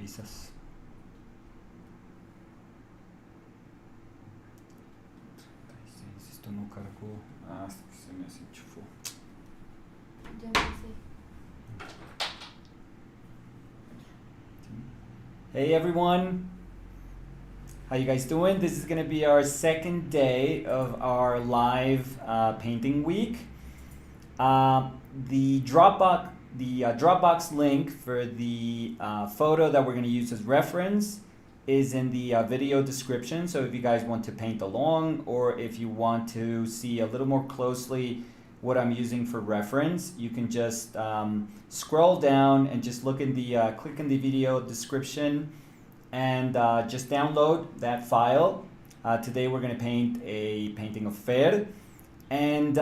avisas. Si esto no cargó, hasta que se me desenchufó. Ya no sé. Hey everyone, how you guys doing? This is going to be our second day of our live painting week. The Dropbox link for the photo that we're going to use as reference is in the video description. So if you guys want to paint along, or if you want to see a little more closely what I'm using for reference, you can just scroll down and just look in the click in the video description and just download that file. Today we're going to paint a painting of Fer, and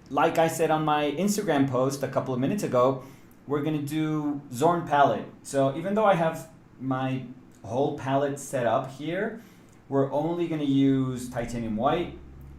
like I said on my Instagram post a couple of minutes ago, we're going to do Zorn palette. So even though I have my whole palette set up here, we're only going to use titanium white,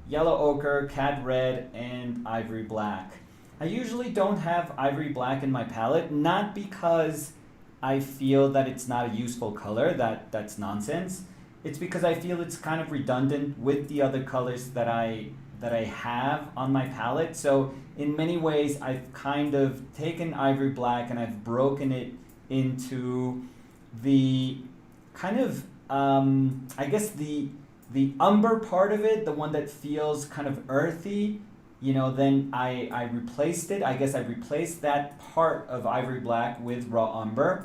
yellow ochre, cad red, and ivory black. I usually don't have ivory black in my palette, not because I feel that it's not a useful color, that's nonsense. It's because I feel it's kind of redundant with the other colors that I have on my palette. So in many ways, I've kind of taken ivory black and I've broken it into the kind of, I guess the umber part of it, the one that feels kind of earthy, then I replaced it. I guess I replaced that part of ivory black with raw umber.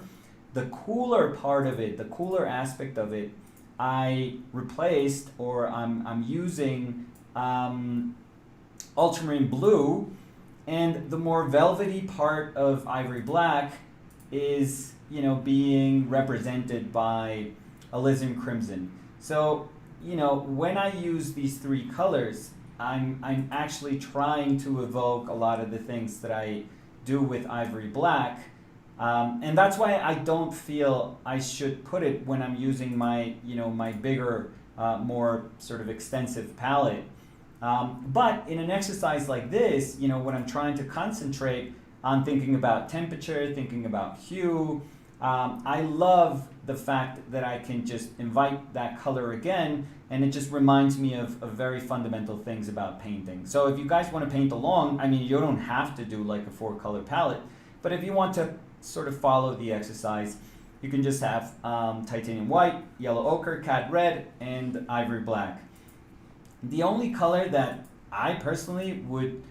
The cooler part of it, the cooler aspect of it, I replaced, or I'm using ultramarine blue, and the more velvety part of ivory black is being represented by alizarin crimson. So when I use these three colors, I'm actually trying to evoke a lot of the things that I do with ivory black, and that's why I don't feel I should put it when I'm using my my bigger, more sort of extensive palette. But in an exercise like this, when I'm trying to concentrate on thinking about temperature, thinking about hue, I love the fact that I can just invite that color again, and it just reminds me of very fundamental things about painting. So if you guys want to paint along, I mean, you don't have to do like a 4-color palette, but if you want to sort of follow the exercise, you can just have titanium white, yellow ochre, cad red, and ivory black. The only color that I personally would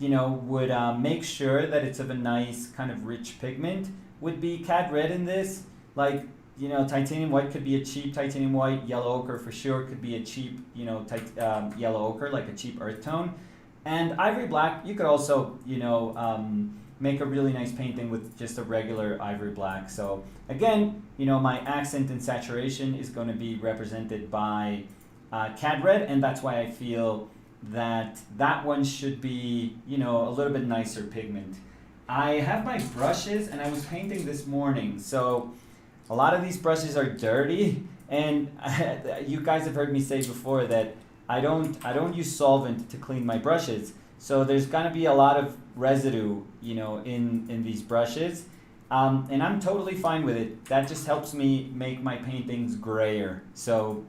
make sure that it's of a nice kind of rich pigment would be cad red in this. Like, titanium white could be a cheap titanium white, yellow ochre for sure could be a cheap, yellow ochre, like a cheap earth tone. And ivory black, you could also, make a really nice painting with just a regular ivory black. So again, my accent and saturation is going to be represented by cad red, and that's why I feel that one should be, a little bit nicer pigment. I have my brushes, and I was painting this morning, so a lot of these brushes are dirty, and you guys have heard me say before that I don't use solvent to clean my brushes. So there's gonna be a lot of residue, in these brushes, and I'm totally fine with it. That just helps me make my paintings grayer. So,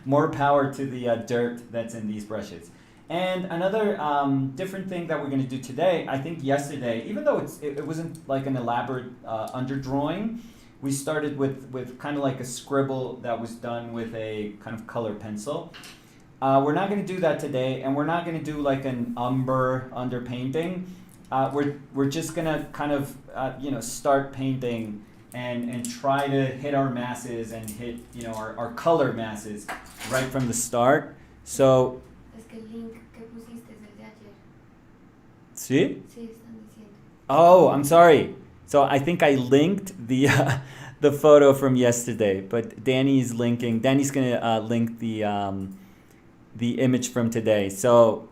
more power to the dirt that's in these brushes. And another different thing that we're going to do today, I think yesterday, even though it wasn't like an elaborate underdrawing, we started with kind of like a scribble that was done with a kind of color pencil. We're not going to do that today, and we're not going to do like an umber underpainting. We're just going to kind of start painting and try to hit our masses and hit our color masses right from the start. So Es que el link que pusiste es el de ayer. ¿Sí? Sí, están diciendo. Oh, I'm sorry. So I think I linked the photo from yesterday, but Danny's gonna link the image from today. So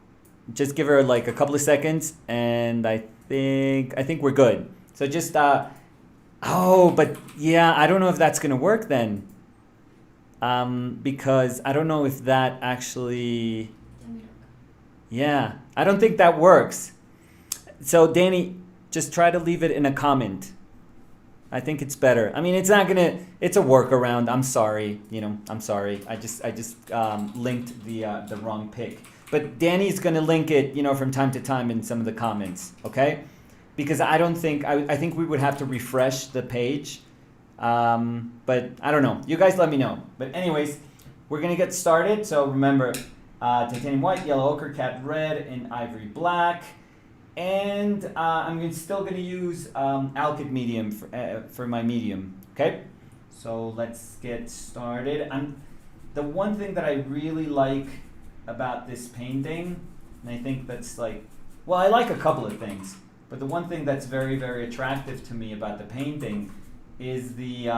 just give her like a couple of seconds, and I think we're good. So just but yeah, I don't know if that's gonna work then, because I don't know if that actually. Yeah, I don't think that works. So Danny, just try to leave it in a comment. I think it's better. I mean, it's not gonna. It's a workaround. I'm sorry. I'm sorry. I just linked the wrong pic. But Danny's gonna link it, from time to time in some of the comments. Okay, because I don't think I think we would have to refresh the page. But I don't know. You guys let me know. But anyways, we're gonna get started. So remember, titanium white, yellow ochre, cat red, and ivory black. And I'm still going to use alkyd medium for my medium, okay? So let's get started. The one thing that I really like about this painting, and I think that's I like a couple of things, but the one thing that's very, very attractive to me about the painting is the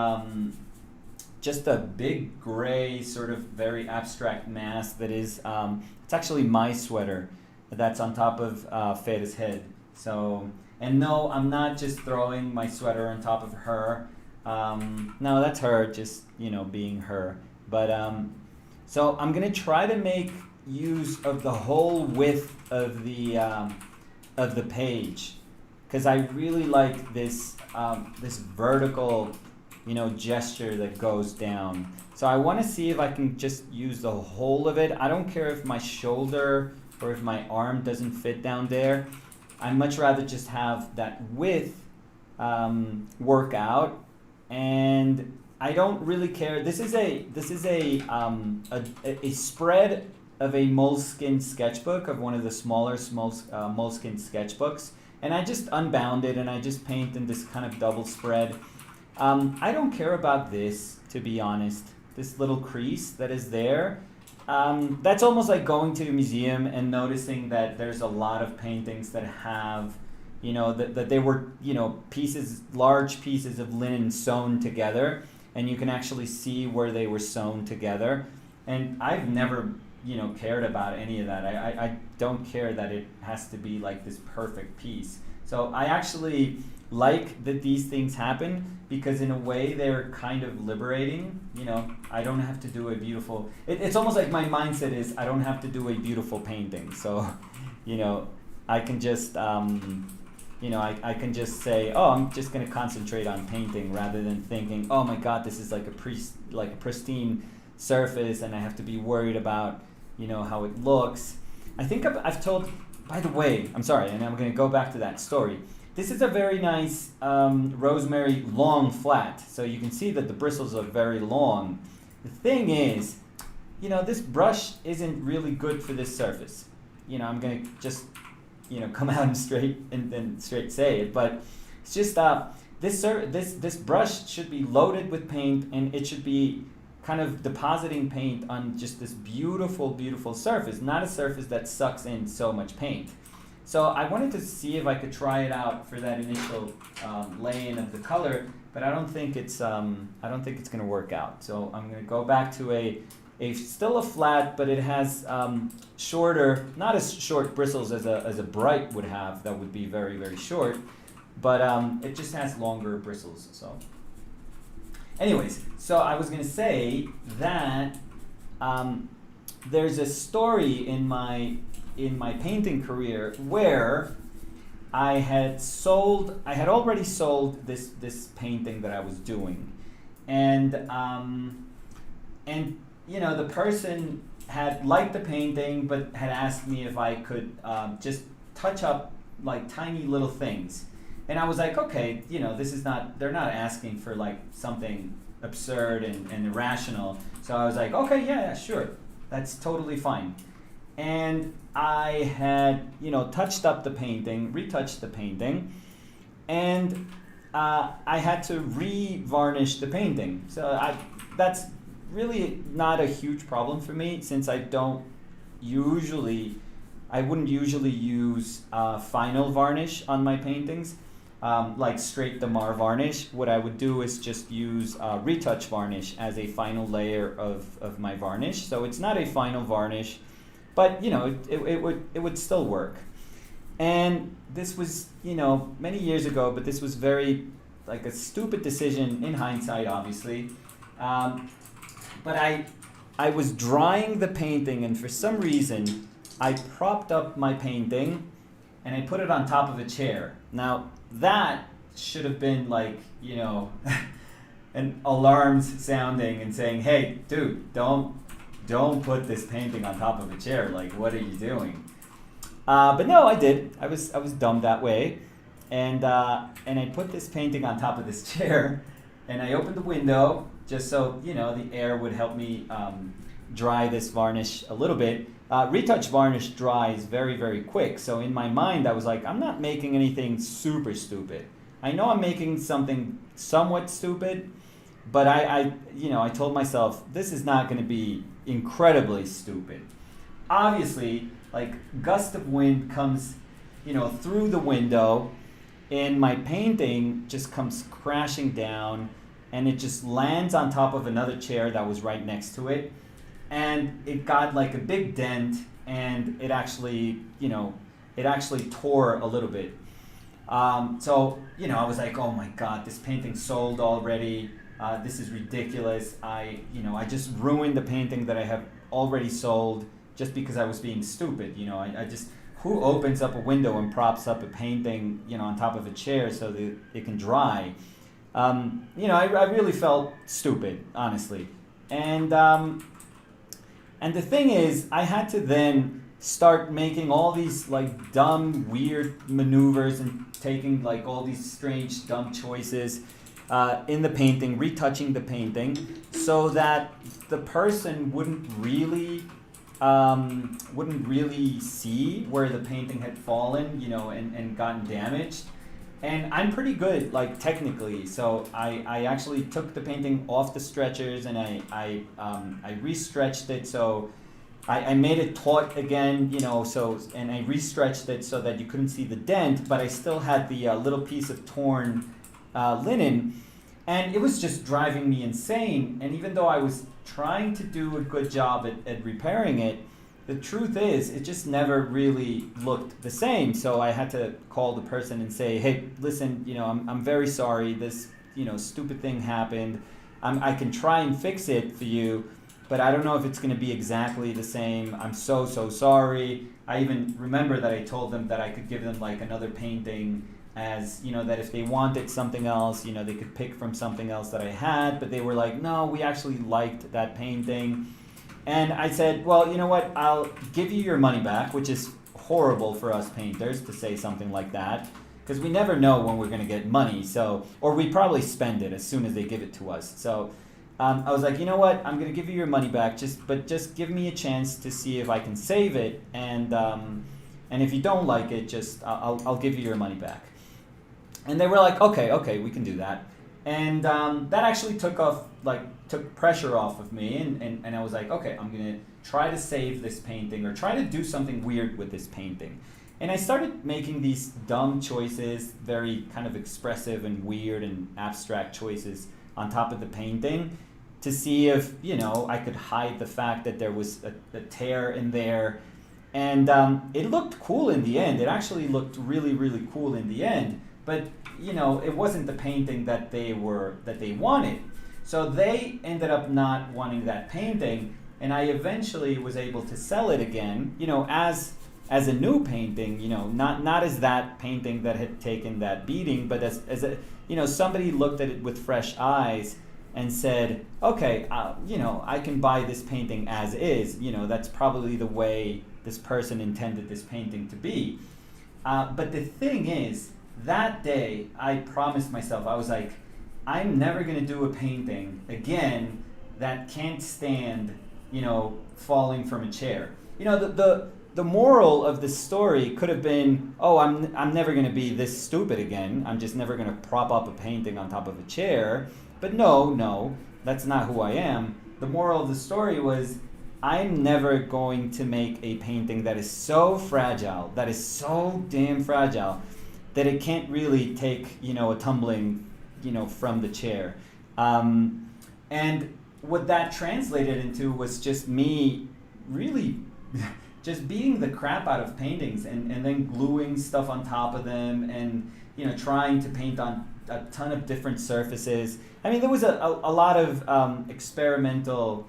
just a big gray sort of very abstract mass that is, it's actually my sweater that's on top of Fera's head. So, and no, I'm not just throwing my sweater on top of her. No, that's her just, being her. But, so I'm gonna try to make use of the whole width of the page, because I really like this, this vertical, gesture that goes down. So I want to see if I can just use the whole of it. I don't care if my shoulder or if my arm doesn't fit down there. I'd much rather just have that width work out, and I don't really care. This is a spread of a Moleskine sketchbook, of one of the smaller Moleskine sketchbooks, and I just unbound it and I just paint in this kind of double spread. I don't care about this, to be honest. This little crease that is there. That's almost like going to a museum and noticing that there's a lot of paintings that have, that they were, large pieces of linen sewn together, and you can actually see where they were sewn together. And I've never, cared about any of that. I don't care that it has to be like this perfect piece. So I actually like that these things happen, because in a way they're kind of liberating. I don't have to do a beautiful, it's almost like my mindset is I don't have to do a beautiful painting. So, I can just, I can just say, oh, I'm just going to concentrate on painting, rather than thinking, oh my God, this is like a pristine surface and I have to be worried about, how it looks. I think I've told, by the way, I'm sorry, and I'm going to go back to that story. This is a very nice rosemary long flat, so you can see that the bristles are very long. The thing is, this brush isn't really good for this surface. I'm gonna just, come out and straight say it, but it's just this brush should be loaded with paint, and it should be kind of depositing paint on just this beautiful, beautiful surface, not a surface that sucks in so much paint. So I wanted to see if I could try it out for that initial lay-in of the color, but I don't think it's going to work out. So I'm going to go back to a still a flat, but it has shorter, not as short bristles as a bright would have. That would be very, very short, but it just has longer bristles. So, anyways, so I was going to say that there's a story in my painting career where I had already sold this painting that I was doing, and the person had liked the painting but had asked me if I could just touch up like tiny little things, and I was like, okay, they're not asking for like something absurd and irrational, so I was like, okay, yeah, sure, that's totally fine. And I had, touched up the painting, retouched the painting, and I had to re-varnish the painting. So that's really not a huge problem for me, since I wouldn't usually use final varnish on my paintings, like straight Damar varnish. What I would do is just use retouch varnish as a final layer of my varnish. So it's not a final varnish, but it would still work. And this was many years ago, but this was very like a stupid decision in hindsight, obviously. But I was drying the painting, and for some reason I propped up my painting and I put it on top of a chair. Now that should have been like, an alarms sounding and saying, hey, dude, don't put this painting on top of a chair. Like, what are you doing? But no, I did. I was dumb that way. And I put this painting on top of this chair, and I opened the window just so, the air would help me dry this varnish a little bit. Retouch varnish dries very, very quick. So in my mind, I was like, I'm not making anything super stupid. I know I'm making something somewhat stupid, but I told myself, this is not going to be incredibly stupid. Obviously, like, gust of wind comes, through the window, and my painting just comes crashing down, and it just lands on top of another chair that was right next to it. And it got like a big dent, and it actually tore a little bit. So, I was like, oh my God, this painting sold already. This is ridiculous. I just ruined the painting that I have already sold just because I was being stupid. Who opens up a window and props up a painting, on top of a chair so that it can dry? I really felt stupid, honestly. And the thing is, I had to then start making all these like dumb, weird maneuvers and taking like all these strange, dumb choices in the painting, retouching the painting, so that the person wouldn't really see where the painting had fallen, and gotten damaged. And I'm pretty good, like, technically. So I actually took the painting off the stretchers, and I re-stretched it. So I made it taut again, and I re-stretched it so that you couldn't see the dent, but I still had the little piece of torn linen. And it was just driving me insane. And even though I was trying to do a good job at repairing it, the truth is, it just never really looked the same. So I had to call the person and say, hey, listen, I'm very sorry. This, stupid thing happened. I can try and fix it for you, but I don't know if it's going to be exactly the same. I'm so sorry. I even remember that I told them that I could give them like another painting as, that if they wanted something else, they could pick from something else that I had, but they were like, no, we actually liked that painting. And I said, well, you know what, I'll give you your money back, which is horrible for us painters to say something like that, because we never know when we're going to get money, or we probably spend it as soon as they give it to us. So I was like, you know what, I'm going to give you your money back, but just give me a chance to see if I can save it, and if you don't like it, I'll give you your money back. And they were like, okay, we can do that. And that actually took pressure off of me, and I was like, okay, I'm gonna try to save this painting, or try to do something weird with this painting. And I started making these dumb choices, very kind of expressive and weird and abstract choices on top of the painting, to see if, I could hide the fact that there was a tear in there. And it looked cool in the end. It actually looked really, really cool in the end. But it wasn't the painting that they wanted. So they ended up not wanting that painting, and I eventually was able to sell it again, as a new painting, not as that painting that had taken that beating, but as a, somebody looked at it with fresh eyes and said, okay, I can buy this painting as is. That's probably the way this person intended this painting to be. But the thing is, that day, I promised myself, I was like, I'm never going to do a painting again that can't stand, falling from a chair. The moral of the story could have been, oh, I'm never going to be this stupid again. I'm just never going to prop up a painting on top of a chair. But no, that's not who I am. The moral of the story was, I'm never going to make a painting that is so fragile, that is so damn fragile, that it can't really take, a tumbling, from the chair. And what that translated into was just me really just beating the crap out of paintings, and then gluing stuff on top of them, and, trying to paint on a ton of different surfaces. I mean, there was a lot of experimental,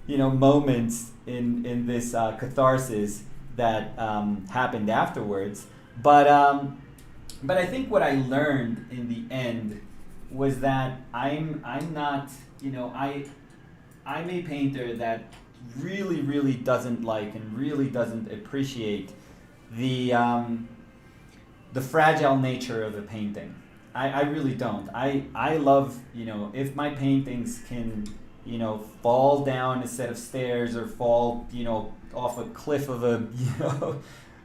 moments in this catharsis that happened afterwards. But but I think what I learned in the end was that I'm not, I'm a painter that really doesn't like and really doesn't appreciate the fragile nature of a painting. I really don't. I love, if my paintings can, fall down a set of stairs or fall, off a cliff of a,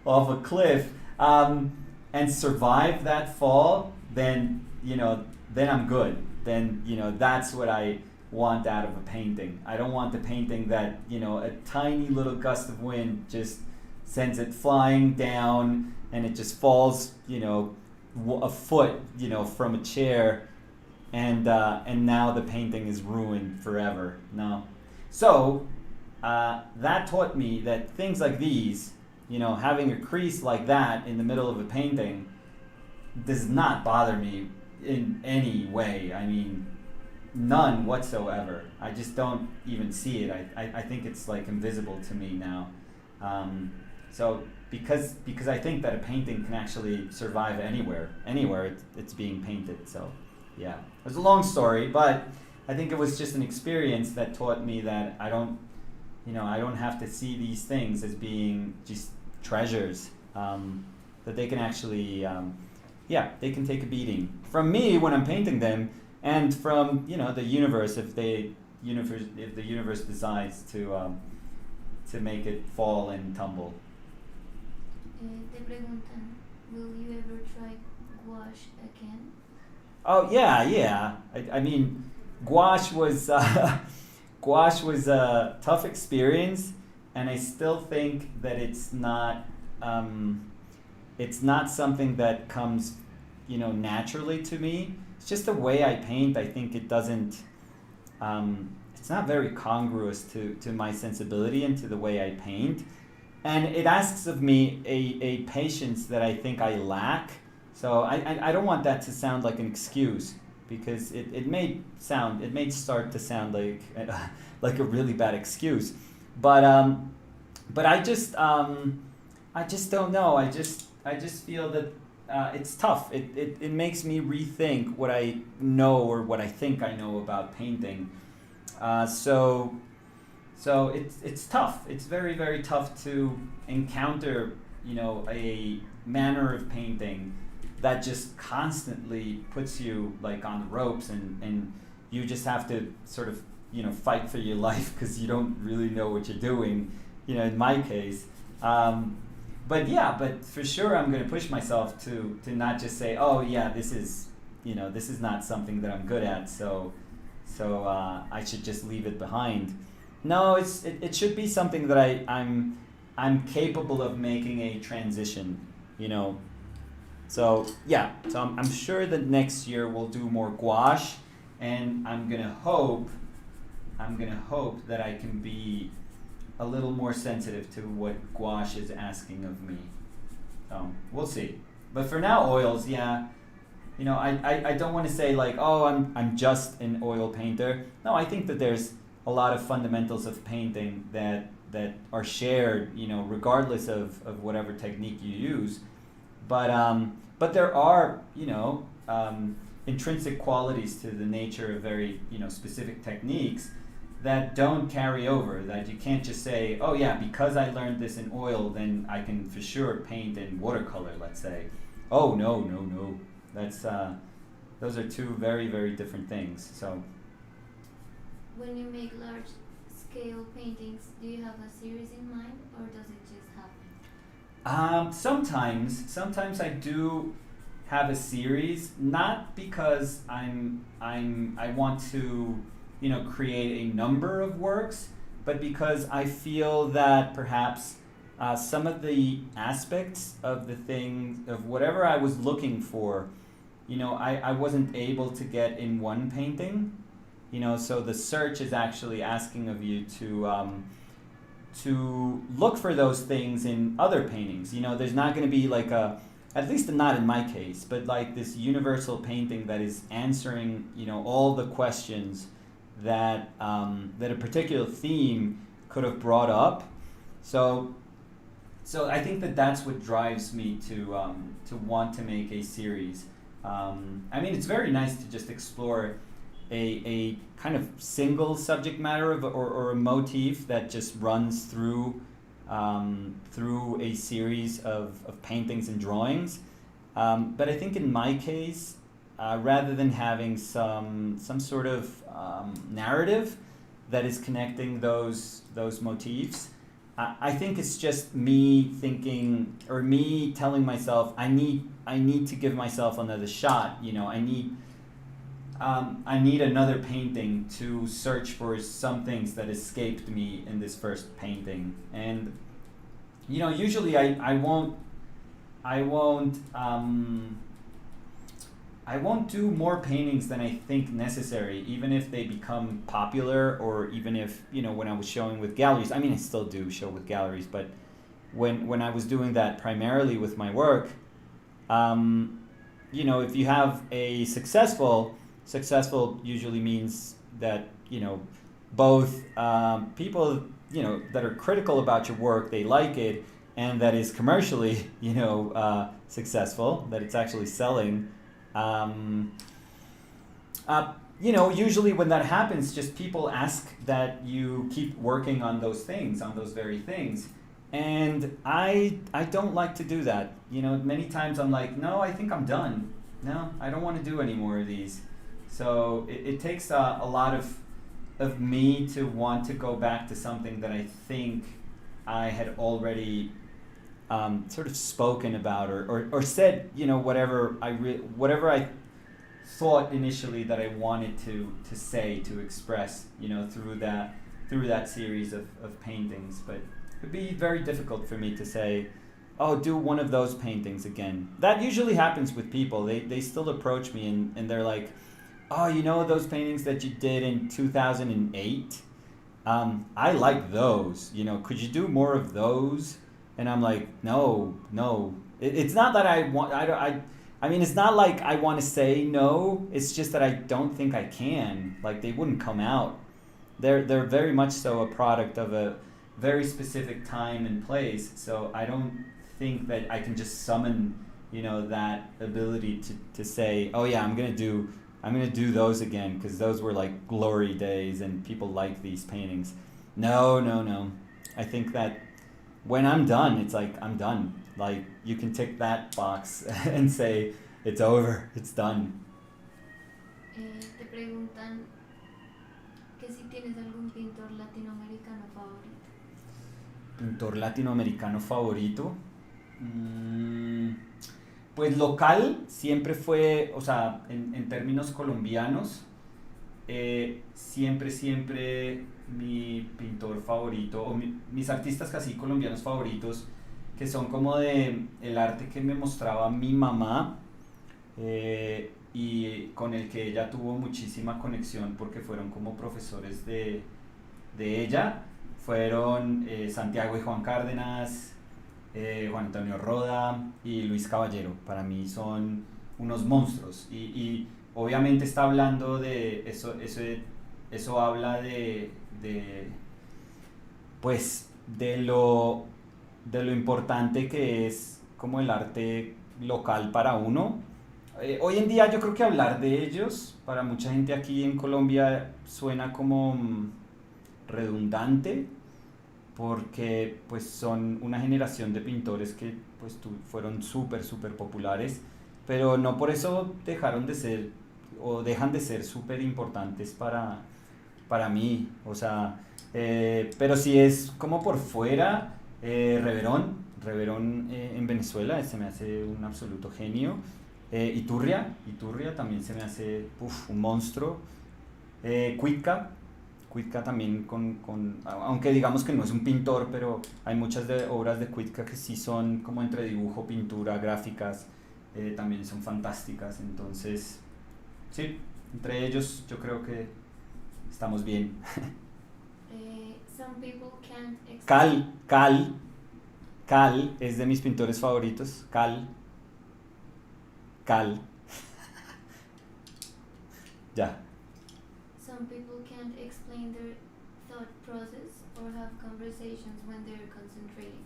off a cliff, and survive that fall, then, then I'm good. Then, that's what I want out of a painting. I don't want the painting that, a tiny little gust of wind just sends it flying down and it just falls, a foot, from a chair, and now the painting is ruined forever. No. So that taught me that things like these, having a crease like that in the middle of a painting does not bother me in any way. I mean, none whatsoever. I just don't even see it. I think it's like invisible to me now. So because I think that a painting can actually survive anywhere it's being painted. So yeah, it was a long story, but I think it was just an experience that taught me that I don't have to see these things as being just treasures, that they can actually, they can take a beating from me when I'm painting them, and from the universe if the universe decides to make it fall and tumble. Te preguntan, will you ever try gouache again? Oh yeah. I mean, gouache was a tough experience, and I still think that it's not something that comes naturally to me. It's just the way I paint. I think it doesn't. It's not very congruous to my sensibility and to the way I paint. And it asks of me a patience that I think I lack. So I don't want that to sound like an excuse, because it may start to sound like like a really bad excuse. But I just don't know. I just feel that it's tough. It makes me rethink what I know or what I think I know about painting. So it's tough. It's very tough to encounter, a manner of painting that just constantly puts you like on the ropes, and you just have to sort of, fight for your life because you don't really know what you're doing, in my case. But for sure I'm going to push myself to not just say, oh yeah, this is not something that I'm good at, so I should just leave it behind. No, it should be something that I'm capable of making a transition, So yeah, so I'm sure that next year we'll do more gouache, and I'm gonna hope that I can be a little more sensitive to what gouache is asking of me. We'll see. But for now, oils, yeah. I don't want to say like, oh, I'm just an oil painter. No, I think that there's a lot of fundamentals of painting that are shared, regardless of whatever technique you use. But there are, intrinsic qualities to the nature of very, specific techniques that don't carry over, that you can't just say, oh yeah, because I learned this in oil, then I can for sure paint in watercolor, let's say. Oh, no. That's, those are two very different things, so. When you make large scale paintings, do you have a series in mind, or does it just happen? Sometimes I do have a series, not because I want to, create a number of works, but because I feel that perhaps some of the aspects of the thing, of whatever I was looking for, I wasn't able to get in one painting. So the search is actually asking of you to look for those things in other paintings. There's not going to be like at least not in my case, but like this universal painting that is answering, all the questions that a particular theme could have brought up. So so I think that that's what drives me to want to make a series. I mean, it's very nice to just explore a kind of single subject matter or a motif that just runs through a series of paintings and drawings. But I think in my case, rather than having some sort of narrative that is connecting those motifs, I think it's just me thinking, or me telling myself, I need to give myself another shot. You know, I need another painting to search for some things that escaped me in this first painting. And you know, usually I won't do more paintings than I think necessary, even if they become popular, or even if, you know, when I was showing with galleries. I mean, I still do show with galleries, but when I was doing that primarily with my work, you know, if you have a successful usually means that, you know, both people, you know, that are critical about your work, they like it, and that is commercially, you know, successful, that it's actually selling. You know, usually when that happens, just people ask that you keep working on those things, on those very things. And I don't like to do that. You know, many times I'm like, no, I think I'm done. No, I don't want to do any more of these. So it takes a lot of me to want to go back to something that I think I had already sort of spoken about or said, you know, whatever I thought initially that I wanted to say, to express, you know, through that series of paintings. But it would be very difficult for me to say, oh, do one of those paintings again. That usually happens with people. They still approach me and they're like, oh, you know those paintings that you did in 2008? I like those. You know, could you do more of those? And I'm like, no. It's not that I want. I mean, it's not like I want to say no. It's just that I don't think I can. Like, they wouldn't come out. They're very much so a product of a very specific time and place. So I don't think that I can just summon, you know, that ability to say, oh yeah, I'm gonna do those again because those were like glory days and people like these paintings. No. I think that when I'm done, it's like I'm done. Like, you can tick that box and say it's over, it's done. Te preguntan que si tienes algún pintor latinoamericano favorito. Pintor latinoamericano favorito. Pues local siempre fue, o sea, en términos colombianos, siempre mi pintor favorito, o mis artistas casi colombianos favoritos, que son como de el arte que me mostraba mi mamá, y con el que ella tuvo muchísima conexión porque fueron como profesores de ella, fueron Santiago y Juan Cárdenas, Juan Antonio Roda y Luis Caballero. Para mí son unos monstruos y obviamente está hablando de eso habla de pues de lo importante que es como el arte local para uno. Hoy en día yo creo que hablar de ellos para mucha gente aquí en Colombia suena como redundante, porque pues son una generación de pintores que pues fueron súper populares, pero no por eso dejaron de ser o dejan de ser súper importantes para mí. O sea, pero si es como por fuera, Reverón en Venezuela se me hace un absoluto genio. Iturria también se me hace un monstruo. Cuitca también aunque digamos que no es un pintor, pero hay muchas obras de Cuitca que sí son como entre dibujo, pintura, gráficas, también son fantásticas. Entonces, sí, entre ellos yo creo que estamos bien. Some people can't explain. Cal es de mis pintores favoritos. Cal. Ya. Some people can't explain their thought process or have conversations when they're concentrating.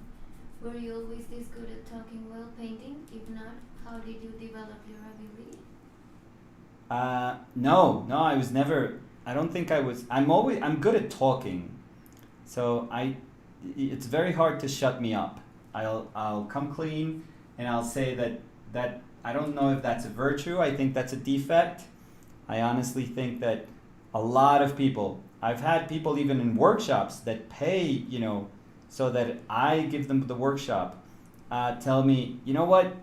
Were you always this good at talking while painting? If not, how did you develop your ability? No, I was never. I don't think I was. I'm good at talking, so it's very hard to shut me up. I'll come clean, and I'll say that I don't know if that's a virtue. I think that's a defect. I honestly think that a lot of people. I've had people even in workshops that pay, so that I give them the workshop. Tell me, you know what?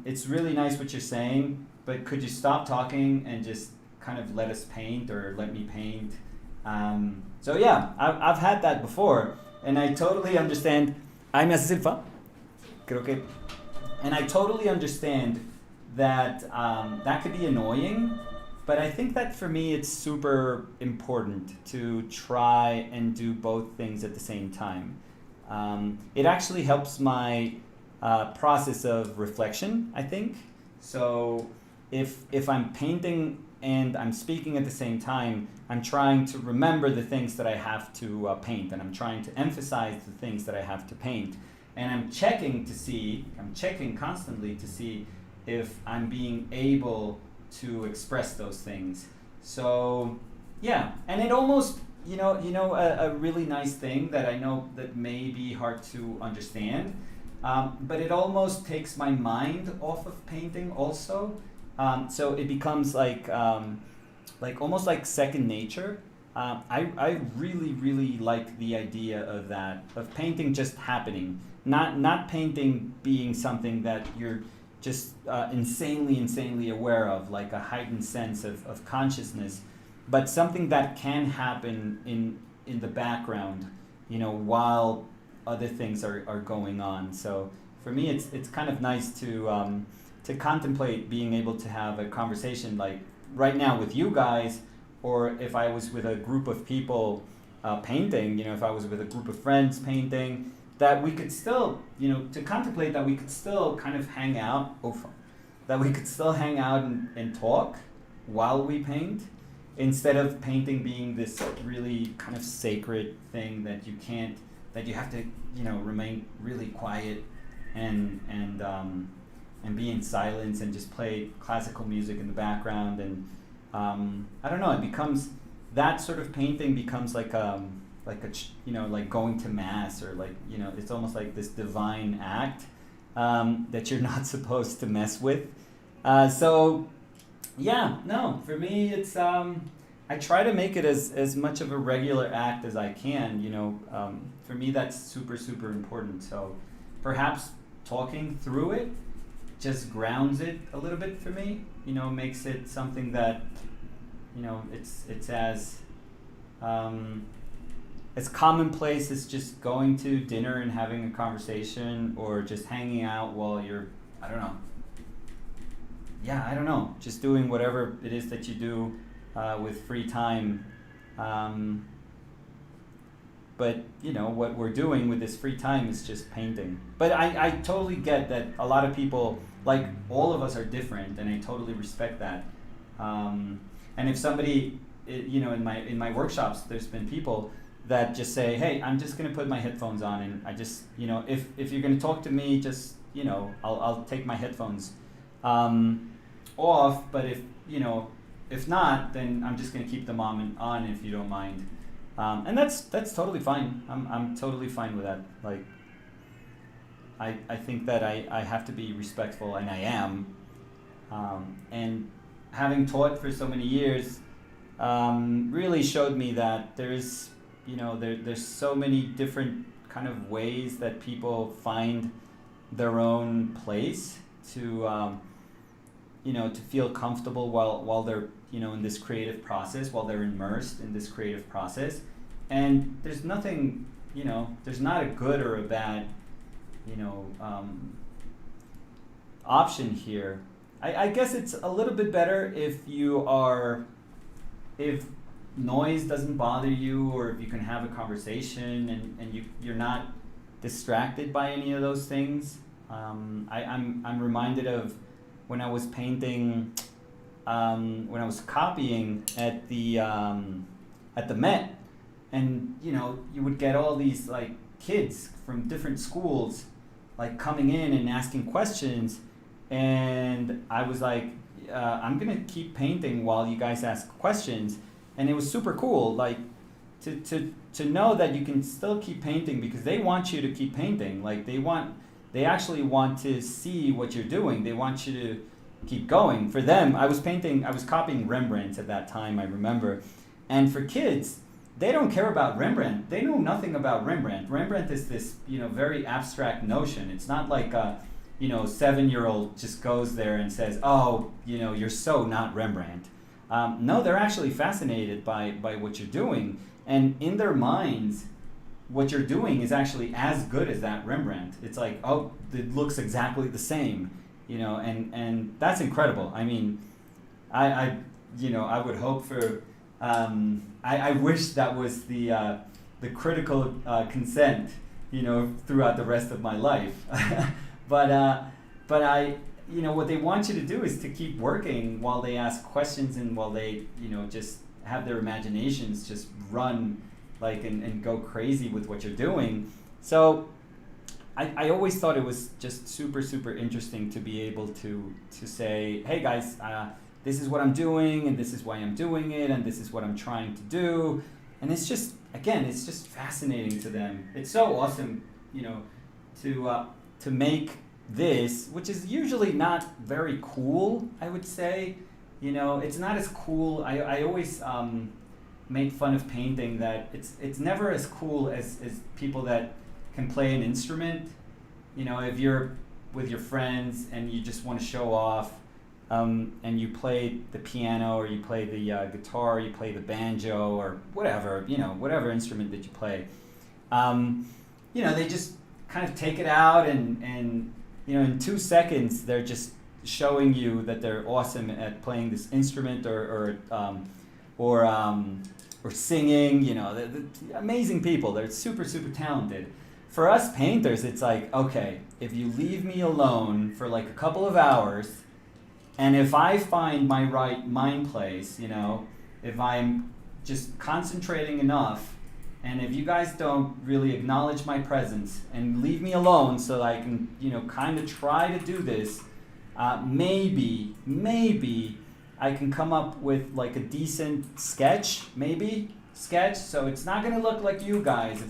It's really nice what you're saying, but could you stop talking and just kind of let us paint or let me paint? So yeah, I've had that before, and I totally understand. Ay, me hace Silva? Creo que. And I totally understand that that could be annoying, but I think that for me it's super important to try and do both things at the same time. It actually helps my process of reflection, I think. So if I'm painting and I'm speaking at the same time, I'm trying to remember the things that I have to paint, and I'm trying to emphasize the things that I have to paint. And I'm checking constantly to see if I'm being able to express those things. So yeah, and it almost, a really nice thing that I know that may be hard to understand, but it almost takes my mind off of painting also. So it becomes like almost like second nature. I really, really like the idea of that, of painting just happening, not painting being something that you're just insanely aware of, like a heightened sense of consciousness, but something that can happen in the background, while other things are going on. So for me, it's kind of nice to contemplate being able to have a conversation like right now with you guys, or if I was with a group of people painting, if I was with a group of friends painting, that we could still, to contemplate that we could still kind of hang out, that we could still hang out and talk while we paint, instead of painting being this really kind of sacred thing that you have to, remain really quiet and be in silence and just play classical music in the background. And I don't know, it becomes, that sort of painting becomes like like going to mass, or it's almost like this divine act that you're not supposed to mess with. So yeah, no, for me it's I try to make it as much of a regular act as I can. For me that's super important. So perhaps talking through it just grounds it a little bit for me. Makes it something that it's as commonplace as just going to dinner and having a conversation, or just hanging out while you're, I don't know, just doing whatever it is that you do with free time. But what we're doing with this free time is just painting. But I totally get that a lot of people, like all of us, are different, and I totally respect that. And if somebody, in my workshops, there's been people that just say, hey, I'm just gonna put my headphones on, and I just, if you're gonna talk to me, just, I'll take my headphones off. But if not, then I'm just gonna keep them on if you don't mind. And that's totally fine. I'm totally fine with that. Like, I think that I have to be respectful, and I am. And having taught for so many years really showed me that there's so many different kind of ways that people find their own place to to feel comfortable while they're in this creative process, while they're immersed in this creative process. And there's nothing, there's not a good or a bad option here. I guess it's a little bit better if noise doesn't bother you, or if you can have a conversation and you're not distracted by any of those things. I'm reminded of when I was painting, when I was copying at the Met, and you would get all these like kids from different schools like coming in and asking questions, and I was like, I'm gonna keep painting while you guys ask questions, and it was super cool, like to know that you can still keep painting because they want you to keep painting. Like they actually want to see what you're doing. They want you to keep going. For them, I was copying Rembrandt at that time, I remember. And for kids, they don't care about Rembrandt. They know nothing about Rembrandt. Rembrandt is this, very abstract notion. It's not like a, 7-year-old just goes there and says, oh, you're so not Rembrandt. No, they're actually fascinated by what you're doing. And in their minds, what you're doing is actually as good as that Rembrandt. It's like, oh, it looks exactly the same, and that's incredible. I mean, I would hope for, I wish that was the critical consent, throughout the rest of my life. but I, what they want you to do is to keep working while they ask questions and while they, just have their imaginations just run like and go crazy with what you're doing. So I always thought it was just super, super interesting to be able to say, hey guys, this is what I'm doing, and this is why I'm doing it, and this is what I'm trying to do. And it's just, again, it's just fascinating to them. It's so awesome, to make this, which is usually not very cool, I would say. It's not as cool. I always make fun of painting that it's never as cool as people that can play an instrument. If you're with your friends and you just want to show off, and you play the piano or you play the guitar, or you play the banjo or whatever, whatever instrument that you play, they just kind of take it out and in 2 seconds they're just showing you that they're awesome at playing this instrument or singing. They're amazing people. They're super, super talented. For us painters, it's like, okay, if you leave me alone for like a couple of hours, and if I find my right mind place, if I'm just concentrating enough, and if you guys don't really acknowledge my presence and leave me alone so that I can, kind of try to do this, maybe I can come up with like a decent sketch, so it's not going to look like you guys.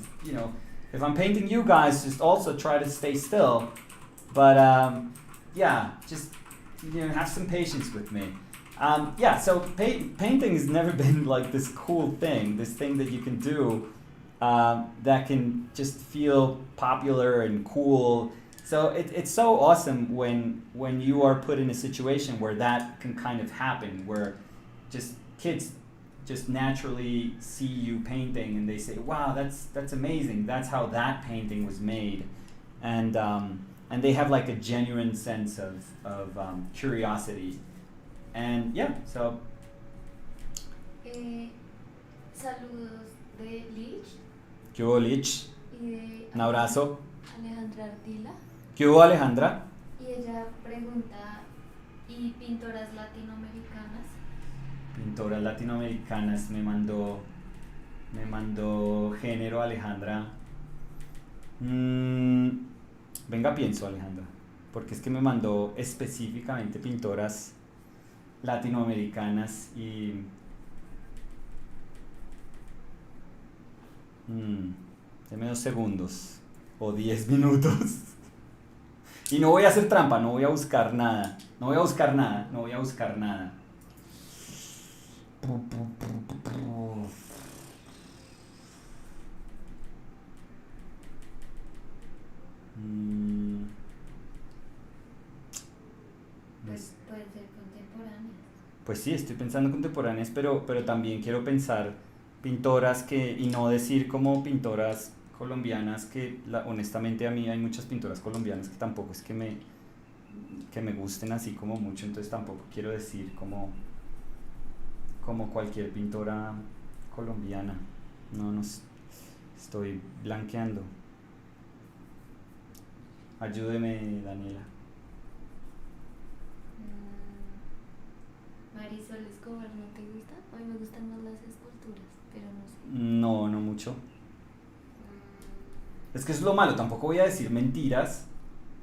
If I'm painting you guys, just also try to stay still. But just have some patience with me. So painting has never been like this cool thing, this thing that you can do that can just feel popular and cool. So it's so awesome when you are put in a situation where that can kind of happen, where just kids just naturally see you painting and they say, wow, that's amazing, that's how that painting was made. And they have like a genuine sense of curiosity. And so. Saludos de Lich. ¿Qué hubo, Lich? Y de Un abrazo. Alejandra Ardila. ¿Qué hubo, Alejandra? Y ella pregunta, ¿y pintoras latinoamericanas? Pintoras latinoamericanas, me mandó género, Alejandra. Venga, pienso, Alejandra, porque es que me mandó específicamente pintoras latinoamericanas y deme 2 segundos o 10 minutos. Y no voy a hacer trampa, no voy a buscar nada. Pues puede ser contemporánea. Pues sí, estoy pensando contemporáneas, pero también quiero pensar pintoras y no decir como pintoras colombianas, que honestamente a mí hay muchas pintoras colombianas que tampoco es que me gusten así como mucho, entonces tampoco quiero decir como cualquier pintora colombiana. No, estoy blanqueando. Ayúdeme, Daniela. Marisol Escobar, ¿no te gusta? A mí me gustan más las esculturas, pero no sé. No mucho. Es que eso es lo malo, tampoco voy a decir mentiras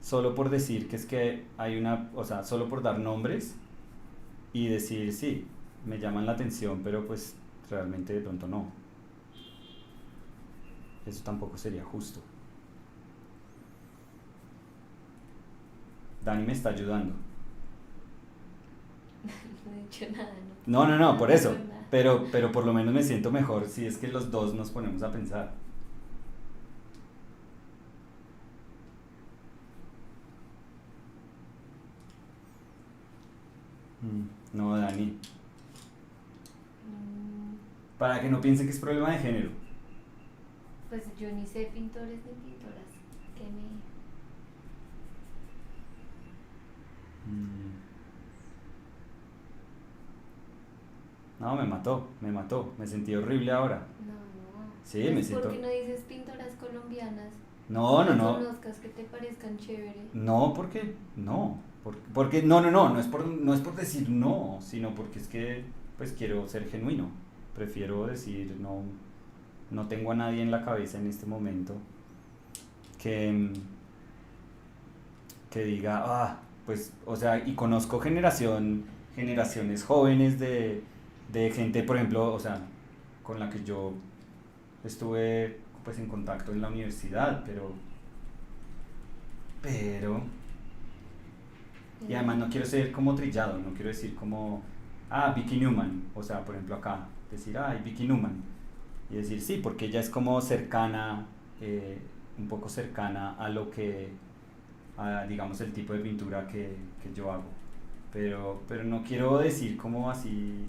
solo por decir que es que hay una, o sea, solo por dar nombres y decir, sí, me llaman la atención, pero pues realmente de pronto no. Eso tampoco sería justo. Dani me está ayudando. No he dicho nada, No, por eso. No, nada. Pero por lo menos me siento mejor si es que los dos nos ponemos a pensar. No, Dani. Mm, Para que no piense que es problema de género. Pues yo ni sé pintores ni pintoras. Que me... Mm. No, me mató. Me sentí horrible ahora. No. Sí, Pues me siento... ¿por qué no dices pintoras colombianas? No, Que no. conozcas, que te parezcan chévere. No, porque no. Porque no es por decir no, sino porque es que pues quiero ser genuino. Prefiero decir no tengo a nadie en la cabeza en este momento que, que diga, pues, o sea, y conozco generaciones jóvenes de gente, por ejemplo, o sea, con la que yo estuve pues en contacto en la universidad, pero y además no quiero ser como trillado, no quiero decir como, Vicky Newman, o sea, por ejemplo acá, decir, Vicky Newman, y decir sí, porque ella es como cercana, un poco cercana a lo que, digamos, el tipo de pintura que yo hago, pero no quiero decir como así,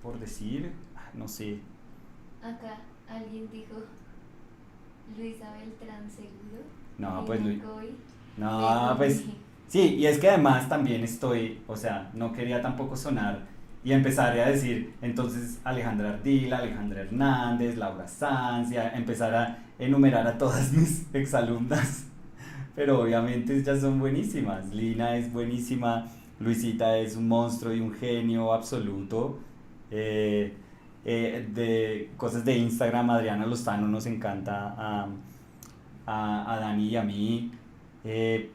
por decir, no sé. Acá alguien dijo Luisa Beltrán seguro. No, Y pues Nicoy, no, pues sí, y es que además también estoy, o sea, no quería tampoco sonar y empezar a decir, entonces Alejandra Ardila, Alejandra Hernández, Laura Sancia, empezar a enumerar a todas mis exalumnas, pero obviamente ellas son buenísimas. Lina es buenísima, Luisita es un monstruo y un genio absoluto. eh, de cosas de Instagram, Adriana Lozano nos encanta a Dani y a mí.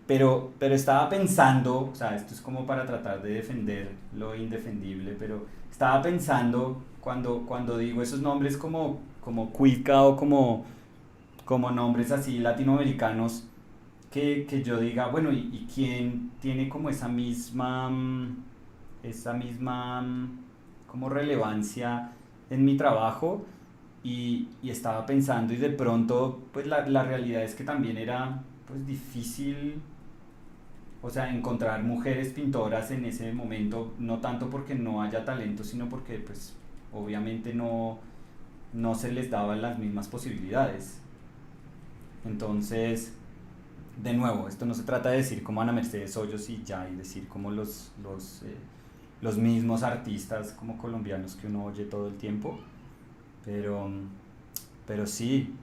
Pero estaba pensando, o sea, esto es como para tratar de defender lo indefendible, pero estaba pensando cuando digo esos nombres como Cuica o como nombres así latinoamericanos, que yo diga, bueno, ¿y quién tiene como esa misma como relevancia en mi trabajo? Y estaba pensando y de pronto pues la realidad es que también era pues difícil, o sea, encontrar mujeres pintoras en ese momento, no tanto porque no haya talento, sino porque pues obviamente no se les daban las mismas posibilidades. Entonces, de nuevo, esto no se trata de decir como Ana Mercedes Hoyos y ya, y decir como los mismos artistas como colombianos que uno oye todo el tiempo, pero sí.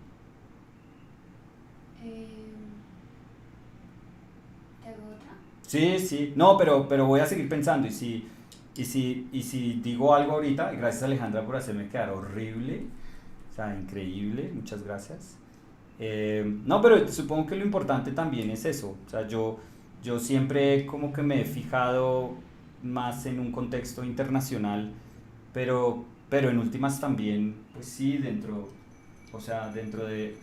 ¿Te hago otra? Sí, no, pero voy a seguir pensando y si digo algo ahorita, y gracias Alejandra por hacerme quedar horrible, o sea, increíble, muchas gracias. No, pero supongo que lo importante también es eso, o sea, yo siempre como que me he fijado más en un contexto internacional, pero en últimas también, pues sí, o sea, dentro de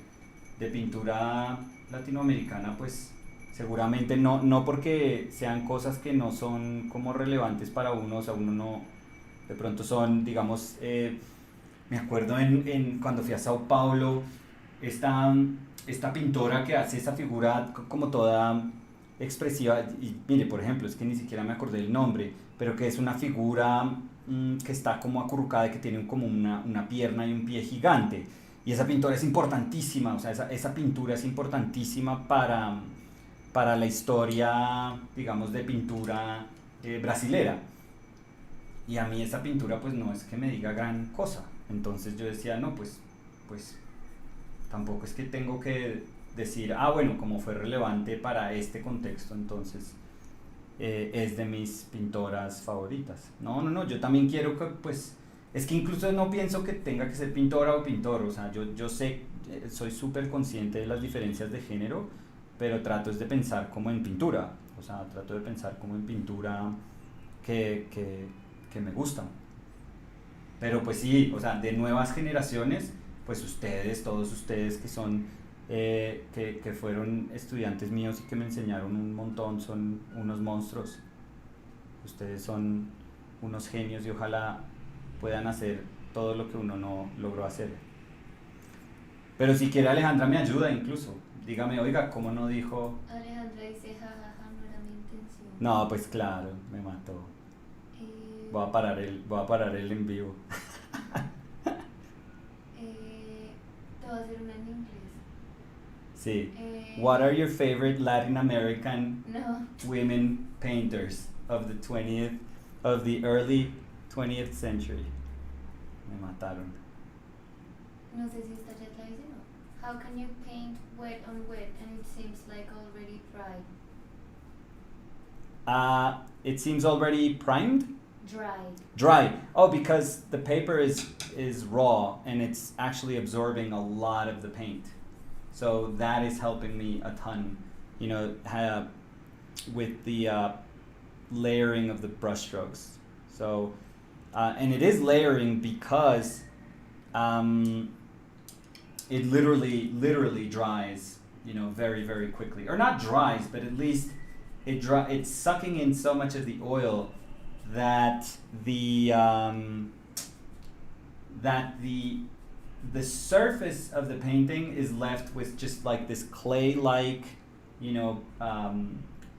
pintura latinoamericana, pues seguramente no porque sean cosas que no son como relevantes para uno, o sea, uno no, de pronto son, digamos, me acuerdo cuando fui a Sao Paulo, esta, esta pintora que hace esa figura como toda expresiva, y mire, por ejemplo, es que ni siquiera me acordé el nombre, pero que es una figura que está como acurrucada y que tiene como una pierna y un pie gigante. Y esa pintura es importantísima, o sea, esa pintura es importantísima para la historia, digamos, de pintura brasilera. Y a mí esa pintura pues no es que me diga gran cosa. Entonces yo decía, no, pues tampoco es que tengo que decir, bueno, como fue relevante para este contexto, entonces es de mis pintoras favoritas. No, yo también quiero que pues Es que incluso no pienso que tenga que ser pintora o pintor, o sea, yo sé, soy súper consciente de las diferencias de género, pero trato es de pensar como en pintura, o sea, trato de pensar como en pintura que me gusta. Pero pues sí, o sea, de nuevas generaciones, pues ustedes, todos ustedes que son, que fueron estudiantes míos y que me enseñaron un montón, son unos monstruos. Ustedes son unos genios y ojalá puedan hacer todo lo que uno no logró hacer. Pero si quiere Alejandra me ayuda incluso. Dígame, oiga, ¿cómo no dijo? Alejandra dice, jajaja, no era mi intención. No, pues claro, me mató. Voy a parar el en vivo. Te voy a hacer una en inglés. Sí. What are your favorite Latin American No. women painters of the early 20th century? Me mataron. No sé si esta ya la hice, no. How can you paint wet on wet and it seems like already dried? It seems already primed? Dried. Dry. Oh, because the paper is raw and it's actually absorbing a lot of the paint. So that is helping me a ton, you know, with the layering of the brush strokes. So, and it is layering because it literally dries, you know, very, very quickly. Or not dries, but at least it's sucking in so much of the oil that the surface of the painting is left with just like this clay-like, you know,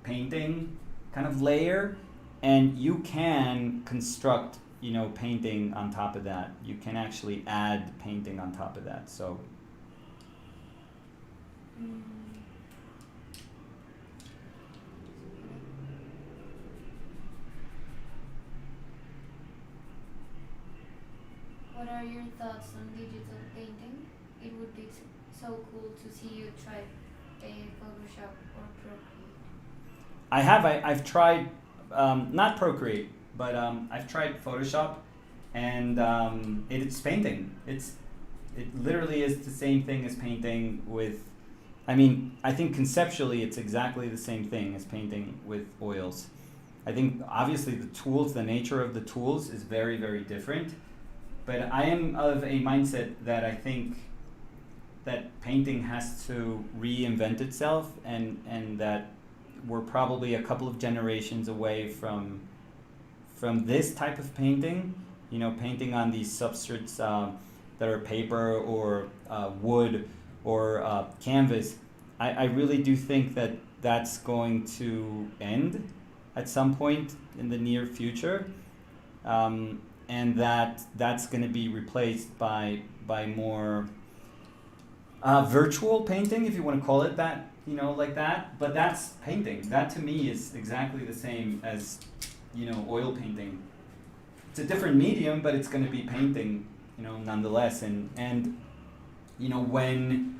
painting kind of layer, and you can construct, you know, painting on top of that. You can actually add painting on top of that. So. What are your thoughts on digital painting? It would be so cool to see you try Photoshop or Procreate. I've tried, not Procreate, but I've tried Photoshop, and it's painting. It literally is the same thing as painting with, I mean, I think conceptually it's exactly the same thing as painting with oils. I think obviously the tools, the nature of the tools is very, very different. But I am of a mindset that I think that painting has to reinvent itself, and that we're probably a couple of generations away from this type of painting, you know, painting on these substrates that are paper or wood or canvas. I really do think that that's going to end at some point in the near future. And that's going to be replaced by more virtual painting, if you want to call it that, you know, like that. But that's painting. That to me is exactly the same as, you know, oil painting. It's a different medium, but it's going to be painting, you know, nonetheless. And you know, when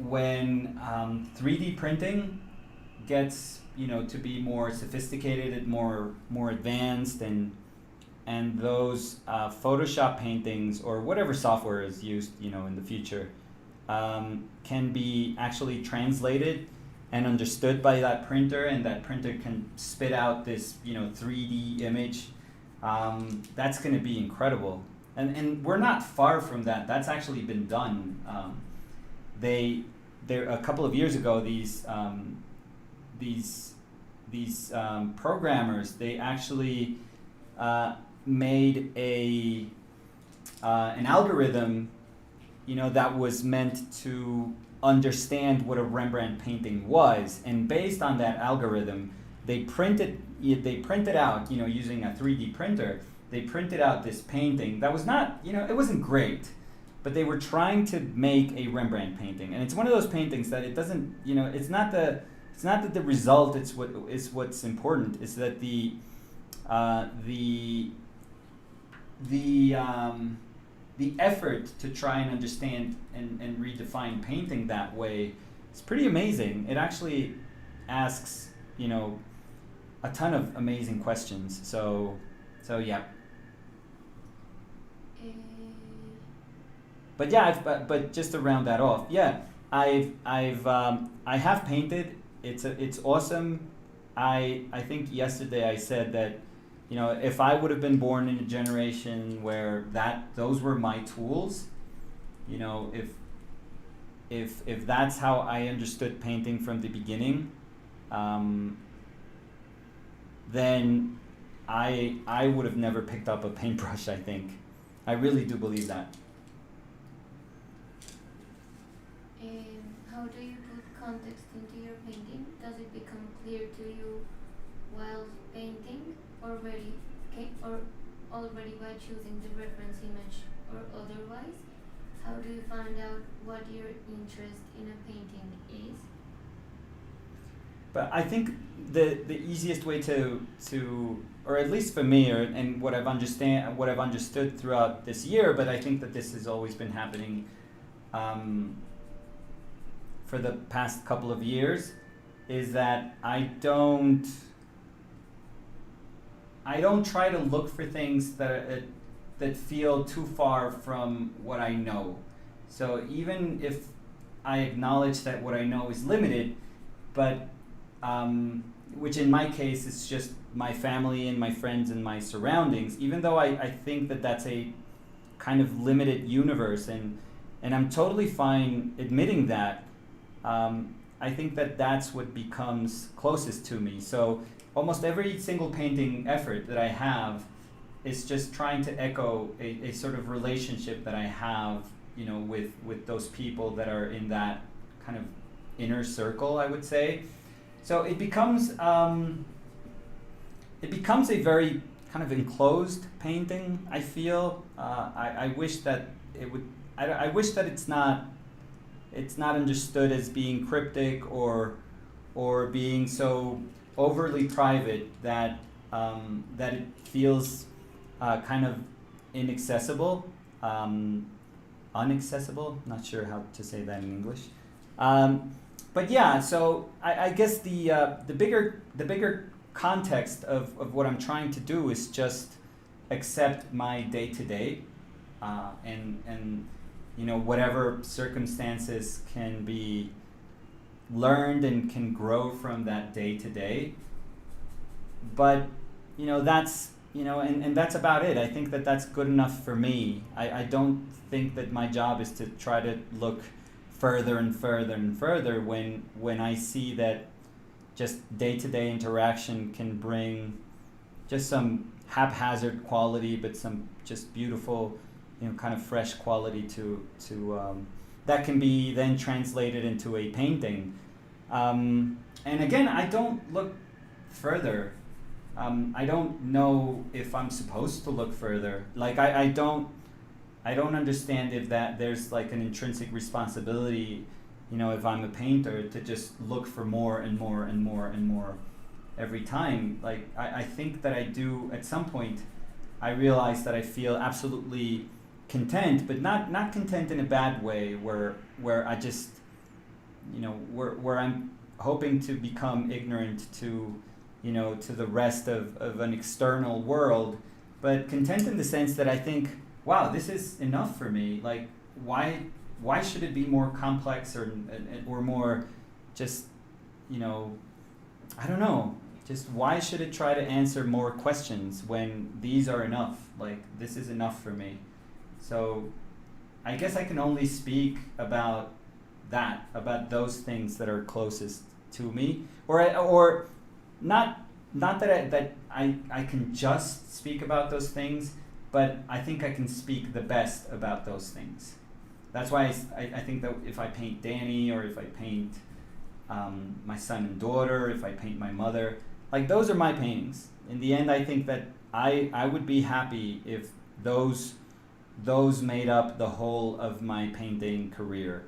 3D printing gets, you know, to be more sophisticated and more advanced, and those Photoshop paintings or whatever software is used, you know, in the future, can be actually translated and understood by that printer, and that printer can spit out this, you know, 3D image. That's going to be incredible, and we're not far from that. That's actually been done. There a couple of years ago, these programmers, they actually made an algorithm, you know, that was meant to understand what a Rembrandt painting was, and based on that algorithm, they printed out, you know, using a 3D printer. They printed out this painting that was not, you know, it wasn't great, but they were trying to make a Rembrandt painting, and it's one of those paintings that it doesn't, you know, it's not that the result is what's important. It's that the effort to try and understand and redefine painting that way is pretty amazing. It actually asks, you know, a ton of amazing questions. So yeah. Uh, But yeah, but just to round that off, yeah, I have painted. It's awesome. I think yesterday I said that, you know, if I would have been born in a generation where those were my tools, you know, if that's how I understood painting from the beginning, then I would have never picked up a paintbrush. I think, I really do believe that. how do you put context into your painting? Does it become clear to you while painting or already by choosing the reference image or otherwise? How do you find out what your interest in a painting is? But I think the easiest way to or at least for me, and what I've understood throughout this year, but I think that this has always been happening for the past couple of years, is that I don't try to look for things that feel too far from what I know. So even if I acknowledge that what I know is limited, but which in my case is just my family and my friends and my surroundings, even though I think that that's a kind of limited universe, and I'm totally fine admitting that, I think that that's what becomes closest to me. So almost every single painting effort that I have is just trying to echo a sort of relationship that I have, you know, with those people that are in that kind of inner circle, I would say. So it becomes a very kind of enclosed painting, I feel. I wish that it would. I wish that it's not understood as being cryptic or being so overly private that it feels kind of inaccessible, unaccessible. Not sure how to say that in English. But yeah, so I guess the bigger context of what I'm trying to do is just accept my day to day, and you know, whatever circumstances can be learned and can grow from that day to day. But you know, that's, you know, and that's about it. I think that that's good enough for me. I don't think that my job is to try to look further and further and further when I see that just day-to-day interaction can bring just some haphazard quality, but some just beautiful, you know, kind of fresh quality to that can be then translated into a painting. And again, I don't look further. I don't know if I'm supposed to look further. Like I don't understand if that there's like an intrinsic responsibility, you know, if I'm a painter, to just look for more and more and more and more every time. Like I think that I do at some point. I realize that I feel absolutely content, but not content in a bad way, where I just, you know, where I'm hoping to become ignorant to, you know, to the rest of an external world, but content in the sense that I think, wow, this is enough for me. Like, why should it be more complex or more just, you know, I don't know, just why should it try to answer more questions when these are enough? Like, this is enough for me. So I guess I can only speak about that, about those things that are closest to me, or not that I can just speak about those things, but I think I can speak the best about those things. That's why I think that if I paint Danny, or if I paint my son and daughter, if I paint my mother, like, those are my paintings. In the end, I think that I would be happy if those made up the whole of my painting career.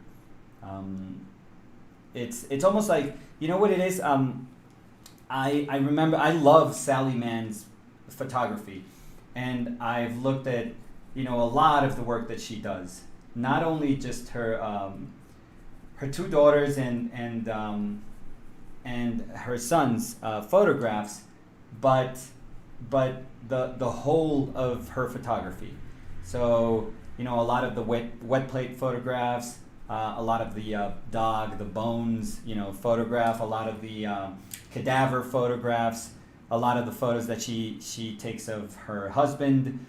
It's almost like, you know what it is? I remember, I love Sally Mann's photography, and I've looked at, you know, a lot of the work that she does. Not only just her two daughters and her son's photographs, but the whole of her photography. So, a lot of the wet plate photographs, a lot of the dog, the bones, photograph, a lot of the cadaver photographs, a lot of the photos that she takes of her husband.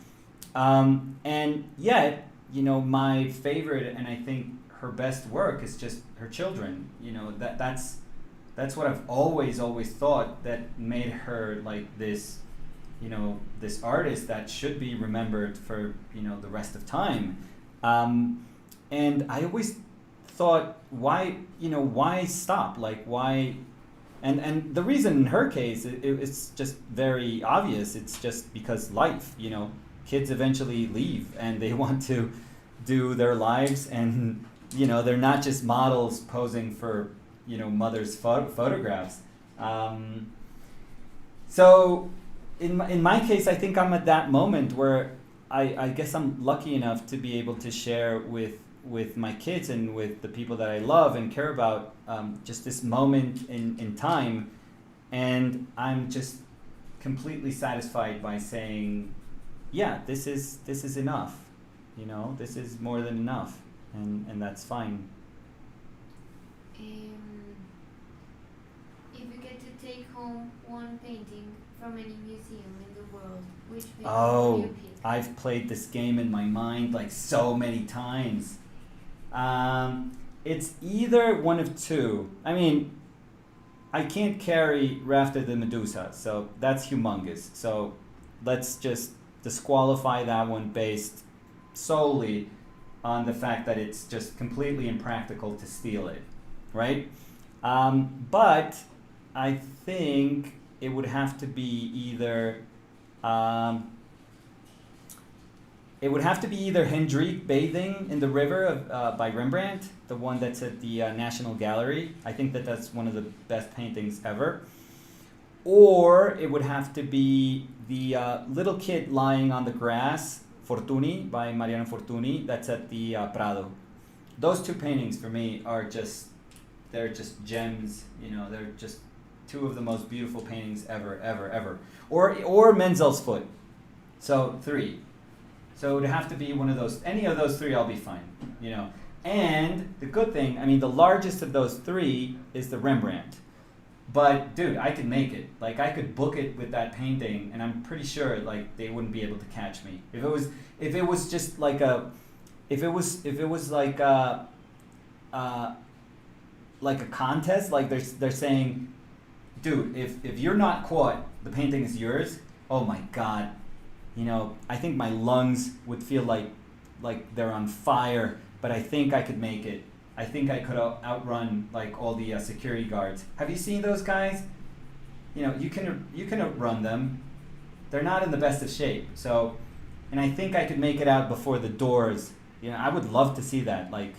And yet, my favorite and I think her best work is just her children. That's what I've always thought that made her like this, this artist that should be remembered for, the rest of time. And I always thought, why stop? Like, why? And the reason in her case, it's just very obvious. It's just because life, kids eventually leave and they want to do their lives, and, they're not just models posing for, mother's photographs. So in my case, I think I'm at that moment where I guess I'm lucky enough to be able to share with my kids and with the people that I love and care about, just this moment in time, and I'm just completely satisfied by saying, yeah, this is enough, this is more than enough, and that's fine. If you get to take home one painting from any museum in the world, which painting Oh, would you pick? I've played this game in my mind like so many times. It's either one of two. I mean, I can't carry Rafter the Medusa, so that's humongous. So let's just disqualify that one based solely on the fact that it's just completely impractical to steal it, right? But I think it would have to be either Hendrik bathing in the river by Rembrandt, the one that's at the National Gallery. I think that's one of the best paintings ever. Or it would have to be the little kid lying on the grass, Fortuny, by Mariano Fortuny, that's at the Prado. Those two paintings for me they're just gems, they're just two of the most beautiful paintings ever. Or Menzel's Foot. So 3. So it would have to be one of those, any of those 3, I'll be fine, And the good thing, I mean, the largest of those 3 is the Rembrandt. But dude, I could make it. Like, I could book it with that painting, and I'm pretty sure like they wouldn't be able to catch me. If it was just like like a contest, like they're saying, dude, if you're not caught, the painting is yours. Oh my God. I think my lungs would feel like they're on fire, but I think I could make it. I think I could outrun like all the security guards. Have you seen those guys? You can outrun them. They're not in the best of shape. So, and I think I could make it out before the doors. I would love to see that. Like,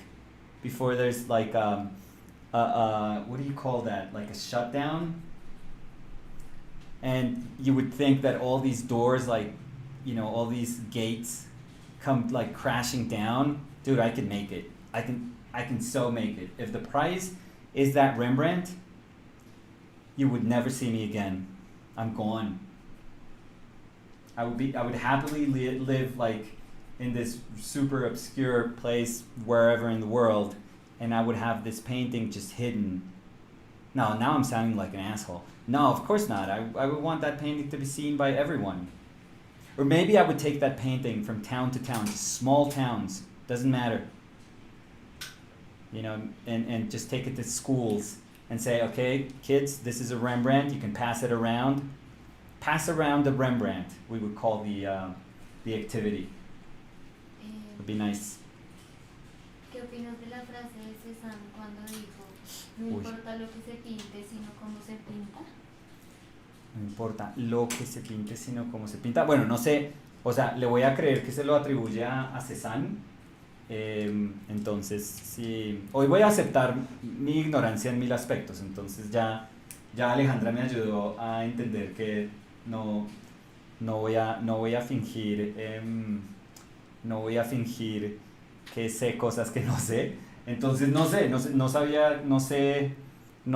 before there's like what do you call that? Like a shutdown. And you would think that all these doors, like, all these gates come like crashing down. Dude, I could make it. I can so make it. If the prize is that Rembrandt, you would never see me again. I'm gone. I would happily live like in this super obscure place wherever in the world, and I would have this painting just hidden. No, now I'm sounding like an asshole. No, of course not. I would want that painting to be seen by everyone. Or maybe I would take that painting from town to town, just small towns, doesn't matter. And just take it to schools and say, okay, kids, this is a Rembrandt, you can pass it around. Pass around the Rembrandt, we would call the activity. Would be nice. ¿Qué opinas de la frase de Cézanne cuando dijo, no importa lo que se pinte, sino cómo se pinta? No importa lo que se pinte, sino cómo se pinta. Bueno, no sé, o sea, le voy a creer que se lo atribuye a Cézanne. Entonces, sí, hoy voy a aceptar mi ignorancia en 1000 aspectos. Entonces ya Alejandra me ayudó a entender que no voy a fingir que sé cosas que no sé. Entonces no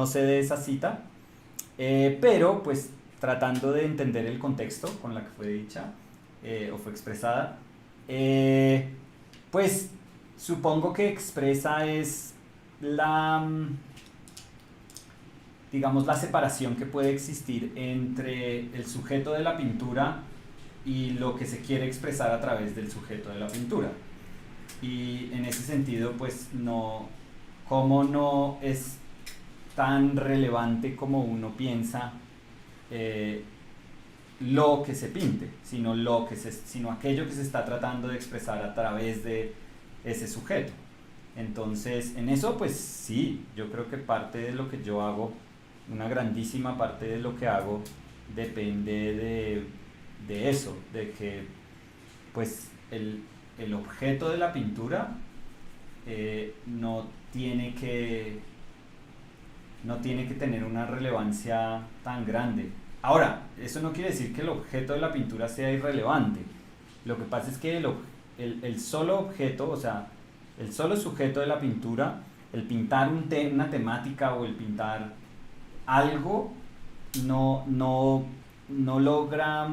sé de esa cita, pero pues tratando de entender el contexto con la que fue dicha o fue expresada, Pues supongo que expresa es la, digamos, la separación que puede existir entre el sujeto de la pintura y lo que se quiere expresar a través del sujeto de la pintura. Y en ese sentido, pues no, como no es tan relevante como uno piensa lo que se pinte, sino aquello que se está tratando de expresar a través de ese sujeto. Entonces, en eso, pues sí, yo creo que parte de lo que yo hago, una grandísima parte de lo que hago, depende de eso, de que pues el objeto de la pintura no tiene que tener una relevancia tan grande. Ahora, eso no quiere decir que el objeto de la pintura sea irrelevante. Lo que pasa es que el solo objeto, o sea, el solo sujeto de la pintura, el pintar una temática o el pintar algo, no logra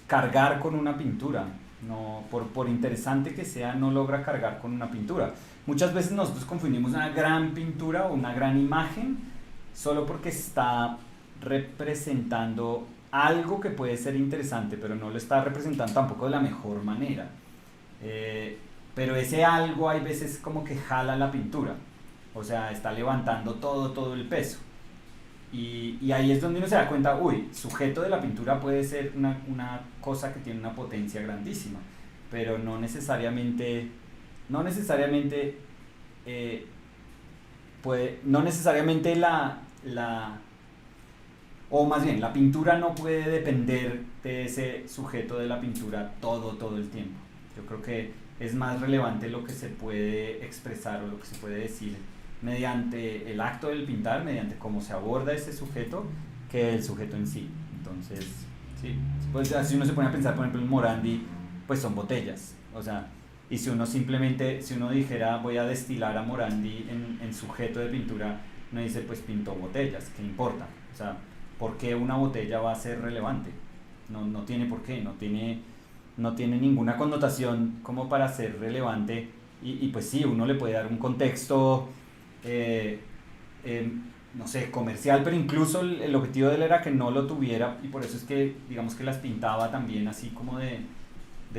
cargar con una pintura. No, por interesante que sea, no logra cargar con una pintura. Muchas veces nosotros confundimos una gran pintura o una gran imagen solo porque está representando algo que puede ser interesante, pero no lo está representando tampoco de la mejor manera. Pero ese algo hay veces como que jala la pintura, o sea, está levantando todo el peso. Y ahí es donde uno se da cuenta, uy, sujeto de la pintura puede ser una cosa que tiene una potencia grandísima, pero no necesariamente o más bien, la pintura no puede depender de ese sujeto de la pintura todo el tiempo. Yo creo que es más relevante lo que se puede expresar o lo que se puede decir mediante el acto del pintar, mediante cómo se aborda ese sujeto, que el sujeto en sí. Entonces, sí, pues si uno se pone a pensar, por ejemplo, en Morandi, pues son botellas, o sea, y si uno dijera voy a destilar a Morandi en sujeto de pintura, uno dice pues pintó botellas, ¿qué importa? O sea, ¿por qué una botella va a ser relevante? No tiene por qué, no tiene ninguna connotación como para ser relevante, y pues sí, uno le puede dar un contexto no sé, comercial, pero incluso el objetivo de él era que no lo tuviera, y por eso es que digamos que las pintaba también así como de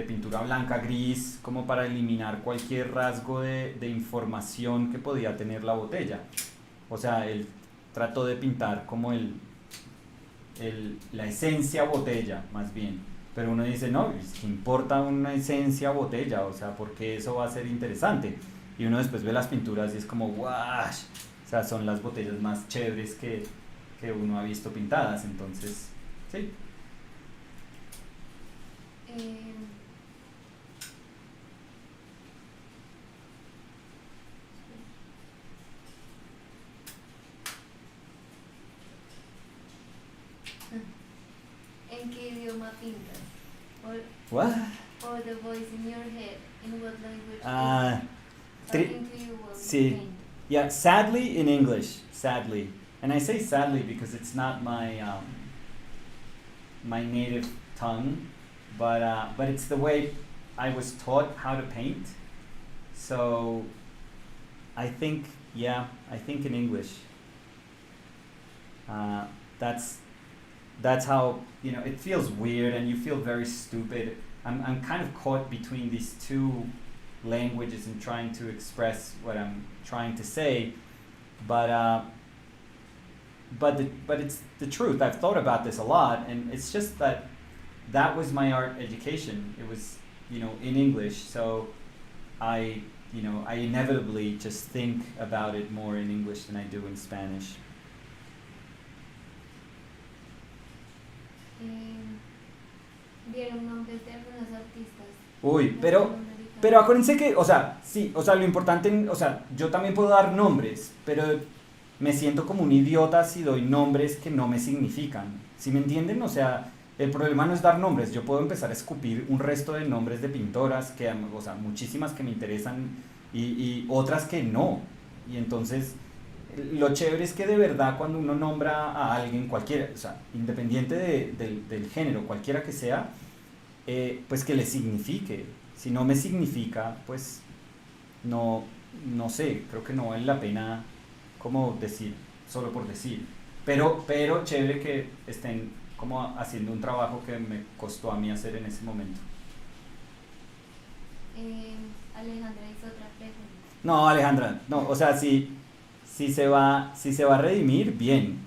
pintura blanca, gris, como para eliminar cualquier rasgo de información que podía tener la botella. O sea, él trató de pintar como la esencia botella, más bien. Pero uno dice, no, ¿qué importa una esencia botella? O sea, ¿por qué eso va a ser interesante? Y uno después ve las pinturas y es como, ¡guau! O sea, son las botellas más chéveres que uno ha visto pintadas. Entonces, sí. ¿En qué idioma pintas? What? Or the voice in your head, in what language is talking to you while sí. you paint? Yeah, sadly in English, sadly. And I say sadly because it's not my my native tongue, but it's the way I was taught how to paint. So I think in English. That's how, it feels weird and you feel very stupid. I'm kind of caught between these two languages and trying to express what I'm trying to say, but it's the truth. I've thought about this a lot, and it's just that was my art education. It was, in English, so I inevitably just think about it more in English than I do in Spanish. ¿Vieron nombres de algunos artistas? Uy, pero acuérdense que, o sea, sí, o sea, lo importante, o sea, yo también puedo dar nombres, pero me siento como un idiota si doy nombres que no me significan. ¿Sí me entienden? O sea, el problema no es dar nombres. Yo puedo empezar a escupir un resto de nombres de pintoras, o sea, muchísimas que me interesan y otras que no. Y entonces, lo chévere es que de verdad cuando uno nombra a alguien, cualquiera, o sea, independiente del género, cualquiera que sea, pues que le signifique, si no me significa, pues no, no sé, creo que no vale la pena como decir, solo por decir. Pero chévere que estén como haciendo un trabajo que me costó a mí hacer en ese momento. Alejandra hizo otra pregunta. No, Alejandra, no, o sea, si se va a redimir, bien,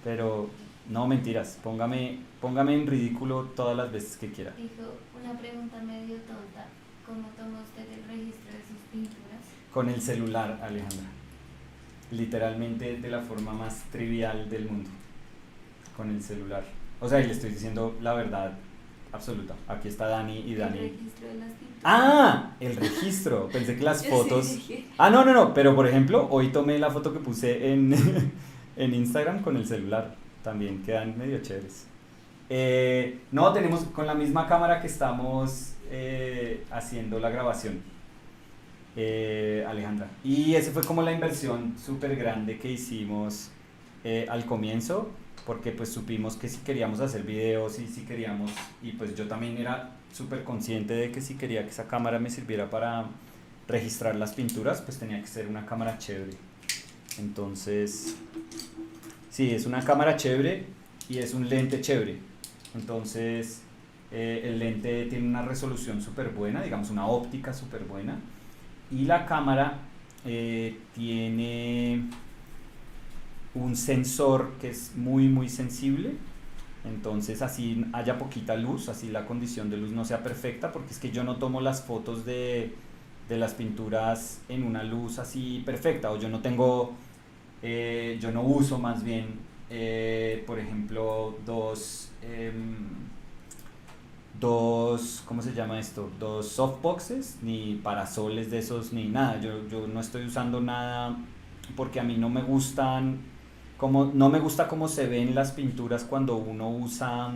pero no mentiras, póngame en ridículo todas las veces que quiera. Dijo una pregunta medio tonta. ¿Cómo toma usted el registro de sus pinturas? Con el celular, Alejandra. Literalmente de la forma más trivial del mundo. Con el celular. O sea, y le estoy diciendo la verdad absoluta. Aquí está Dani y Dani. El registro de las pinturas. ¡Ah! El registro. Pensé que las Yo fotos. sí dije. Ah, no. Pero por ejemplo, hoy tomé la foto que puse en, en Instagram con el celular. También quedan medio chéveres. No, tenemos con la misma cámara que estamos haciendo la grabación. Alejandra. Y esa fue como la inversión súper grande que hicimos al comienzo, porque pues supimos que si queríamos hacer videos y si queríamos, y pues yo también era súper consciente de que si quería que esa cámara me sirviera para registrar las pinturas, pues tenía que ser una cámara chévere. Entonces, sí, es una cámara chévere y es un lente chévere. Entonces, el lente tiene una resolución súper buena, digamos una óptica súper buena. Y la cámara tiene un sensor que es muy sensible, entonces así haya poquita luz, así la condición de luz no sea perfecta, porque es que yo no tomo las fotos de las pinturas en una luz así perfecta, o yo no tengo, yo no uso más bien, por ejemplo, dos, ¿cómo se llama esto? Dos softboxes, ni parasoles de esos, ni nada. Yo no estoy usando nada porque a mí no me gustan, no me gusta cómo se ven las pinturas cuando uno usa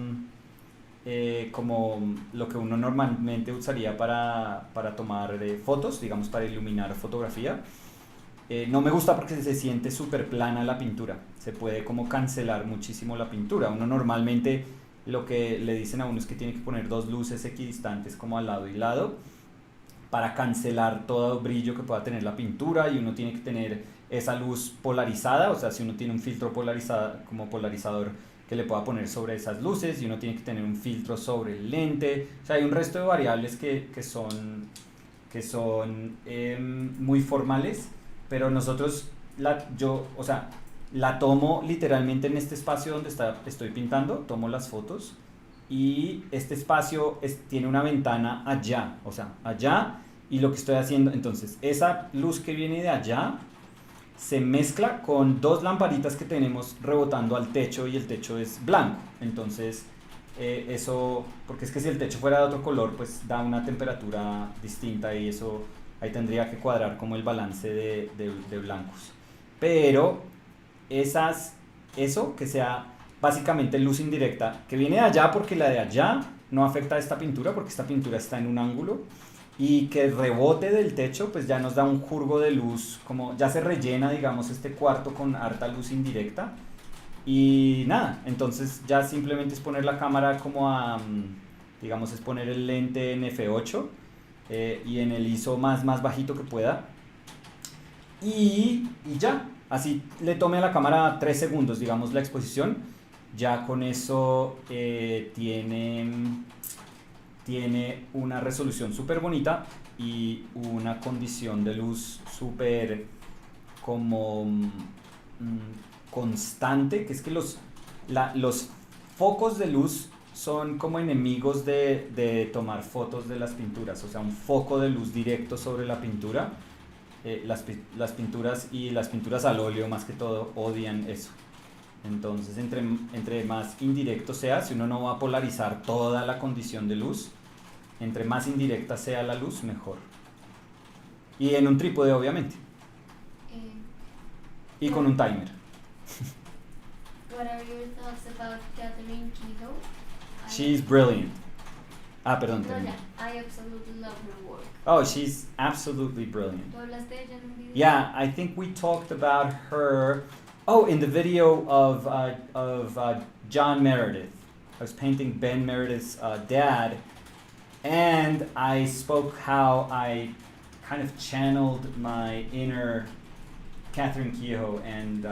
como lo que uno normalmente usaría para tomar fotos, digamos para iluminar fotografía. No me gusta porque se siente súper plana la pintura, se puede como cancelar muchísimo la pintura. Uno normalmente lo que le dicen a uno es que tiene que poner dos luces equidistantes como al lado y lado para cancelar todo brillo que pueda tener la pintura, y uno tiene que tener esa luz polarizada, o sea, si uno tiene un filtro polarizado, como polarizador que le pueda poner sobre esas luces, y uno tiene que tener un filtro sobre el lente, o sea, hay un resto de variables que son muy formales, pero nosotros, o sea, la tomo literalmente en este espacio donde estoy pintando, tomo las fotos, y este espacio tiene una ventana allá, o sea, allá, y lo que estoy haciendo, entonces, esa luz que viene de allá se mezcla con dos lamparitas que tenemos rebotando al techo, y el techo es blanco, entonces eso, porque es que si el techo fuera de otro color, pues da una temperatura distinta, y eso, ahí tendría que cuadrar como el balance de blancos, pero eso que sea básicamente luz indirecta que viene de allá, porque la de allá no afecta a esta pintura porque esta pintura está en un ángulo, y que rebote del techo pues ya nos da un jurgo de luz, como ya se rellena digamos este cuarto con harta luz indirecta, y nada, entonces ya simplemente es poner la cámara como a, digamos, es poner el lente en F8 y en el ISO más bajito que pueda, y ya, así le tome a la cámara 3 segundos, digamos, la exposición, ya con eso tiene una resolución súper bonita y una condición de luz súper como constante, que es que los focos de luz son como enemigos de tomar fotos de las pinturas, o sea, un foco de luz directo sobre la pintura. Las pinturas y las pinturas al óleo más que todo odian eso. Entonces entre más indirecto sea, si uno no va a polarizar toda la condición de luz, entre más indirecta sea la luz, mejor. Y en un trípode obviamente. Y con un timer. What are your thoughts about Catherine Kiddo? She's brilliant. Perdón. No, ya. I absolutely love her work. Oh, she's absolutely brilliant. ¿Tú hablaste de ella en un video? Yeah, I think we talked about her. Oh, in the video of John Meredith. I was painting Ben Meredith's dad, And I spoke how I kind of channeled my inner Catherine Kehoe, and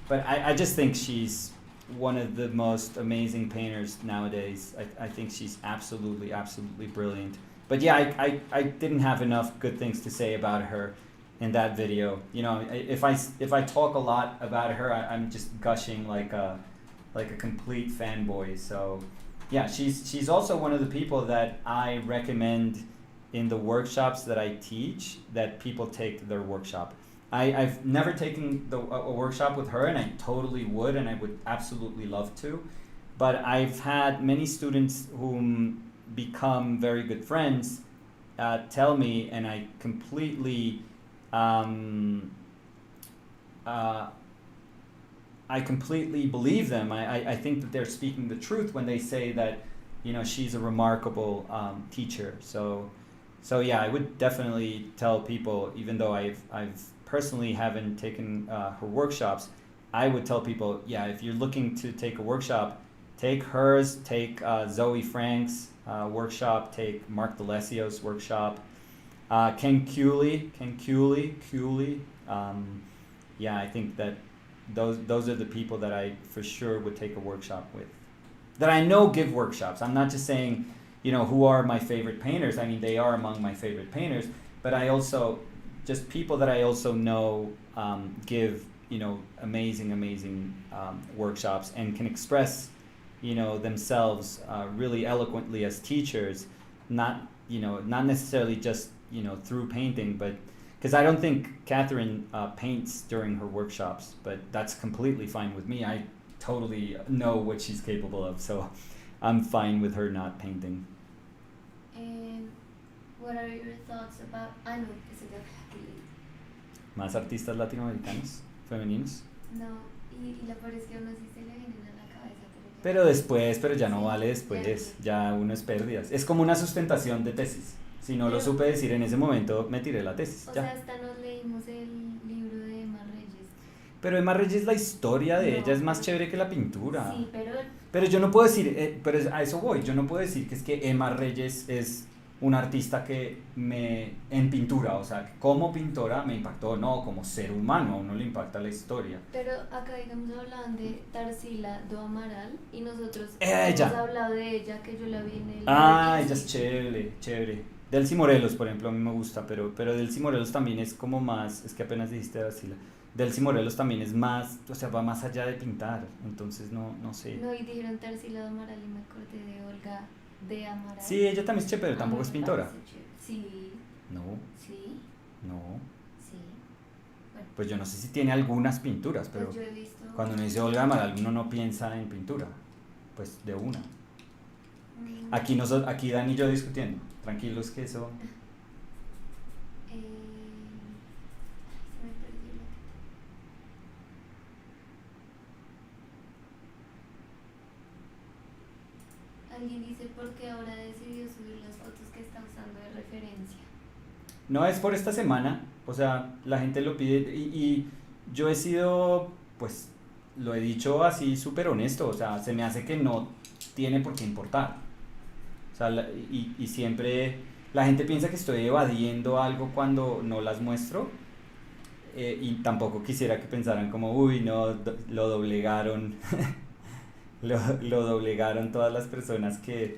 but I just think she's one of the most amazing painters nowadays. I think she's absolutely brilliant. But yeah, I didn't have enough good things to say about her in that video. You know, if I talk a lot about her, I'm just gushing like a complete fanboy. So yeah, she's also one of the people that I recommend in the workshops that I teach that people take their workshop. I've never taken a workshop with her, and I totally would, and I would absolutely love to. But I've had many students whom become very good friends tell me, and I completely believe them. I think that they're speaking the truth when they say that, you know, she's a remarkable teacher. So yeah, I would definitely tell people, even though I've personally haven't taken her workshops, I would tell people, yeah, if you're looking to take a workshop, take hers, take Zoe Frank's workshop, take Mark D'Alessio's workshop, Ken Cooley. Yeah, I think that those are the people that I for sure would take a workshop with, that I know give workshops. I'm not just saying, you know, who are my favorite painters. I mean, they are among my favorite painters, but I also, just people that I also know give, you know, amazing workshops and can express, you know, themselves really eloquently as teachers, not necessarily just, you know, through painting, but because I don't think Catherine paints during her workshops, but that's completely fine with me. I totally know what she's capable of, so I'm fine with her not painting. And what are your thoughts about... Ah, no, ese ya fue aquí. ¿Más artistas latinoamericanos, femeninos? No, y la peor es que aún así se le vienen a la cabeza. Pero ya no Sí, vale después, ya uno es pérdidas. Es como una sustentación de tesis. Si no lo supe decir en ese momento, me tiré la tesis. O ya. sea, hasta nos leímos el libro de Emma Reyes. Pero Emma Reyes, la historia de No, ella es más chévere que la pintura. Sí, Pero yo no puedo decir, pero a eso voy, yo no puedo decir que es que Emma Reyes es una artista que en pintura, o sea, como pintora me impactó, no, como ser humano, a uno le impacta la historia. Pero acá, digamos, hablaban de Tarsila do Amaral y nosotros Ella. hemos hablado de ella, que yo la vi en el... Ella es chévere. Delcy Morelos, por ejemplo, a mí me gusta, pero Delcy Morelos también es como más, es que apenas dijiste Tarsila. Delcy Morelos también es más, o sea, va más allá de pintar, entonces no sé. No, y dijeron Tarsila do Amaral y me acordé de Olga de Amaral. Sí, ella también es chévere, pero tampoco es pintora. Sí. No. Sí. No. Sí. Bueno, Pues yo no sé si tiene algunas pinturas, pero pues yo he visto... cuando uno dice Olga de Amaral, uno no piensa en pintura, pues de una. Aquí Dani y yo discutiendo, tranquilos que eso... Se me perdió Alguien dice por qué ahora decidió subir las fotos que está usando de referencia. No es por esta semana, o sea, la gente lo pide y yo he sido, pues, lo he dicho así súper honesto, o sea, se me hace que no tiene por qué importar. O sea, y siempre la gente piensa que estoy evadiendo algo cuando no las muestro, y tampoco quisiera que pensaran como, uy, no, lo doblegaron, lo doblegaron todas las personas que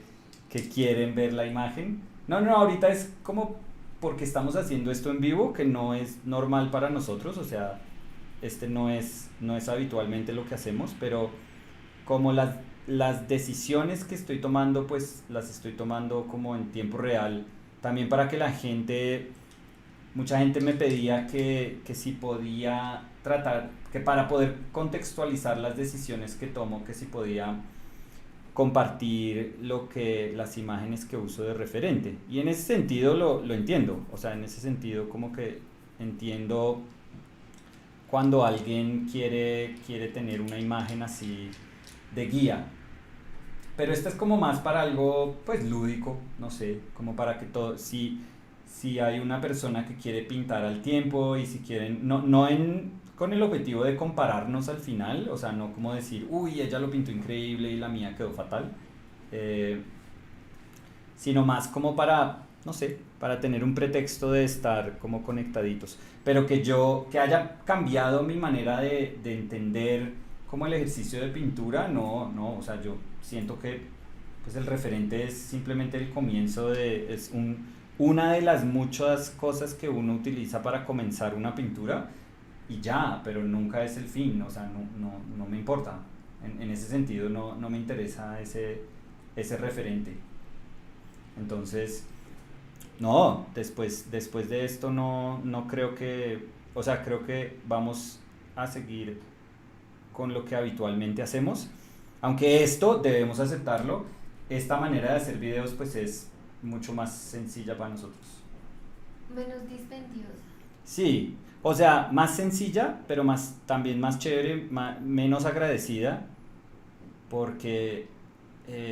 quieren ver la imagen. No, ahorita es como porque estamos haciendo esto en vivo, que no es normal para nosotros, o sea, no es habitualmente lo que hacemos, pero como las decisiones que estoy tomando, pues las estoy tomando como en tiempo real, también para que la gente, mucha gente me pedía que si podía tratar, que para poder contextualizar las decisiones que tomo, que si podía compartir las imágenes que uso de referente. Y en ese sentido lo entiendo, o sea, en ese sentido como que entiendo cuando alguien quiere tener una imagen así de guía. Pero esta es como más para algo pues lúdico, no sé, como para que todo, si hay una persona que quiere pintar al tiempo y si quieren, con el objetivo de compararnos al final, o sea, no como decir, uy, ella lo pintó increíble y la mía quedó fatal, sino más como para, no sé, para tener un pretexto de estar como conectaditos. Pero que haya cambiado mi manera de entender como el ejercicio de pintura, no, o sea, yo siento que pues el referente es simplemente el comienzo una de las muchas cosas que uno utiliza para comenzar una pintura y ya, pero nunca es el fin, o sea, no me importa. En ese sentido no me interesa ese referente. Entonces, no, después de esto no creo que, o sea, creo que vamos a seguir con lo que habitualmente hacemos, aunque esto debemos aceptarlo, esta manera de hacer videos pues es mucho más sencilla para nosotros. Menos dispendiosa. Sí, o sea, más sencilla, pero también más chévere, menos agradecida, porque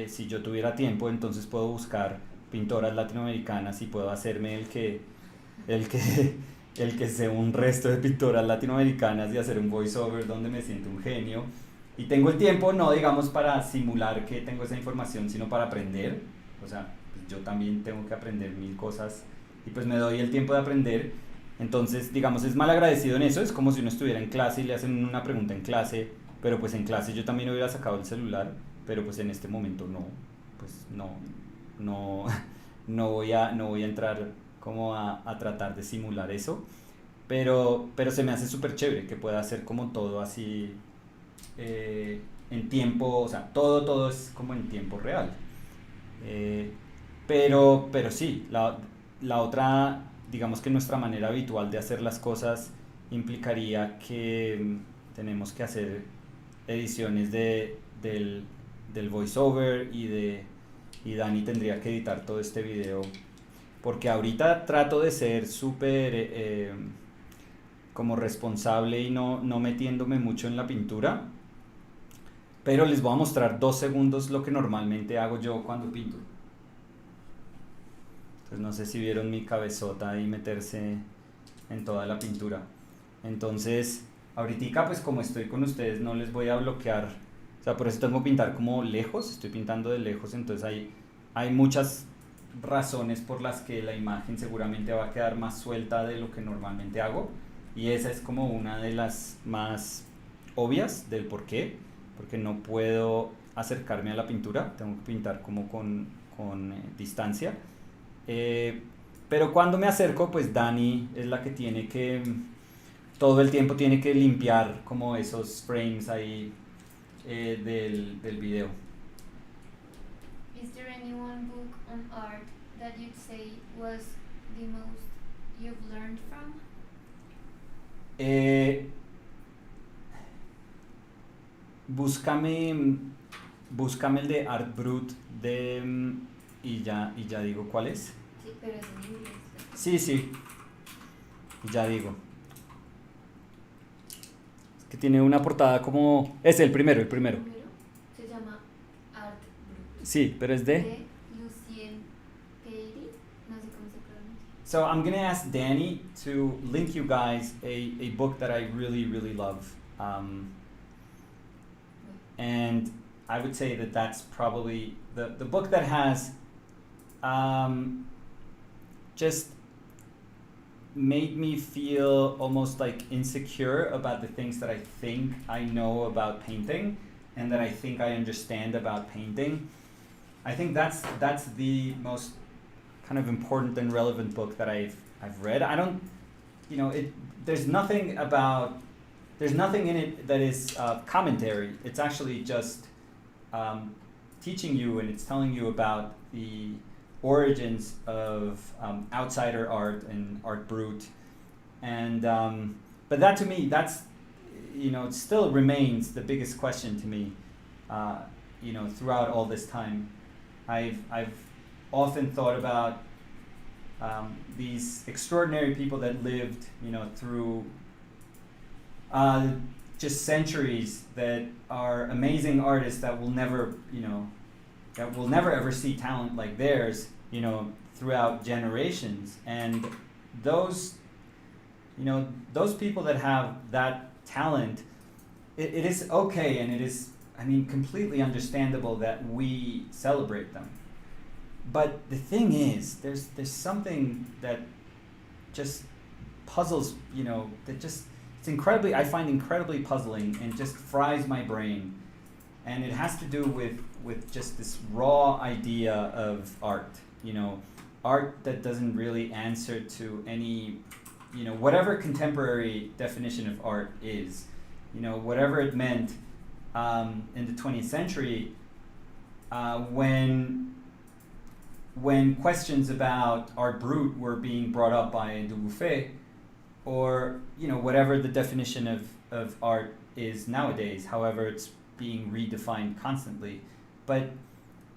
si yo tuviera tiempo, entonces puedo buscar pintoras latinoamericanas y puedo hacerme el que, el que sé un resto de pintoras latinoamericanas y hacer un voiceover donde me siento un genio. Y tengo el tiempo, no digamos para simular que tengo esa información, sino para aprender. O sea, pues yo también tengo que aprender mil cosas y pues me doy el tiempo de aprender. Entonces, digamos, es mal agradecido en eso. Es como si uno estuviera en clase y le hacen una pregunta en clase, pero pues en clase yo también hubiera sacado el celular, pero pues en este momento no, pues no, no voy a entrar como a tratar de simular eso, pero se me hace súper chévere que pueda hacer como todo así en tiempo, o sea, todo es como en tiempo real. Eh, pero sí, la otra, digamos que nuestra manera habitual de hacer las cosas implicaría que tenemos que hacer ediciones del voiceover y Dani tendría que editar todo este video. Porque ahorita trato de ser súper como responsable y no metiéndome mucho en la pintura. Pero les voy a mostrar 2 segundos lo que normalmente hago yo cuando pinto. Entonces no sé si vieron mi cabezota y meterse en toda la pintura. Entonces, ahorita pues como estoy con ustedes no les voy a bloquear. O sea, por eso tengo que pintar como lejos, estoy pintando de lejos, entonces hay muchas razones por las que la imagen seguramente va a quedar más suelta de lo que normalmente hago. Y esa es como una de las más obvias del por qué. Porque no puedo acercarme a la pintura, tengo que pintar como con distancia. Pero cuando me acerco, pues Dani es la que tiene que, todo el tiempo tiene que limpiar como esos frames ahí del video. Is there any one book on art that you'd say was the most you've learned from? Búscame el de Art Brut y ya digo cuál es. Sí, pero es en inglés. Sí, ya digo. Es que tiene una portada como... Es el primero. Primero se llama Art Brut. Sí, pero es de... Lucien Peyri, no sé cómo se pronuncia. So I'm gonna ask Danny to link you guys a book that I really love. And I would say that's probably the book that has just made me feel almost like insecure about the things that I think I know about painting and that I think I understand about painting. I think that's the most kind of important and relevant book that I've read. I don't, there's nothing in it that is commentary. It's actually just teaching you, and it's telling you about the origins of outsider art and art brut. And but that to me, that's it still remains the biggest question to me. Throughout all this time, I've often thought about these extraordinary people that lived, through just centuries, that are amazing artists that will never ever see talent like theirs, throughout generations. And those people that have that talent, it is okay, and it is, completely understandable that we celebrate them. But the thing is, there's something that just puzzles, that just, I find incredibly puzzling and just fries my brain. And it has to do with just this raw idea of art, art that doesn't really answer to any, whatever contemporary definition of art is, whatever it meant in the 20th century, when questions about art brut were being brought up by Dubuffet, or whatever the definition of art is nowadays, however it's being redefined constantly. But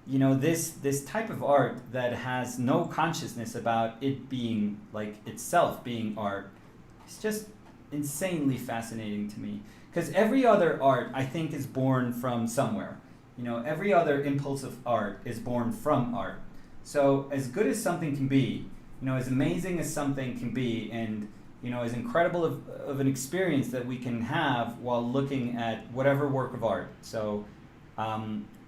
this type of art that has no consciousness about it being like itself being art, it's just insanely fascinating to me. Because every other art, I think, is born from somewhere. Every other impulse of art is born from art. So as good as something can be, as amazing as something can be, and as incredible of an experience that we can have while looking at whatever work of art. So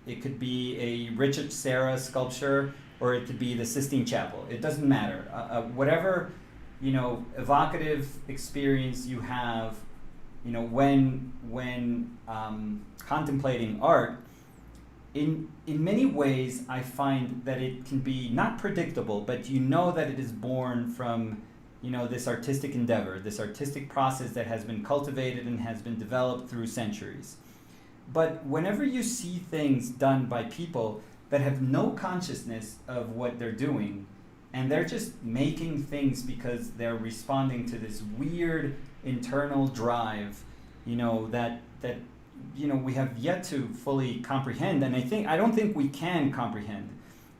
it could be a Richard Serra sculpture, or it could be the Sistine Chapel. It doesn't matter. Whatever evocative experience you have, when contemplating art. In many ways, I find that it can be not predictable, but that it is born from this artistic endeavor, this artistic process that has been cultivated and has been developed through centuries. But whenever you see things done by people that have no consciousness of what they're doing, and they're just making things because they're responding to this weird internal drive, that we have yet to fully comprehend, and I don't think we can comprehend,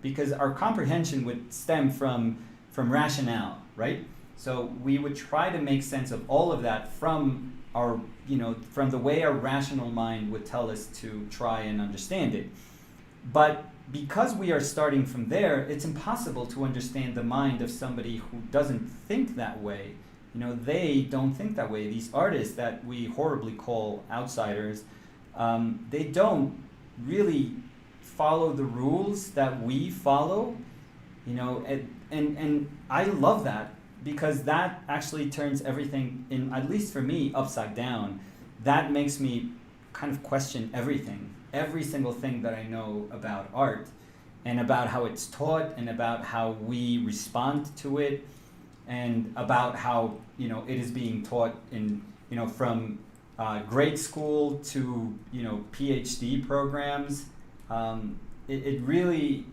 because our comprehension would stem from rationale, right? So we would try to make sense of all of that from our, from the way our rational mind would tell us to try and understand it. But because we are starting from there, it's impossible to understand the mind of somebody who doesn't think that way. They don't think that way. These artists that we horribly call outsiders, they don't really follow the rules that we follow, and I love that, because that actually turns everything, at least for me, upside down. That makes me kind of question everything, every single thing that I know about art, and about how it's taught, and about how we respond to it, and about how it is being taught in from grade school to PhD programs. It really,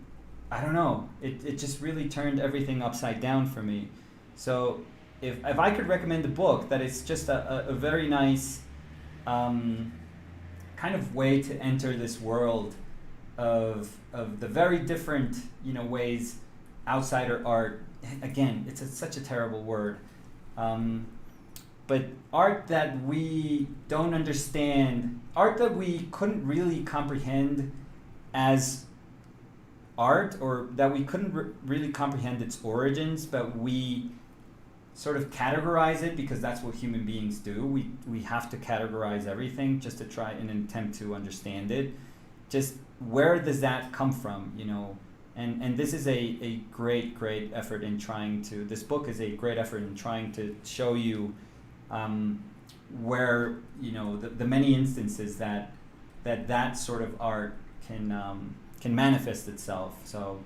I don't know, it just really turned everything upside down for me. So if I could recommend a book that is just a very nice kind of way to enter this world of the very different ways outsider art, again, it's such a terrible word, but art that we don't understand, art that we couldn't really comprehend as art, or that we couldn't really comprehend its origins, but we sort of categorize it because that's what human beings do. We have to categorize everything just to try and attempt to understand it. Just where does that come from, And this is a great effort in trying to, this book is a great effort in trying to show you where, the many instances that sort of art can manifest itself. So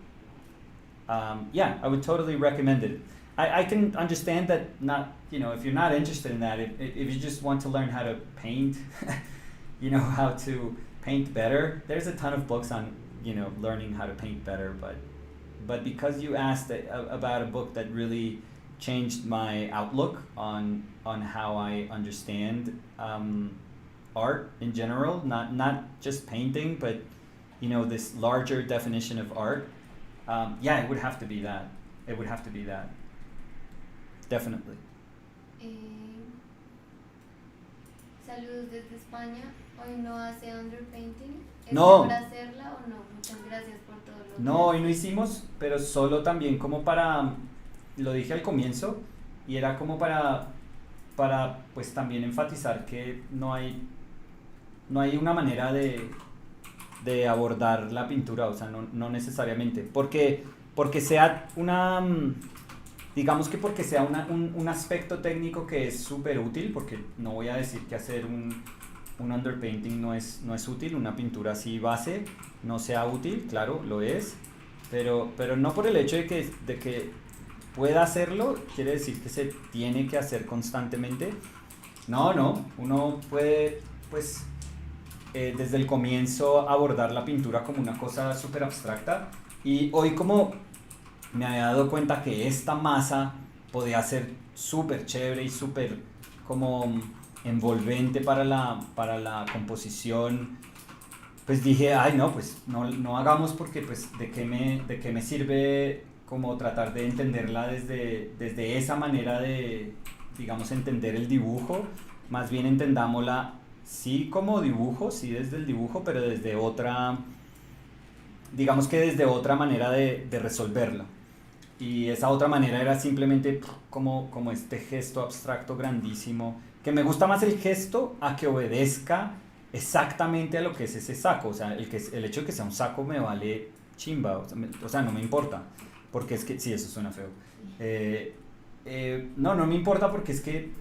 I would totally recommend it. I can understand that not, if you're not interested in that, if you just want to learn how to paint, how to paint better, there's a ton of books on, learning how to paint better, but because you asked about a book that really changed my outlook on how I understand art in general, not just painting, but this larger definition of art, it would have to be that. It would have to be that. Definitely. Saludos desde España. Hoy no hace underpainting. ¿Es No. para hacerla o no? Muchas gracias por todo lo que No, hoy haces. no hicimos, pero solo también como para, lo dije al comienzo, y era como para pues también enfatizar que no hay una manera de de abordar la pintura, o sea, no necesariamente, porque sea una, digamos que porque sea un aspecto técnico que es súper útil, porque no voy a decir que hacer un underpainting no es útil, una pintura así base no sea útil, claro, lo es, pero no por el hecho de que pueda hacerlo, quiere decir que se tiene que hacer constantemente. No, uno puede, pues, desde el comienzo abordar la pintura como una cosa súper abstracta, y hoy como me había dado cuenta que esta masa podía ser súper chévere y súper como envolvente para la composición, pues dije, ay no, pues no hagamos, porque pues de qué me sirve como tratar de entenderla desde esa manera de, digamos, entender el dibujo. Más bien entendámosla sí como dibujo, sí desde el dibujo, pero desde otra, digamos que desde otra manera de resolverla. Y esa otra manera era simplemente como este gesto abstracto grandísimo, que me gusta más el gesto a que obedezca exactamente a lo que es ese saco. O sea, el hecho de que sea un saco me vale chimba, o sea, no me importa, porque es que, sí, eso suena feo. No me importa, porque es que,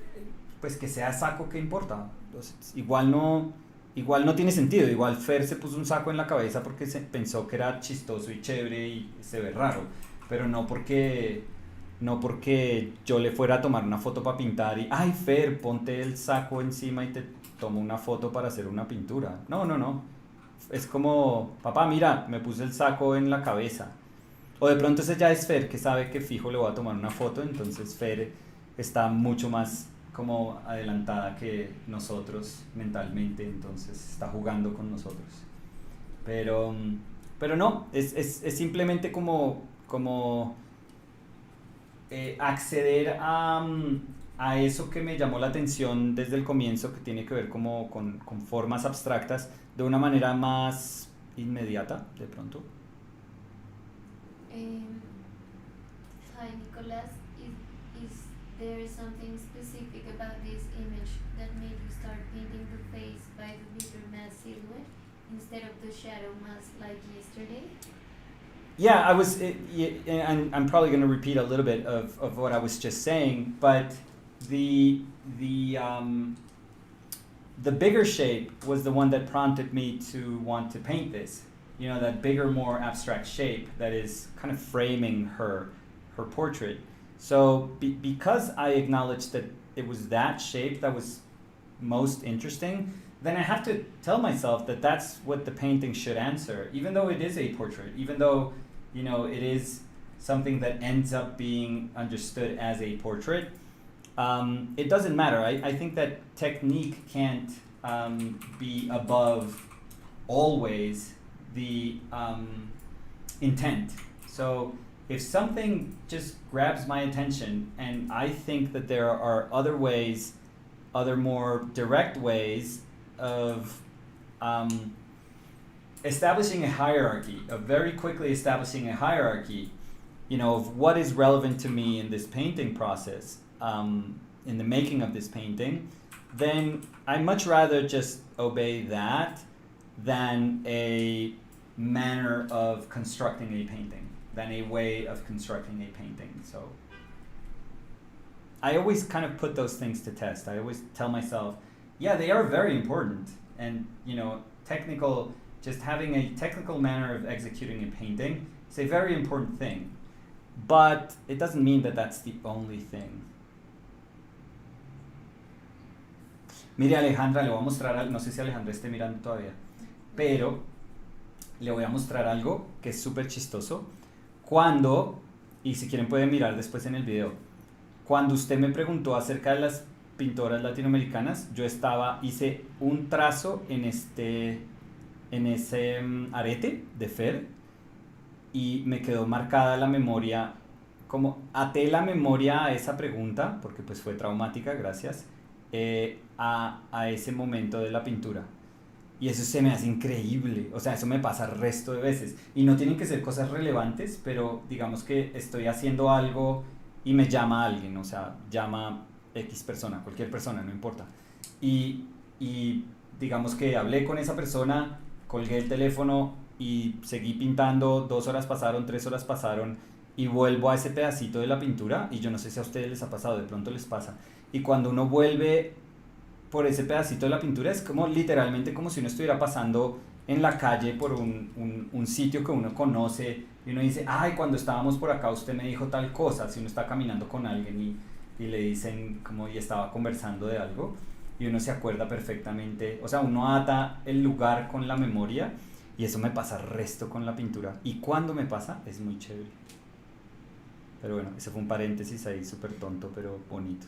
pues que sea saco, ¿qué importa? Entonces, igual no tiene sentido. Igual Fer se puso un saco en la cabeza porque pensó que era chistoso y chévere y se ve raro, pero no porque yo le fuera a tomar una foto para pintar y, ay Fer, ponte el saco encima y te tomo una foto para hacer una pintura. No. Es como, papá, mira, me puse el saco en la cabeza. O de pronto ese ya es Fer, que sabe que fijo le voy a tomar una foto, entonces Fer está mucho más como adelantada que nosotros mentalmente, entonces está jugando con nosotros. Pero no, es simplemente como acceder a eso que me llamó la atención desde el comienzo, que tiene que ver como con formas abstractas de una manera más inmediata, de pronto. Hi Nicolas, is there something specific about this image that made you start painting the face by the bigger mass silhouette instead of the shadow mask like yesterday? Yeah, and I'm probably going to repeat a little bit of what I was just saying, but the bigger shape was the one that prompted me to want to paint this. You know, that bigger, more abstract shape that is kind of framing her portrait. So because I acknowledged that it was that shape that was most interesting, then I have to tell myself that that's what the painting should answer, even though it is a portrait, even though, you know, it is something that ends up being understood as a portrait. It doesn't matter. I think that technique can't be above always the intent. So if something just grabs my attention and I think that there are other ways, other more direct ways of establishing a hierarchy, of very quickly establishing a hierarchy, you know, of what is relevant to me in this painting process, in the making of this painting, then I'd much rather just obey that than a manner of constructing a painting, than a way of constructing a painting. So I always kind of put those things to test. I always tell myself, yeah, they are very important, and, you know, just having a technical manner of executing a painting is a very important thing, but it doesn't mean that that's the only thing. Mire, Alejandra, le voy a mostrar, no sé si Alejandra esté mirando todavía, pero le voy a mostrar algo que es súper chistoso. Y si quieren pueden mirar después en el video, cuando usted me preguntó acerca de las pintoras latinoamericanas, yo hice un trazo en ese arete de Fer, y me quedó marcada la memoria, como até la memoria a esa pregunta, porque pues fue traumática, gracias, a ese momento de la pintura. Y eso se me hace increíble, o sea, eso me pasa el resto de veces, y no tienen que ser cosas relevantes, pero digamos que estoy haciendo algo y me llama alguien, o sea, llama X persona, cualquier persona, no importa, y digamos que hablé con esa persona colgué el teléfono y seguí pintando, 2 horas pasaron, 3 horas pasaron y vuelvo a ese pedacito de la pintura y yo no sé si a ustedes les ha pasado, de pronto les pasa. Y cuando uno vuelve por ese pedacito de la pintura es como literalmente como si uno estuviera pasando en la calle por un sitio que uno conoce y uno dice, ay, cuando estábamos por acá usted me dijo tal cosa, si uno está caminando con alguien y le dicen como y estaba conversando de algo y uno se acuerda perfectamente, o sea, uno ata el lugar con la memoria y eso me pasa resto con la pintura y cuando me pasa es muy chévere. Pero bueno, ese fue un paréntesis ahí súper tonto pero bonito.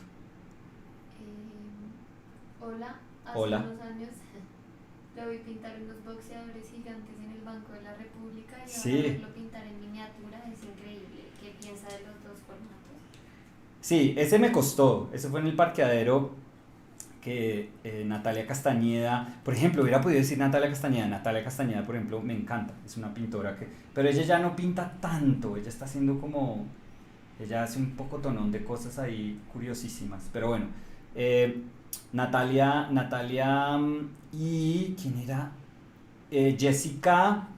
Hola, hace Hola. unos años lo vi pintar unos boxeadores gigantes en el Banco de la República y Sí. ahora verlo pintar en miniatura es increíble. ¿Qué piensa de los dos formatos? Sí, ese me costó, ese fue en el parqueadero que Natalia Castañeda, por ejemplo, hubiera podido decir Natalia Castañeda, por ejemplo, me encanta, es una pintora que, pero ella ya no pinta tanto, ella está haciendo como, ella hace un poco tonón de cosas ahí curiosísimas, pero bueno, eh, Natalia y, ¿quién era? Jessica,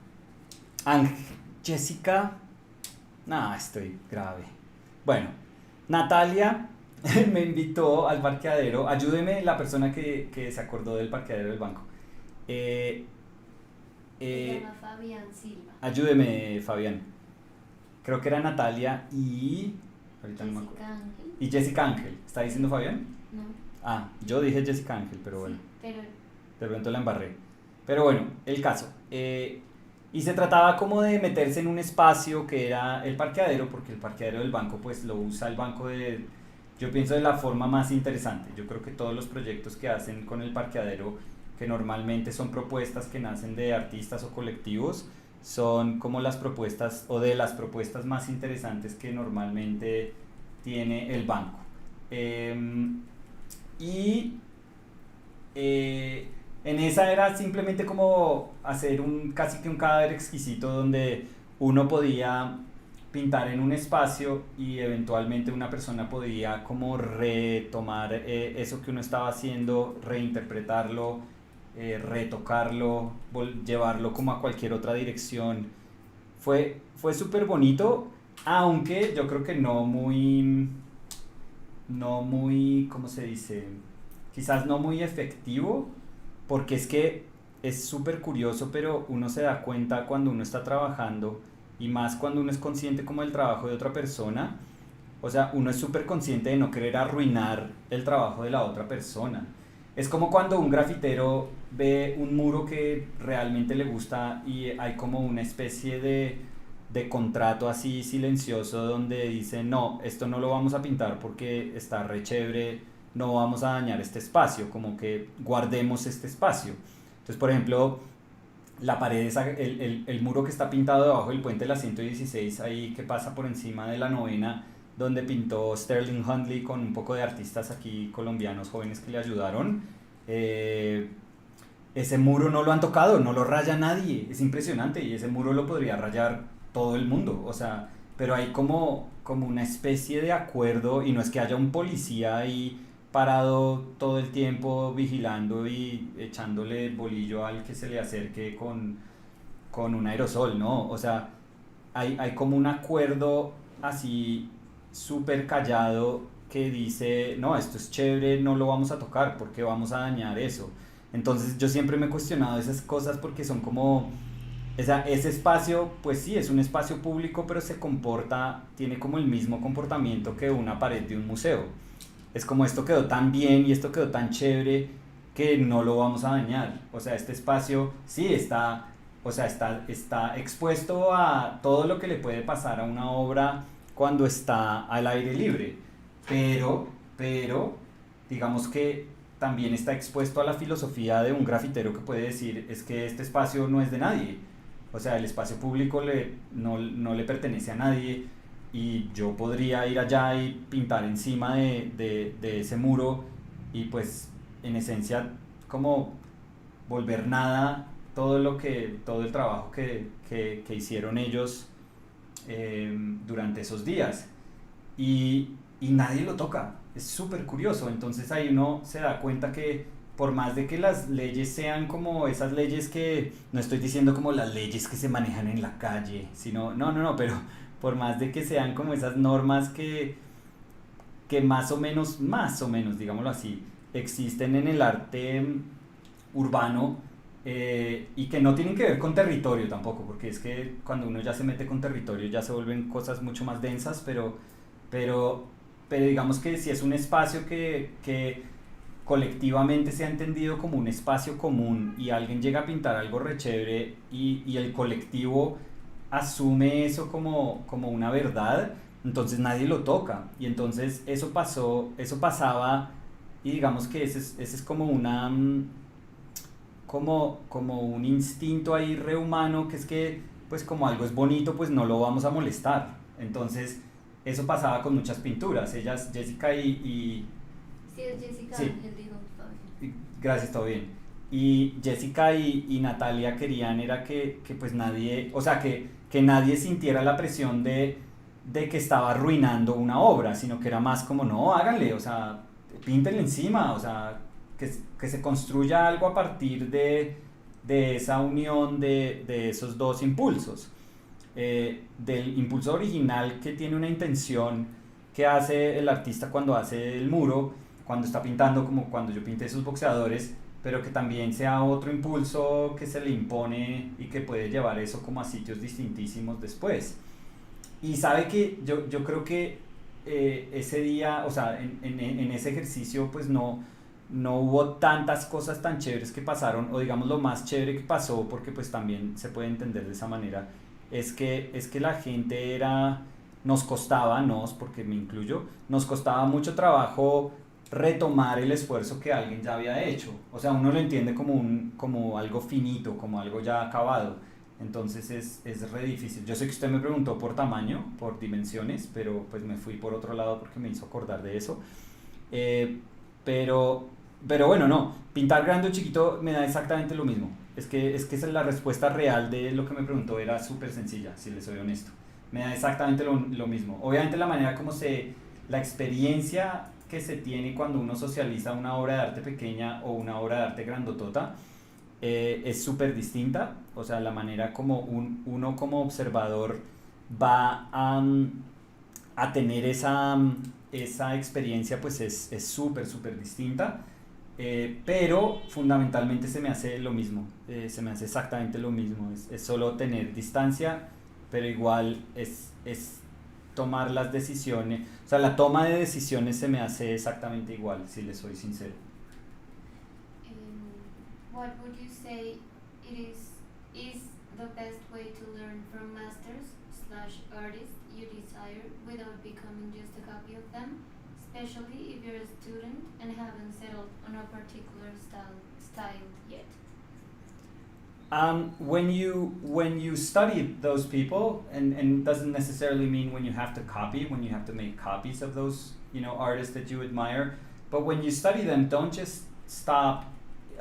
Jessica, no, estoy grave, bueno, Natalia me invitó al parqueadero. Ayúdeme la persona que se acordó del parqueadero del banco. Eh, Se llama Fabián Silva. Ayúdeme, Fabián. Creo que era Natalia y. Ahorita no me acuerdo. Jessica Ángel. Y Jessica Ángel. ¿Está diciendo Fabián? No. Ah, yo dije Jessica Ángel, pero bueno. Sí, pero De pronto la embarré. Pero bueno, el caso. Y se trataba como de meterse en un espacio que era el parqueadero, porque el parqueadero del banco pues lo usa el banco de, yo pienso, de la forma más interesante. Yo creo que todos los proyectos que hacen con el parqueadero, que normalmente son propuestas que nacen de artistas o colectivos, son como las propuestas o de las propuestas más interesantes que normalmente tiene el banco. Y en esa era simplemente como hacer casi que un cadáver exquisito donde uno podía pintar en un espacio y eventualmente una persona podía como retomar eso que uno estaba haciendo, reinterpretarlo, retocarlo, llevarlo como a cualquier otra dirección. Fue súper bonito, aunque yo creo que no muy, ¿cómo se dice? Quizás no muy efectivo, porque es que es súper curioso, pero uno se da cuenta cuando uno está trabajando y más cuando uno es consciente como del trabajo de otra persona, o sea, uno es súper consciente de no querer arruinar el trabajo de la otra persona. Es como cuando un grafitero ve un muro que realmente le gusta y hay como una especie de contrato así silencioso donde dice, no, esto no lo vamos a pintar porque está re chévere, no vamos a dañar este espacio, como que guardemos este espacio. Entonces, por ejemplo, la pared, el muro que está pintado debajo del puente de la 116, ahí que pasa por encima de la novena, donde pintó Sterling Hundley con un poco de artistas aquí colombianos jóvenes que le ayudaron. Ese muro no lo han tocado, no lo raya nadie, es impresionante y ese muro lo podría rayar todo el mundo, o sea, pero hay como una especie de acuerdo y no es que haya un policía ahí parado todo el tiempo vigilando y echándole bolillo al que se le acerque con un aerosol, ¿no? O sea, hay como un acuerdo así súper callado que dice, no, esto es chévere, no lo vamos a tocar porque vamos a dañar eso. Entonces yo siempre me he cuestionado esas cosas porque son como, ese espacio, pues sí, es un espacio público, pero tiene como el mismo comportamiento que una pared de un museo. Es como esto quedó tan bien y esto quedó tan chévere que no lo vamos a dañar. O sea, este espacio sí está, o sea, está expuesto a todo lo que le puede pasar a una obra cuando está al aire libre, pero digamos que también está expuesto a la filosofía de un grafitero que puede decir es que este espacio no es de nadie, o sea, el espacio público no le pertenece a nadie y yo podría ir allá y pintar encima de ese muro y pues en esencia como volver nada todo el trabajo que hicieron ellos durante esos días y nadie lo toca, es súper curioso. Entonces ahí uno se da cuenta que por más de que las leyes sean como esas leyes que, no estoy diciendo como las leyes que se manejan en la calle, sino, no, pero por más de que sean como esas normas que más o menos, digámoslo así, existen en el arte urbano, y que no tienen que ver con territorio tampoco, porque es que cuando uno ya se mete con territorio ya se vuelven cosas mucho más densas, pero, pero digamos que si es un espacio que colectivamente se ha entendido como un espacio común y alguien llega a pintar algo re chévere y el colectivo asume eso como una verdad, entonces nadie lo toca. Y entonces eso pasaba, y digamos que ese es como como un instinto ahí rehumano, que es que pues como algo es bonito pues no lo vamos a molestar. Entonces eso pasaba con muchas pinturas. Ellas, Jessica y Sí, es Jessica, sí, Ángel, dijo todo bien. gracias, todo bien. Y Jessica y Natalia querían era que pues nadie, o sea, que nadie sintiera la presión de que estaba arruinando una obra, sino que era más como, no, háganle, o sea, píntenle encima, o sea, que se construya algo a partir de esa unión de esos dos impulsos. Del impulso original que tiene una intención que hace el artista cuando hace el muro, cuando está pintando, como cuando yo pinté esos boxeadores, pero que también sea otro impulso que se le impone y que puede llevar eso como a sitios distintísimos después. Y sabe que yo creo que ese día, o sea, en ese ejercicio pues no hubo tantas cosas tan chéveres que pasaron, o digamos lo más chévere que pasó, porque pues también se puede entender de esa manera, es que la gente nos costaba, porque me incluyo, nos costaba mucho trabajo retomar el esfuerzo que alguien ya había hecho. O sea, uno lo entiende como algo finito, como algo ya acabado. Entonces es re difícil. Yo sé que usted me preguntó por tamaño, por dimensiones, pero pues me fui por otro lado porque me hizo acordar de eso. Eh, pero, pero bueno, no, pintar grande o chiquito me da exactamente lo mismo. Es que esa es la respuesta real de lo que me preguntó, era súper sencilla, si le soy honesto. Me da exactamente lo mismo. Obviamente la manera como la experiencia que se tiene cuando uno socializa una obra de arte pequeña o una obra de arte grandotota, es súper distinta. O sea, la manera como uno como observador va a tener esa experiencia pues es súper, súper distinta. Pero fundamentalmente se me hace lo mismo, se me hace exactamente lo mismo, es solo tener distancia, pero igual es tomar las decisiones, o sea, la toma de decisiones se me hace exactamente igual, si le soy sincero. What would you say is the best way to learn from masters/artists you desire without becoming just a copy of them, especially if you're a student and haven't settled on a particular style yet? When you study those people, and doesn't necessarily mean when you have to copy, when you have to make copies of those artists that you admire, but when you study them, don't just stop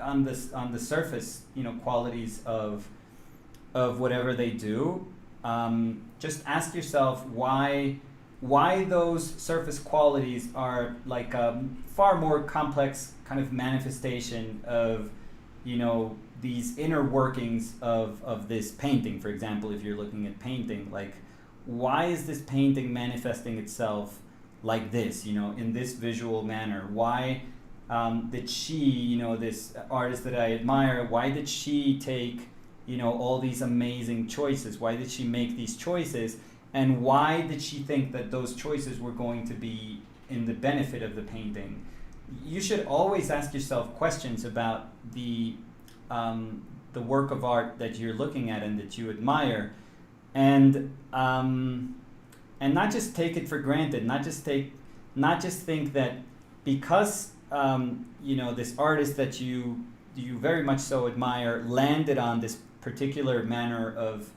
on the surface qualities of whatever they do. Just ask yourself why those surface qualities are like a far more complex kind of manifestation of these inner workings of this painting. For example, if you're looking at painting, like, why is this painting manifesting itself like this, in this visual manner? Why did she, this artist that I admire, why did she take, all these amazing choices? Why did she make these choices? And why did she think that those choices were going to be in the benefit of the painting? You should always ask yourself questions about the work of art that you're looking at and that you admire, and not just take it for granted. Not just think that because this artist that you very much so admire landed on this particular manner of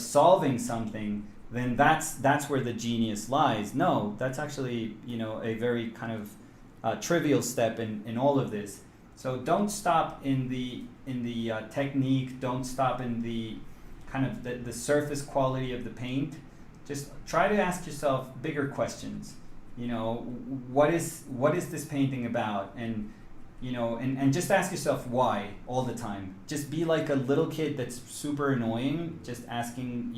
solving something, then that's where the genius lies. No, that's actually a very kind of trivial step in all of this. So don't stop in the technique. Don't stop in the kind of the surface quality of the paint. Just try to ask yourself bigger questions. What is this painting about? and just ask yourself why all the time. Just be like a little kid that's super annoying, just asking,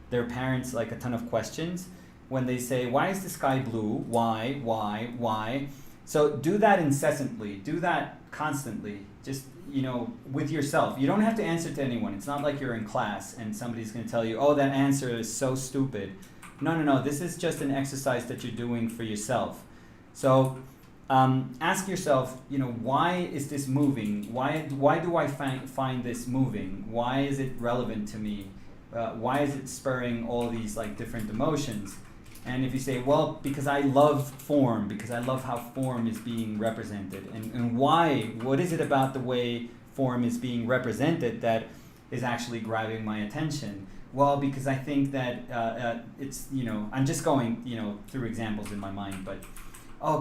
their parents like a ton of questions. When they say, why is the sky blue? Why? So do that incessantly. Do that constantly. Just, with yourself. You don't have to answer to anyone. It's not like you're in class and somebody's going to tell you, oh, that answer is so stupid. No. This is just an exercise that you're doing for yourself. So ask yourself, why is this moving? Why do I find this moving? Why is it relevant to me? Why is it spurring all these like different emotions? And if you say, well, because I love form, because I love how form is being represented, and why, what is it about the way form is being represented that is actually grabbing my attention? Well, because I think that it's, I'm just going, through examples in my mind, but,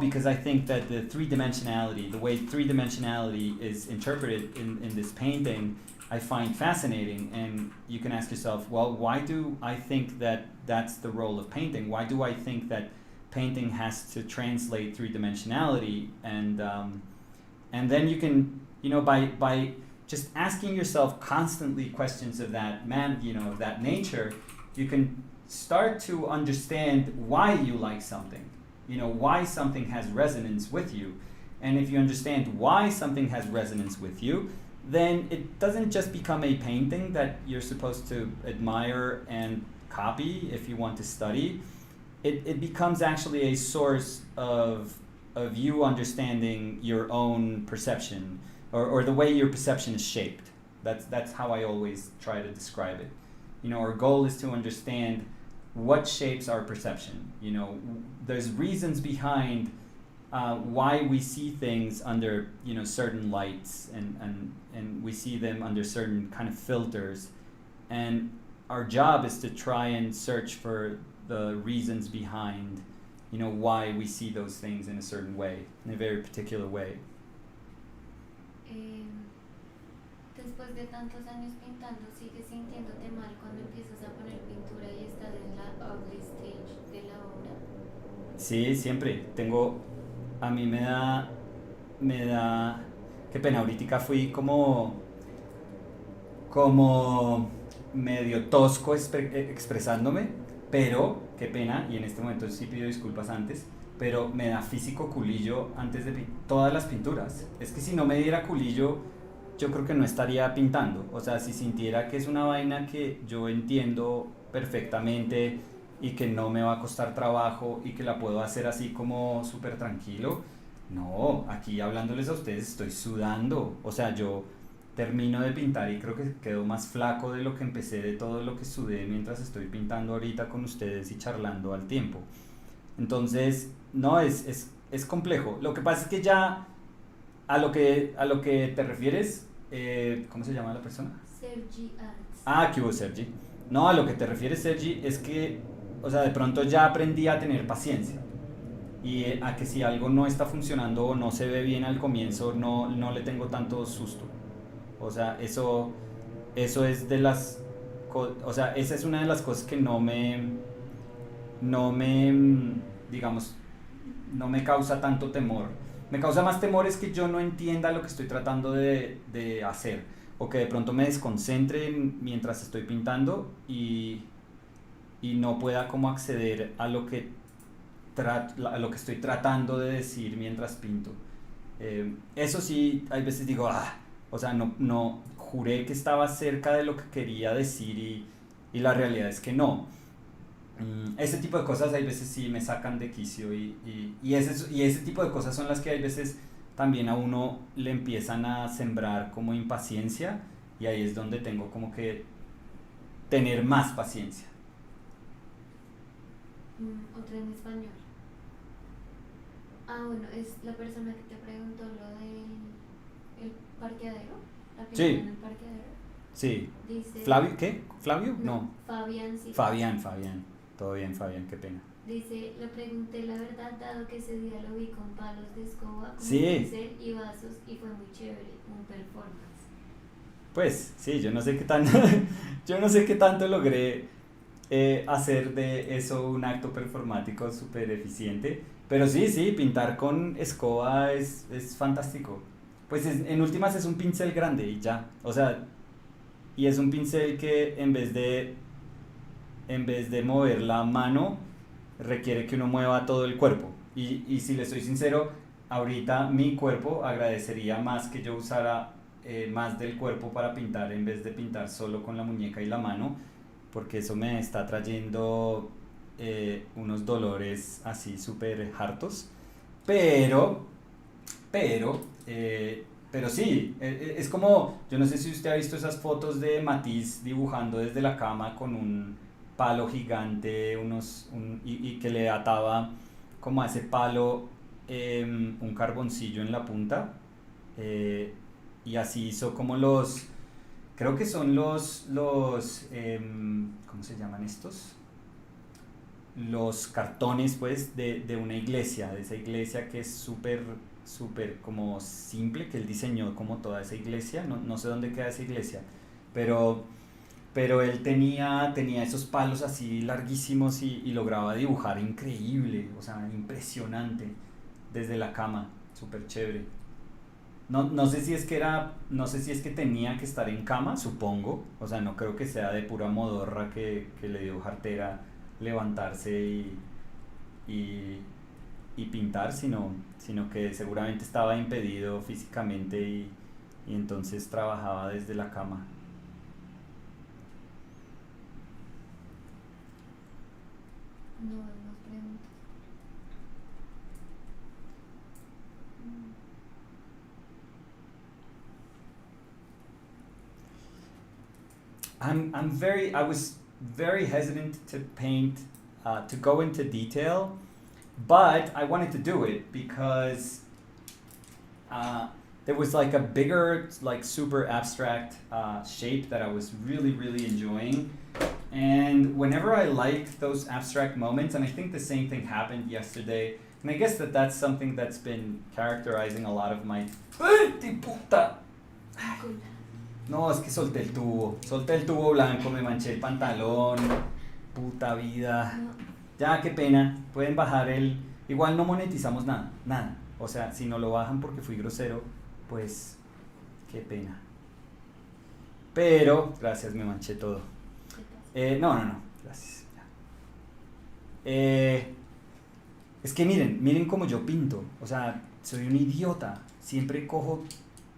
because I think that the three-dimensionality, the way three-dimensionality is interpreted in this painting, I find fascinating. And you can ask yourself, well, why do I think that that's the role of painting? Why do I think that painting has to translate three-dimensionality? And then you can, by just asking yourself constantly questions of that of that nature, you can start to understand why you like something, why something has resonance with you. And if you understand why something has resonance with you, then it doesn't just become a painting that you're supposed to admire and copy if you want to study. It becomes actually a source of you understanding your own perception, or the way your perception is shaped. That's how I always try to describe it. Our goal is to understand what shapes our perception. There's reasons behind why we see things under certain lights, and we see them under certain kind of filters, and our job is to try and search for the reasons behind why we see those things in a certain way, in a very particular way. Después de tantos años pintando, ¿sigues sintiéndote mal cuando empiezas a poner pintura y estás en la ugly stage de la obra? Sí, siempre. A mí me da, qué pena, ahorita fui como medio tosco expresándome, pero, qué pena, y en este momento sí pido disculpas antes, pero me da físico culillo antes de todas las pinturas. Es que si no me diera culillo, yo creo que no estaría pintando. O sea, si sintiera que es una vaina que yo entiendo perfectamente y que no me va a costar trabajo y que la puedo hacer así como súper tranquilo, no, aquí hablándoles a ustedes estoy sudando. O sea, yo termino de pintar y creo que quedo más flaco de lo que empecé, de todo lo que sudé mientras estoy pintando ahorita con ustedes y charlando al tiempo. Entonces, no, es complejo. Lo que pasa es que ya a lo que te refieres, ¿cómo se llama la persona? Sergi Arts. Ah, ¿qué hubo, Sergi? No, a lo que te refieres, Sergi, es que, o sea, de pronto ya aprendí a tener paciencia. Y a que si algo no está funcionando o no se ve bien al comienzo, no le tengo tanto susto. O sea, eso es de las... O sea, esa es una de las cosas que no me, digamos, no me causa tanto temor. Me causa más temor es que yo no entienda lo que estoy tratando de hacer, o que de pronto me desconcentre mientras estoy pintando y no pueda como acceder a lo que estoy tratando de decir mientras pinto. Eso sí, hay veces digo, o sea, no juré que estaba cerca de lo que quería decir y la realidad es que no. Ese tipo de cosas hay veces sí me sacan de quicio y ese tipo de cosas son las que hay veces también a uno le empiezan a sembrar como impaciencia, y ahí es donde tengo como que tener más paciencia. Otra en español. Bueno, es la persona que te preguntó lo del parqueadero. La Sí. en el parqueadero. Sí. Dice, ¿Flavio? ¿Qué? ¿Flavio? No. Fabián, sí. Fabián. Todo bien, Fabián, qué pena. Dice, le pregunté la verdad, dado que ese día lo vi con palos de escoba, con Sí. pincel y vasos, y fue muy chévere, un performance. Pues sí, yo no sé qué tanto logré hacer de eso un acto performático súper eficiente, Pero sí, sí, pintar con escoba es fantástico. Pues en últimas es un pincel grande y ya. O sea, y es un pincel que en vez de mover la mano, requiere que uno mueva todo el cuerpo. Y si le soy sincero, ahorita mi cuerpo agradecería más que yo usara más del cuerpo para pintar en vez de pintar solo con la muñeca y la mano, porque eso me está trayendo unos dolores así súper hartos. Pero, pero sí, es como, yo no sé si usted ha visto esas fotos de Matisse dibujando desde la cama con un palo gigante y que le ataba como a ese palo un carboncillo en la punta. eh, y así hizo como creo que son ¿cómo se llaman estos? Los cartones pues de una iglesia, de esa iglesia que es súper súper como simple, que él diseñó como toda esa iglesia, no sé dónde queda esa iglesia, pero, pero él tenía esos palos así larguísimos y lograba dibujar increíble, o sea, impresionante, desde la cama, súper chévere. No sé si es que no sé si es que tenía que estar en cama, supongo. O sea, no creo que sea de pura modorra que le dio jartera levantarse y, y pintar, sino que seguramente estaba impedido físicamente y entonces trabajaba desde la cama. No hay más preguntas. Mm. I was very hesitant to paint, to go into detail, but I wanted to do it because uh, there was like a bigger, like super abstract shape that I was really, really enjoying. And whenever I like those abstract moments, and I think the same thing happened yesterday, and I guess that's something that's been characterizing a lot of my. ¡Ay, ti puta! No, es que solté el tubo blanco, me manché el pantalón, puta vida. No. Ya, qué pena, pueden bajar igual no monetizamos nada, nada. O sea, si no lo bajan porque fui grosero, pues, qué pena. Pero, gracias, me manché todo. No, gracias. Ya. Es que miren cómo yo pinto. O sea, soy un idiota. Siempre cojo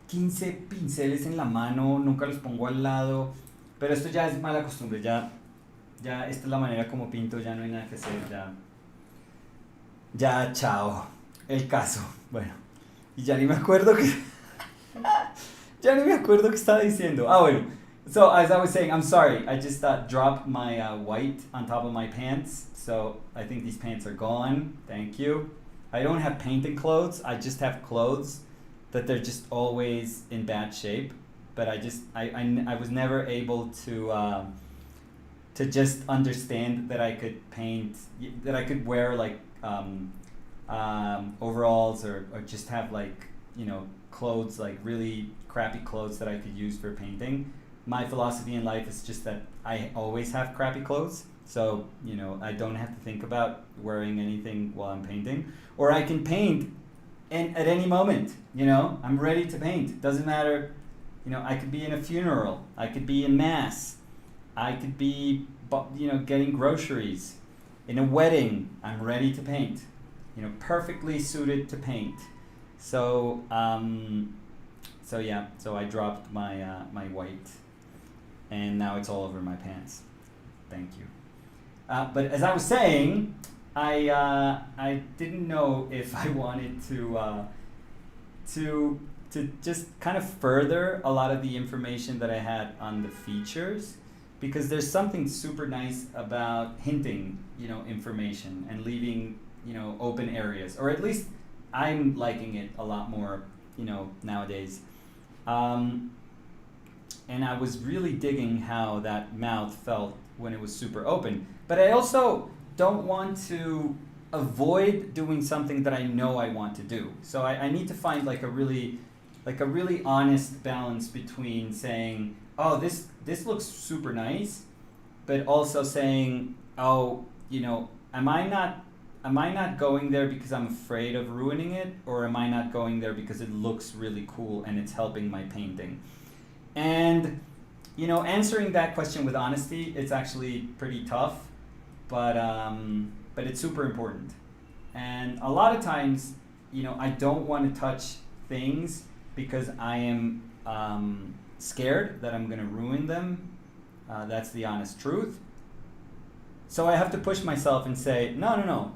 15 pinceles en la mano, nunca los pongo al lado. Pero esto ya es mala costumbre, ya esta es la manera como pinto, ya no hay nada que hacer, ya, chao. El caso, bueno. Y ya ni me acuerdo que. Ya ni me acuerdo qué estaba diciendo. Ah, bueno. So, as I was saying, I'm sorry. I just dropped my white on top of my pants. So, I think these pants are gone. Thank you. I don't have painted clothes. I just have clothes that they're just always in bad shape. But I was never able to just understand that I could paint, that I could wear like overalls or just have like, clothes, like really crappy clothes that I could use for painting. My philosophy in life is just that I always have crappy clothes. So, I don't have to think about wearing anything while I'm painting. Or I can paint at any moment, I'm ready to paint. Doesn't matter, I could be in a funeral. I could be in mass. I could be, getting groceries. In a wedding, I'm ready to paint. Perfectly suited to paint. So I dropped my white, and now it's all over my pants. Thank you. But as I was saying, I didn't know if I wanted to just kind of further a lot of the information that I had on the features, because there's something super nice about hinting, information and leaving, open areas, or at least I'm liking it a lot more, nowadays. And I was really digging how that mouth felt when it was super open. But I also don't want to avoid doing something that I know I want to do. So I need to find like a really honest balance between saying, oh, this looks super nice, but also saying, oh, am am I not going there because I'm afraid of ruining it, or am I not going there because it looks really cool and it's helping my painting? And answering that question with honesty, it's actually pretty tough, but it's super important. And a lot of times, I don't want to touch things because I am scared that I'm going to ruin them. That's the honest truth. So I have to push myself and say, no,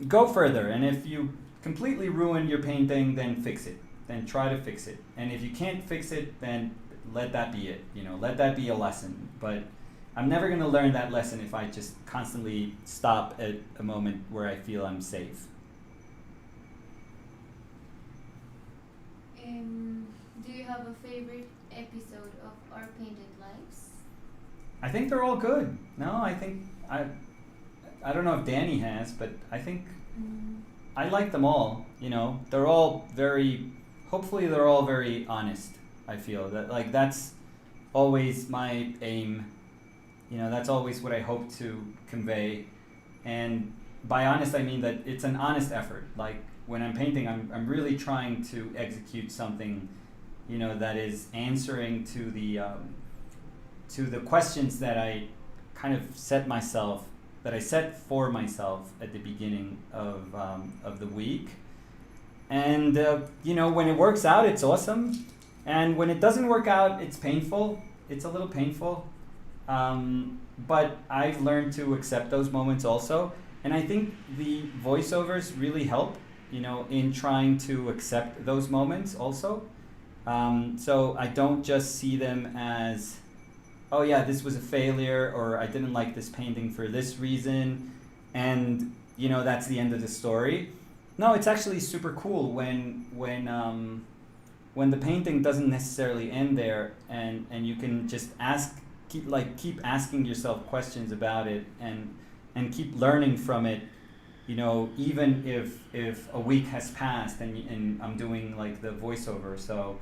go further. And if you completely ruin your painting, then fix it. Then try to fix it. And if you can't fix it, then let that be it. Let that be a lesson. But I'm never going to learn that lesson if I just constantly stop at a moment where I feel I'm safe. Do you have a favorite episode of Our Painted Lives? I think they're all good. No, I think I don't know if Danny has, but I think I like them all. They're all hopefully they're all very honest. I feel that that's always my aim. That's always what I hope to convey. And by honest, I mean that it's an honest effort. Like when I'm painting, I'm really trying to execute something, that is answering to the questions that I kind of set for myself at the beginning of the week. And when it works out, it's awesome. And when it doesn't work out, it's painful. It's a little painful. But I've learned to accept those moments also. And I think the voiceovers really help, in trying to accept those moments also. So I don't just see them as, oh yeah, this was a failure, or I didn't like this painting for this reason, and that's the end of the story. No, it's actually super cool when the painting doesn't necessarily end there, and you can just keep asking yourself questions about it, and keep learning from it. Even if a week has passed and I'm doing like the voiceover. So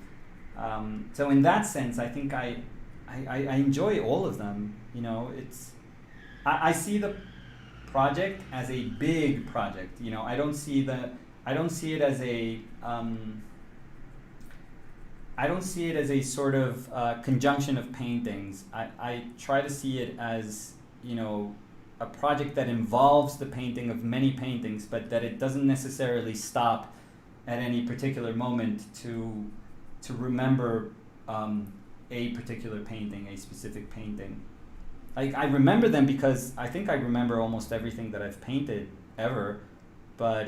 in that sense, I think I enjoy all of them. I see the project as a big project. I don't see it as a sort of conjunction of paintings. I try to see it as a project that involves the painting of many paintings, but that it doesn't necessarily stop at any particular moment to remember a particular painting, a specific painting. I remember them because I think I remember almost everything that I've painted ever, but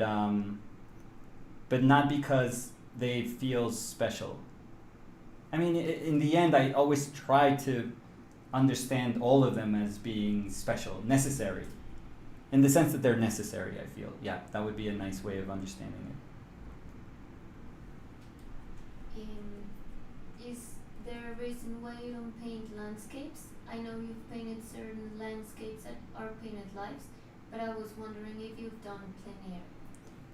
not because they feel special. I mean, in the end, I always try to understand all of them as being special, necessary, in the sense that they're necessary, I feel. Yeah, that would be a nice way of understanding it. Is there a reason why you don't paint landscapes? I know you've painted certain landscapes at Our Painted Lives, but I was wondering if you've done plein air.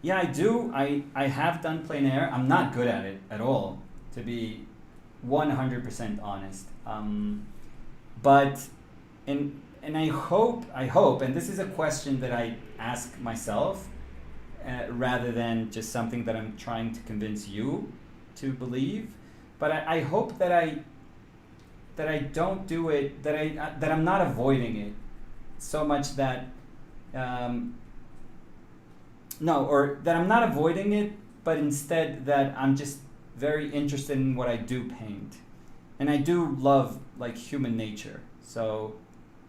Yeah, I do. I have done plein air. I'm not good at it at all, to be 100% honest. But I hope, and this is a question that I ask myself, rather than just something that I'm trying to convince you to believe. But I hope that I don't do it, that I'm not avoiding it so much that that I'm not avoiding it, but instead that I'm just very interested in what I do paint. And I do love like human nature. So,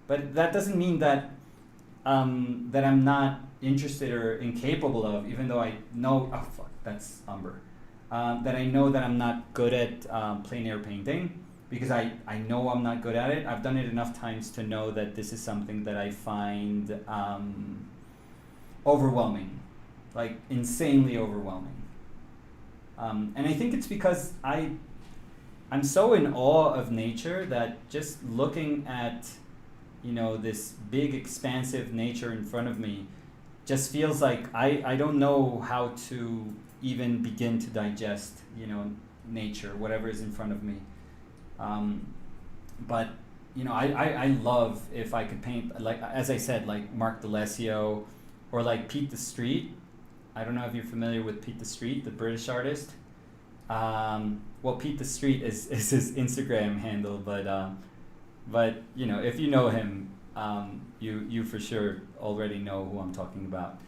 but that doesn't mean that that I'm not interested or incapable of, even though I know, that's umber. That I know that I'm not good at plein air painting, because I know I'm not good at it. I've done it enough times to know that this is something that I find overwhelming, like insanely overwhelming. And I think it's because I'm so in awe of nature that just looking at, this big expansive nature in front of me just feels like I don't know how to even begin to digest, nature, whatever is in front of me. But, I love if I could paint, like, as I said, like Mark D'Alessio or like Pete the Street. I don't know if you're familiar with Pete the Street, the British artist. Well, Pete the Street is his Instagram handle, but you know, if you know him, you for sure already know who I'm talking about.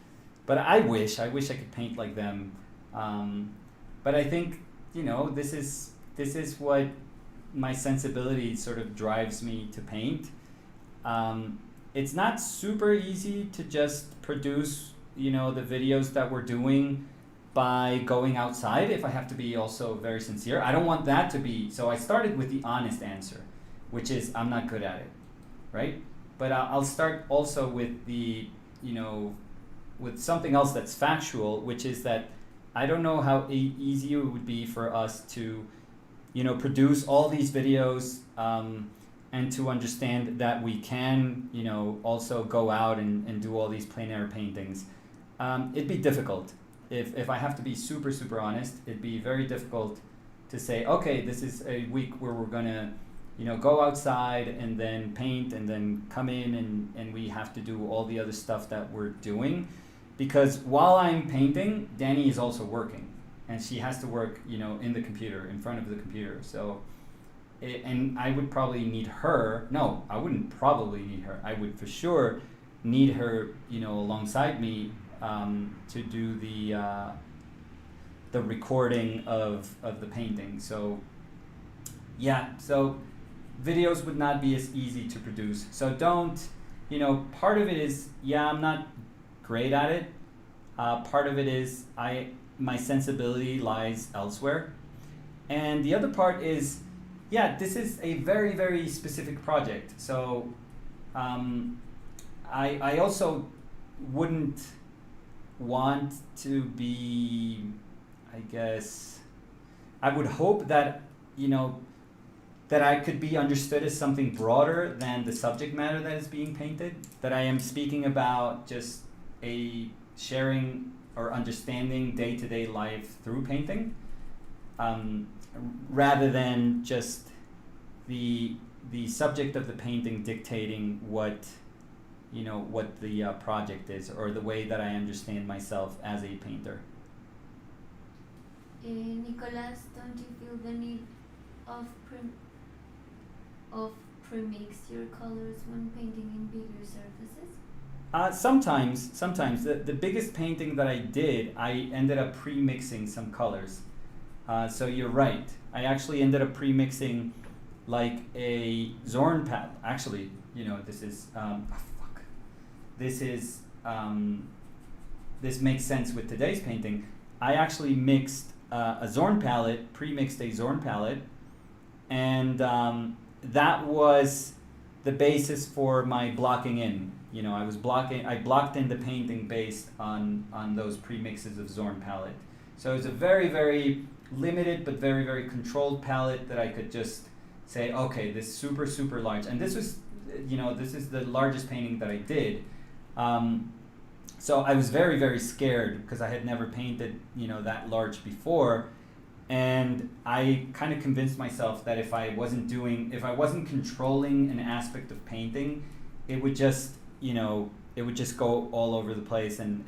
But I wish I could paint like them. But I think, you know, this is what my sensibility sort of drives me to paint. It's not super easy to just produce, you know, the videos that we're doing by going outside, if I have to be also very sincere. I don't want that to be, so I started with the honest answer, which is I'm not good at it, right? But I'll start also with the, you know, with something else that's factual, which is that I don't know how easy it would be for us to, you know, produce all these videos, and to understand that we can, you know, also go out and do all these plein air paintings. It'd be difficult. If I have to be super, super honest, it'd be very difficult to say, okay, this is a week where we're gonna, you know, go outside and then paint and then come in and we have to do all the other stuff that we're doing. Because while I'm painting, Danny is also working. And she has to work, you know, in the computer, in front of the computer. So, and I would probably need her. No, I wouldn't probably need her. I would for sure need her, you know, alongside me to do the recording of the painting. So, yeah. So, videos would not be as easy to produce. So don't, you know, part of it is, yeah, I'm not great at it. Part of it is my sensibility lies elsewhere. And the other part is, yeah, this is a very, very specific project. So I also wouldn't want to be, I guess, I would hope that, you know, that I could be understood as something broader than the subject matter that is being painted, that I am speaking about just a sharing or understanding day-to-day life through painting, rather than just the subject of the painting dictating what, you know, what the project is, or the way that I understand myself as a painter. Nicolas, don't you feel the need of premix your colors when painting in bigger surfaces? Sometimes. The biggest painting that I did, I ended up pre-mixing some colors. So you're right. I actually ended up pre-mixing like a Zorn palette. Actually, you know, this is, this makes sense with today's painting. I actually mixed a Zorn palette, pre-mixed a Zorn palette, and that was the basis for my blocking in. You know, I blocked in the painting based on those pre-mixes of Zorn palette. So it's a very, very limited but very, very controlled palette that I could just say, okay, this super, super large. And this was, you know, this is the largest painting that I did. So I was very, very scared because I had never painted, you know, that large before. And I kind of convinced myself that if I wasn't controlling an aspect of painting, it would just, you know, it would just go all over the place, and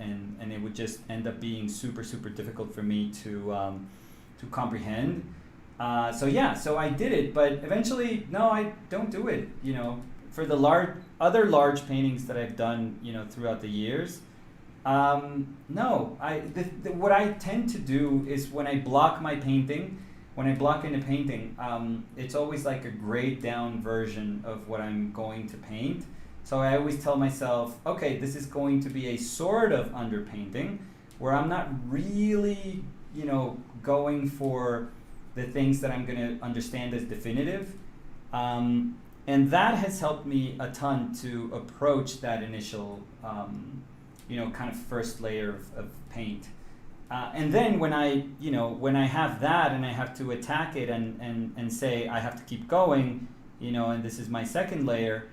it would just end up being super, super difficult for me to comprehend. So I did it, but eventually, no, I don't do it. You know, for the other large paintings that I've done, you know, throughout the years, no. What I tend to do is when I block in a painting, it's always like a grayed down version of what I'm going to paint. So I always tell myself, okay, this is going to be a sort of underpainting where I'm not really, you know, going for the things that I'm going to understand as definitive. And that has helped me a ton to approach that initial, you know, kind of first layer of paint. And then when I have that and I have to attack it and say I have to keep going, you know, and this is my second layer,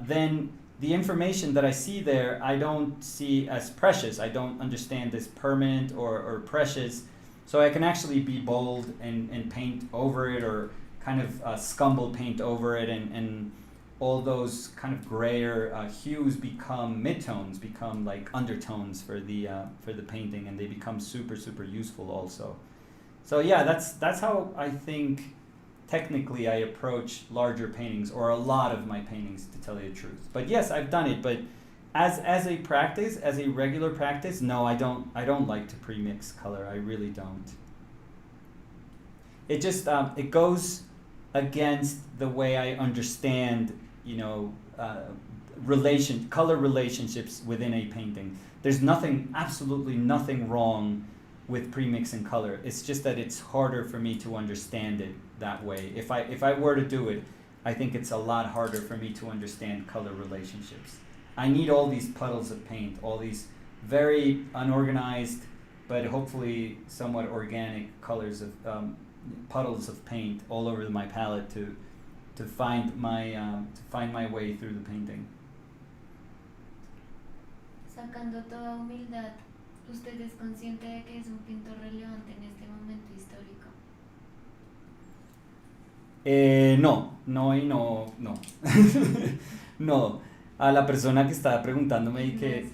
then the information that I see there, I don't see as precious. I don't understand as permanent or precious. So I can actually be bold and paint over it, or kind of scumble paint over it, and all those kind of grayer hues become midtones, become like undertones for the painting, and they become super useful also. So yeah, that's how I think technically I approach larger paintings, or a lot of my paintings, to tell you the truth. But yes, I've done it, but as a practice, as a regular practice, no, I don't like to pre-mix color. I really don't. It just it goes against the way I understand, you know, color relationships within a painting. There's absolutely nothing wrong with pre-mixing color. It's just that it's harder for me to understand it that way. If I were to do it, I think it's a lot harder for me to understand color relationships. I need all these puddles of paint, all these very unorganized, but hopefully somewhat organic colors of puddles of paint all over my palette to find my way through the painting. Sacando toda humildad, ¿usted es consciente de que es un pintor relevante en este momento histórico? No y no. No. A la persona que estaba preguntándome y que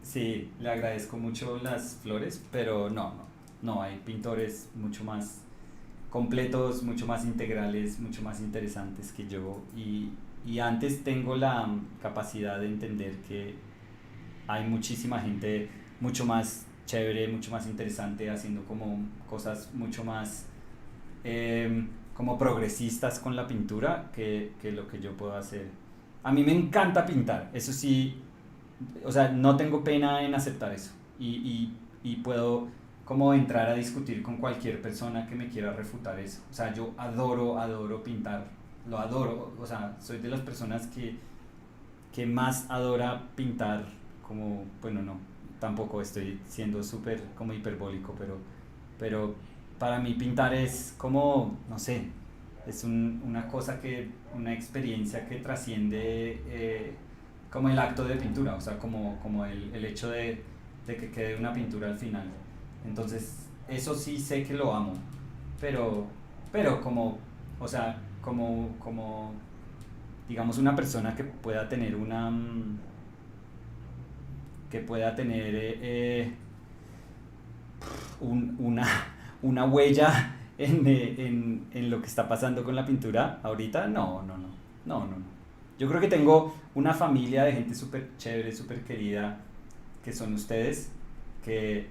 sí, le agradezco mucho las flores, pero no, hay pintores mucho más completos, mucho más integrales, mucho más interesantes que yo, y antes tengo la capacidad de entender que hay muchísima gente mucho más chévere, mucho más interesante, haciendo como cosas mucho más como progresistas con la pintura que lo que yo puedo hacer. A mí me encanta pintar, eso sí, o sea, no tengo pena en aceptar eso, y puedo como entrar a discutir con cualquier persona que me quiera refutar eso. O sea, yo adoro pintar, lo adoro, o sea, soy de las personas que más adora pintar, como, bueno, no, tampoco estoy siendo súper como hiperbólico, pero para mí pintar es como, no sé, es una cosa una experiencia que trasciende como el acto de pintura, o sea, como el hecho de que quede una pintura al final. Entonces, eso sí sé que lo amo, pero como, o sea, como digamos, una persona que pueda tener una huella en lo que está pasando con la pintura ahorita, no. Yo creo que tengo una familia de gente súper chévere, súper querida, que son ustedes, que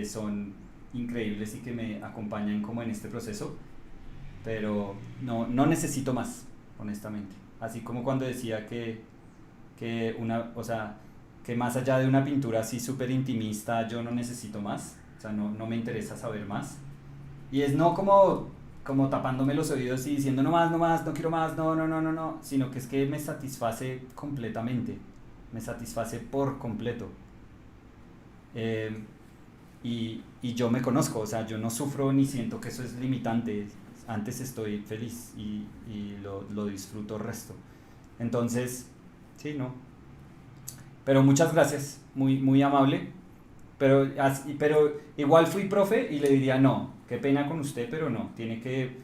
son increíbles y que me acompañan como en este proceso, pero no necesito más, honestamente. Así como cuando decía que más allá de una pintura así súper intimista, yo no necesito más, o sea, no me interesa saber más. Y es no como tapándome los oídos y diciendo no más, no quiero más, no, sino que es que me satisface completamente, me satisface por completo. Y yo me conozco, o sea, yo no sufro ni siento que eso es limitante. Antes estoy feliz y lo disfruto el resto. Entonces, sí, no. Pero muchas gracias, muy amable. Pero igual fui profe y le diría no, qué pena con usted, pero no, tiene que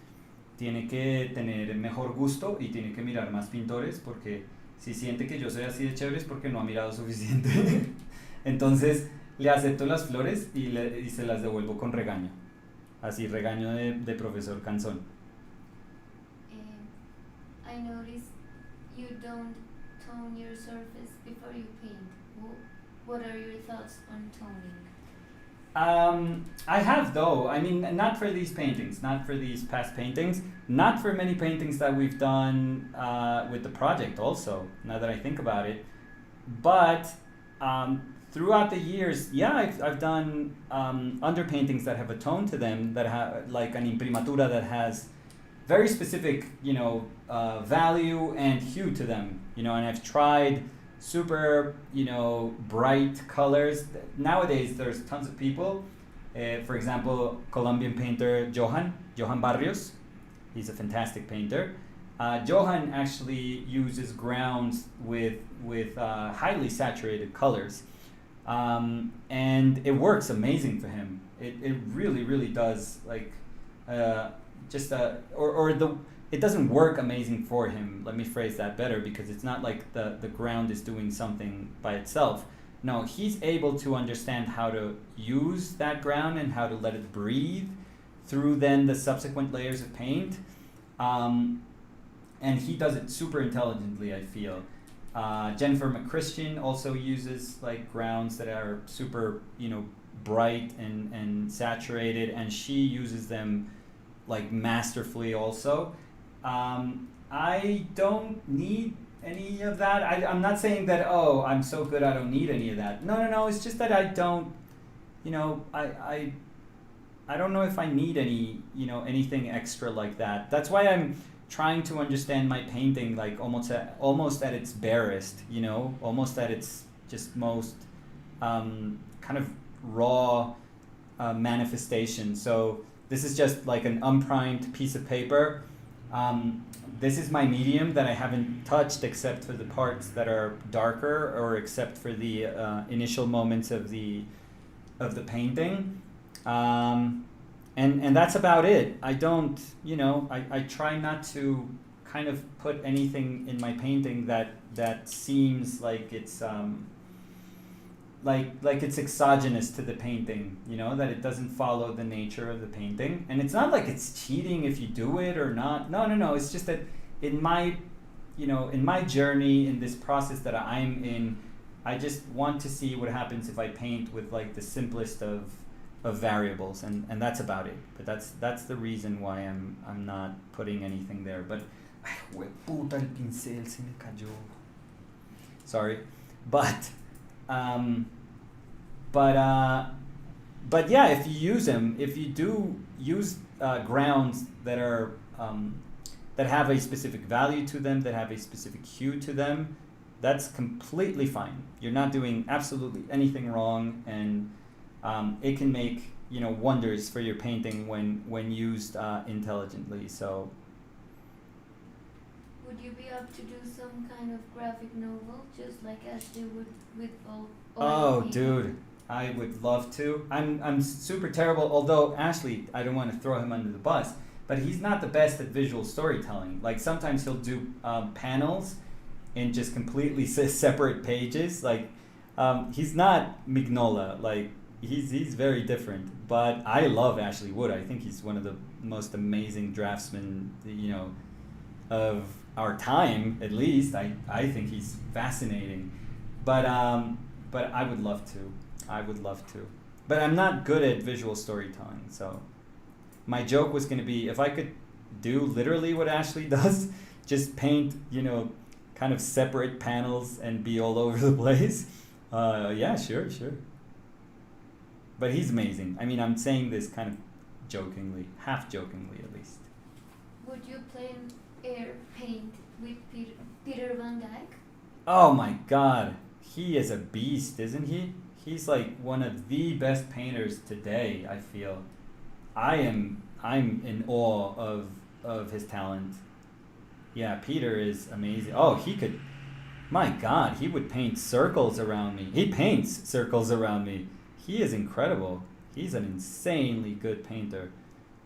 tener mejor gusto y tiene que mirar más pintores, porque si siente que yo soy así de chévere es porque no ha mirado suficiente. Entonces le acepto las flores y se las devuelvo con regaño, así, regaño de profesor Canzón. I notice you don't tone your surface before you paint. What are your thoughts on toning? I have, though. I mean, not for these paintings, not for these past paintings, not for many paintings that we've done with the project also, now that I think about it. But throughout the years, yeah, I've done underpaintings that have a tone to them, that have like an imprimatura that has very specific, value and hue to them, and I've tried super, bright colors. Nowadays, there's tons of people. For example, Colombian painter Johan Barrios. He's a fantastic painter. Johan actually uses grounds with highly saturated colors, and it works amazing for him. It really does, like or it doesn't work amazing for him. Let me phrase that better, because it's not like the ground is doing something by itself. No, he's able to understand how to use that ground and how to let it breathe through then the subsequent layers of paint. And he does it super intelligently, I feel. Jennifer McChristian also uses like grounds that are super, bright and saturated, and she uses them like masterfully also. I don't need any of that. I'm not saying that, oh, I'm so good I don't need any of that. No, it's just that I don't, I don't know if I need any, anything extra like that. That's why I'm trying to understand my painting like almost at its barest, almost at its just most kind of raw manifestation. So this is just like an unprimed piece of paper. This is my medium that I haven't touched except for the parts that are darker, or except for the initial moments of the painting. And that's about it. I don't, I try not to kind of put anything in my painting that seems like it's like it's exogenous to the painting, that it doesn't follow the nature of the painting. And it's not like it's cheating if you do it or not. No. It's just that in my journey, in this process that I'm in, I just want to see what happens if I paint with like the simplest of variables, and that's about it. But that's the reason why I'm not putting anything there. But ay, hueputa, el pincel se me cayó. Sorry, but yeah, if you use them, if you do use grounds that are that have a specific value to them, that have a specific hue to them, that's completely fine. You're not doing absolutely anything wrong, and it can make wonders for your painting when used intelligently. So would you be up to do some kind of graphic novel, just like Ashley would with all oh dude, I would love to. I'm super terrible, although Ashley, I don't want to throw him under the bus, but he's not the best at visual storytelling. Like sometimes he'll do panels in just completely separate pages. Like he's not Mignola, like he's very different, but I love Ashley Wood. I think he's one of the most amazing draftsmen, of our time, at least. I think he's fascinating, but I would love to. But I'm not good at visual storytelling, so my joke was going to be, if I could do literally what Ashley does, just paint, kind of separate panels and be all over the place. Yeah, sure. But he's amazing. I mean, I'm saying this kind of jokingly, half jokingly at least. Would you paint with Peter Van Dyke? Oh my God, he is a beast, isn't he? He's like one of the best painters today, I feel. I'm in awe of his talent. Yeah, Peter is amazing. Oh, my God, he would paint circles around me. He paints circles around me. He is incredible. He's an insanely good painter.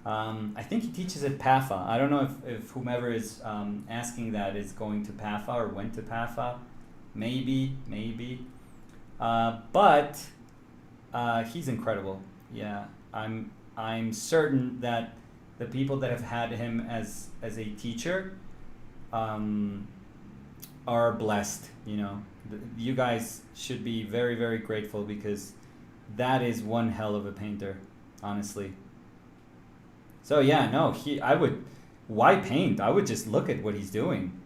I think he teaches at PAFA. I don't know if whomever is asking that is going to PAFA or went to PAFA. Maybe. But he's incredible. Yeah, I'm certain that the people that have had him as a teacher are blessed. You guys should be very, very grateful, because that is one hell of a painter, honestly. So yeah, no, why paint? I would just look at what he's doing.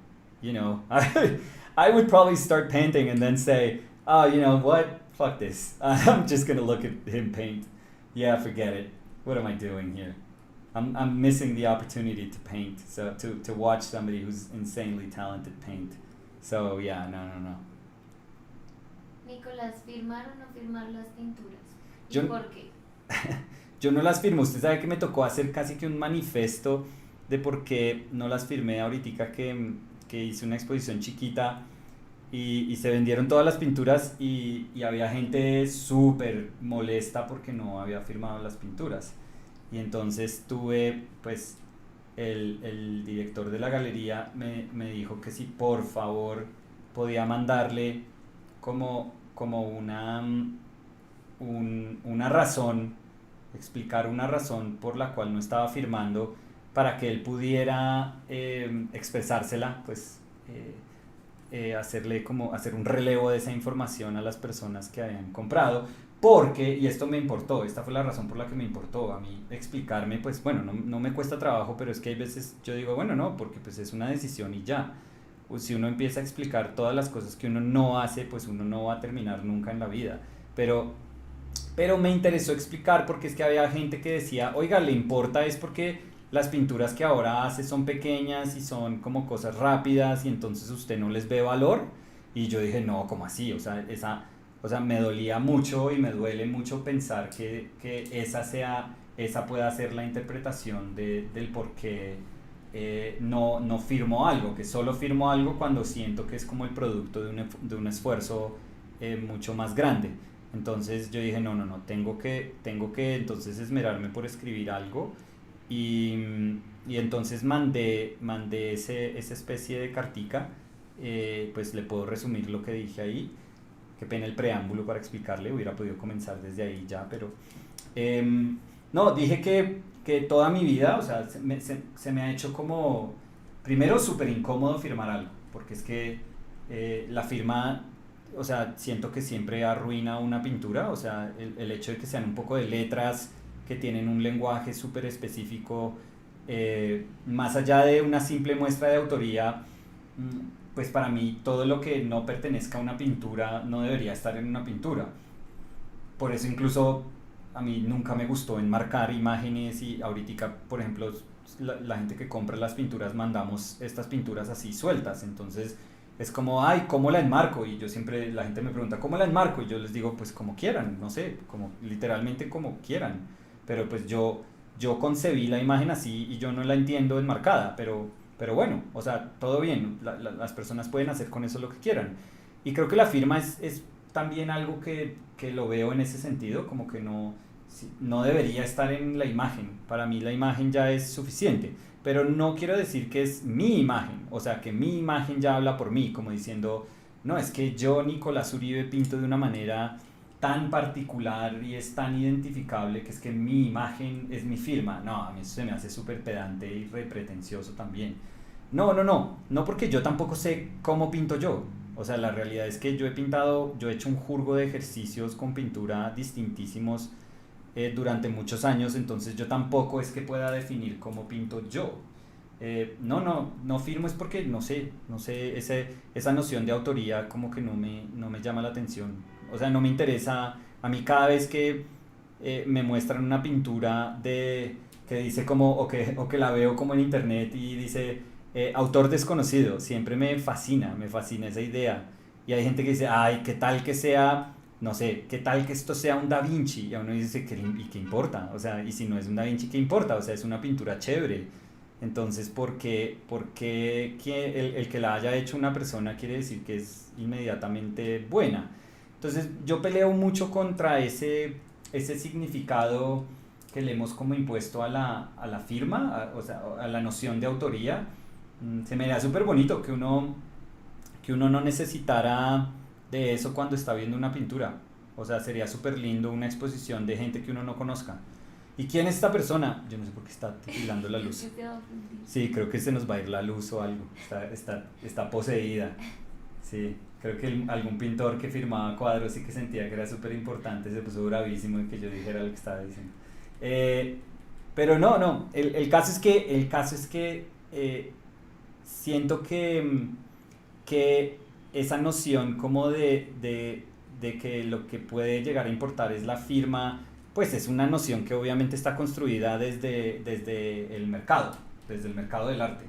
I would probably start painting and then say, oh, you know what? Fuck this. I'm just gonna look at him paint. Yeah, forget it. What am I doing here? I'm missing the opportunity to paint. So to watch somebody who's insanely talented paint. So yeah, no. Nicolás, ¿firmar o no firmar las pinturas? ¿Y Yo- por qué? Yo no las firmo. Usted sabe que me tocó hacer casi que un manifiesto de por qué no las firmé ahorita que hice una exposición chiquita y se vendieron todas las pinturas y había gente súper molesta porque no había firmado las pinturas. Y entonces tuve, pues, el director de la galería me dijo que si por favor podía mandarle como una razón, explicar una razón por la cual no estaba firmando para que él pudiera expresársela, pues hacer un relevo de esa información a las personas que habían comprado, porque, y esto me importó, esta fue la razón por la que me importó a mí explicarme, pues bueno, no me cuesta trabajo, pero es que hay veces yo digo, bueno, no, porque pues es una decisión y ya. O si uno empieza a explicar todas las cosas que uno no hace, pues uno no va a terminar nunca en la vida. Pero me interesó explicar porque es que había gente que decía, oiga, ¿le importa? Es porque las pinturas que ahora hace son pequeñas y son como cosas rápidas y entonces usted no les ve valor. Y yo dije, no, ¿cómo así? O sea, me dolía mucho y me duele mucho pensar que esa pueda ser la interpretación del por qué no firmo algo, que solo firmo algo cuando siento que es como el producto de un esfuerzo mucho más grande. Entonces yo dije, no, tengo que entonces esmerarme por escribir algo y, y entonces mandé esa especie de cartica, pues le puedo resumir lo que dije ahí, qué pena el preámbulo para explicarle, hubiera podido comenzar desde ahí ya, pero no, dije que toda mi vida, o sea, se me ha hecho como, primero súper incómodo firmar algo, porque es que la firma, o sea, siento que siempre arruina una pintura, o sea, el hecho de que sean un poco de letras que tienen un lenguaje súper específico, más allá de una simple muestra de autoría, pues para mí todo lo que no pertenezca a una pintura no debería estar en una pintura. Por eso incluso a mí nunca me gustó enmarcar imágenes y ahorita, por ejemplo, la gente que compra las pinturas mandamos estas pinturas así sueltas, entonces es como, ay, ¿cómo la enmarco? Y yo siempre, la gente me pregunta, ¿cómo la enmarco? Y yo les digo, pues como quieran, no sé, como literalmente como quieran, pero pues yo concebí la imagen así y yo no la entiendo enmarcada, pero bueno, o sea, todo bien, las personas pueden hacer con eso lo que quieran. Y creo que la firma es también algo que lo veo en ese sentido, como que no debería estar en la imagen. Para mí la imagen ya es suficiente, pero no quiero decir que es mi imagen, o sea, que mi imagen ya habla por mí, como diciendo, no, es que yo, Nicolás Uribe, pinto de una manera tan particular y es tan identificable que es que mi imagen es mi firma. No, a mí eso se me hace súper pedante y pretencioso también. No porque yo tampoco sé cómo pinto yo. O sea, la realidad es que yo he hecho un jurgo de ejercicios con pintura distintísimos durante muchos años, entonces yo tampoco es que pueda definir cómo pinto yo. No firmo es porque no sé, esa noción de autoría como que no me llama la atención. O sea, no me interesa. A mí cada vez que me muestran una pintura que dice como, o que la veo como en internet y dice autor desconocido, siempre me fascina esa idea. Y hay gente que dice, ay, qué tal que sea, no sé, qué tal que esto sea un Da Vinci. Y a uno dice, ¿y qué importa? O sea, y si no es un Da Vinci, ¿qué importa? O sea, es una pintura chévere. Entonces, ¿por qué el que la haya hecho una persona quiere decir que es inmediatamente buena? Entonces, yo peleo mucho contra ese significado que le hemos como impuesto a la firma, o sea, a la noción de autoría. Se me da súper bonito que uno no necesitara de eso cuando está viendo una pintura. O sea, sería súper lindo una exposición de gente que uno no conozca. ¿Y quién es esta persona? Yo no sé por qué está titilando la luz. Sí, creo que se nos va a ir la luz o algo. Está poseída. Sí, creo que algún pintor que firmaba cuadros y que sentía que era súper importante se puso bravísimo en que yo dijera lo que estaba diciendo. Pero no, el caso es que siento que esa noción como de que lo que puede llegar a importar es la firma, pues es una noción que obviamente está construida desde el mercado del arte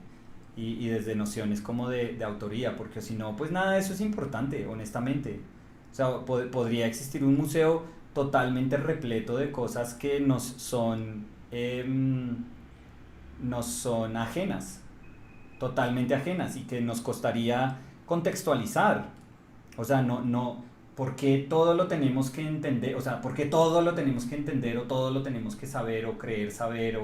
y desde nociones como de autoría, porque si no, pues nada de eso es importante, honestamente. O sea, podría existir un museo totalmente repleto de cosas que nos son ajenas, totalmente ajenas, y que nos costaría contextualizar. O sea, ¿por qué todo lo tenemos que entender? O sea, ¿por qué todo lo tenemos que entender o todo lo tenemos que saber o creer saber?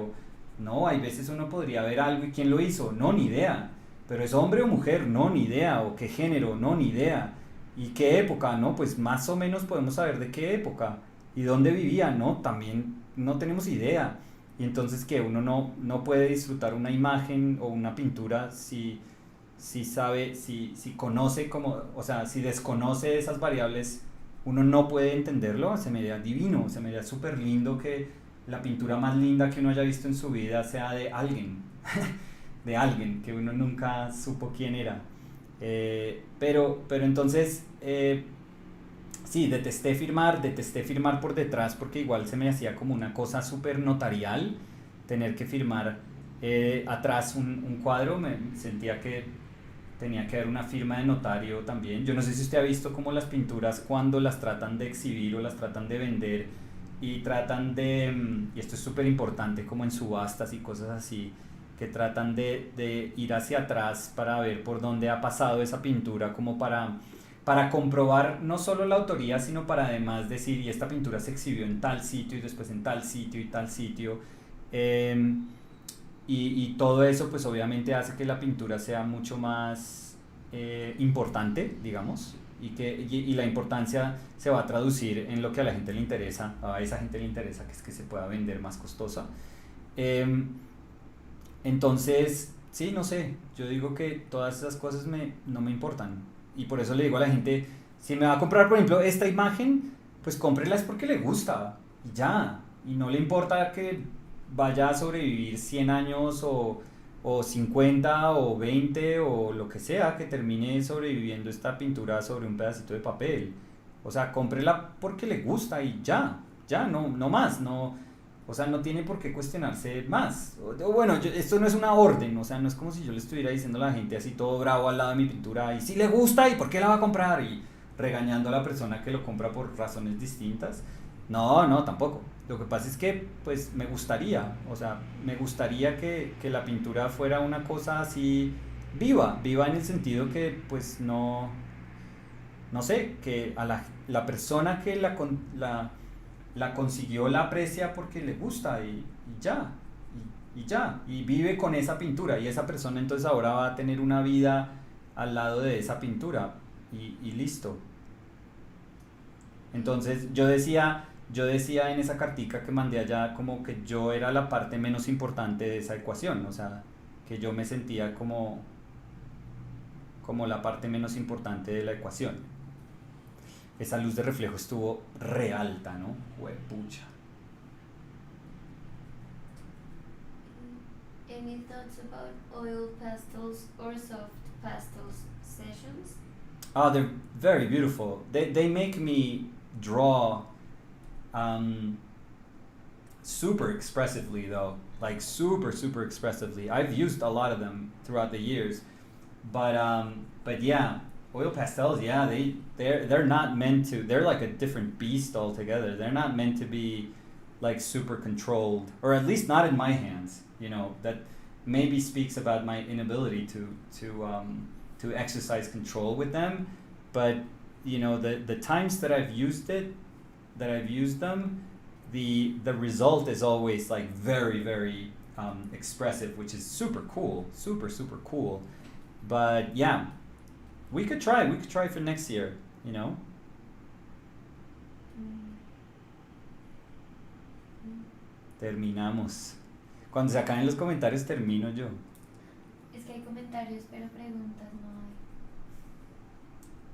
No, hay veces uno podría ver algo y quién lo hizo, no, ni idea. Pero es hombre o mujer, no, ni idea. O qué género, no, ni idea. Y qué época, no, pues más o menos podemos saber de qué época. Y dónde vivía, no, también no tenemos idea. Y entonces que uno no puede disfrutar una imagen o una pintura si sabe, si conoce como, o sea, si desconoce esas variables, uno no puede entenderlo. Se me da divino, se me da súper lindo que la pintura más linda que uno haya visto en su vida sea de alguien, de alguien que uno nunca supo quién era. Pero entonces, sí, detesté firmar por detrás porque igual se me hacía como una cosa súper notarial, tener que firmar atrás un cuadro, me sentía que tenía que haber una firma de notario también. Yo no sé si usted ha visto cómo las pinturas cuando las tratan de exhibir o las tratan de vender y tratan y esto es súper importante como en subastas y cosas así, que tratan de ir hacia atrás para ver por dónde ha pasado esa pintura, como para comprobar no solo la autoría, sino para además decir, y esta pintura se exhibió en tal sitio y después en tal sitio y tal sitio. Eh, y todo eso pues obviamente hace que la pintura sea mucho más importante, digamos, y la importancia se va a traducir en lo que a la gente le interesa, a esa gente le interesa, que es que se pueda vender más costosa. Eh, entonces, sí, no sé, yo digo que todas esas cosas no me importan. Y por eso le digo a la gente, si me va a comprar, por ejemplo, esta imagen, pues cómprela es porque le gusta, y ya. Y no le importa que vaya a sobrevivir 100 años o 50 o 20 o lo que sea, que termine sobreviviendo esta pintura sobre un pedacito de papel. O sea, cómprela porque le gusta y ya, ya, no más, no, o sea, no tiene por qué cuestionarse más. Bueno, esto no es una orden, o sea, no es como si yo le estuviera diciendo a la gente así todo bravo al lado de mi pintura, y si le gusta, ¿y por qué la va a comprar? Y regañando a la persona que lo compra por razones distintas. No, tampoco. Lo que pasa es que, pues, me gustaría, o sea, me gustaría que la pintura fuera una cosa así viva en el sentido que, pues, no sé, que a la persona que la consiguió la aprecia porque le gusta y ya, y ya, y vive con esa pintura y esa persona entonces ahora va a tener una vida al lado de esa pintura y listo. Entonces yo decía en esa cartica que mandé allá como que yo era la parte menos importante de esa ecuación, o sea, que yo me sentía como la parte menos importante de la ecuación. Esa luz de reflejo estuvo re alta, ¿no? Huepucha. Any thoughts about oil pastels or soft pastels sessions? Oh, they're very beautiful. They make me draw um, super expressively, though. Like super expressively. I've used a lot of them throughout the years, but yeah, oil pastels. Yeah, they're not meant to. They're like a different beast altogether. They're not meant to be like super controlled, or at least not in my hands. You know, that maybe speaks about my inability to exercise control with them. But you know, the times that I've used them, the result is always like very expressive, which is super cool, super cool. But yeah, we could try for next year, you know. Terminamos. Cuando se acaben los comentarios termino yo. Es que hay comentarios, pero preguntas no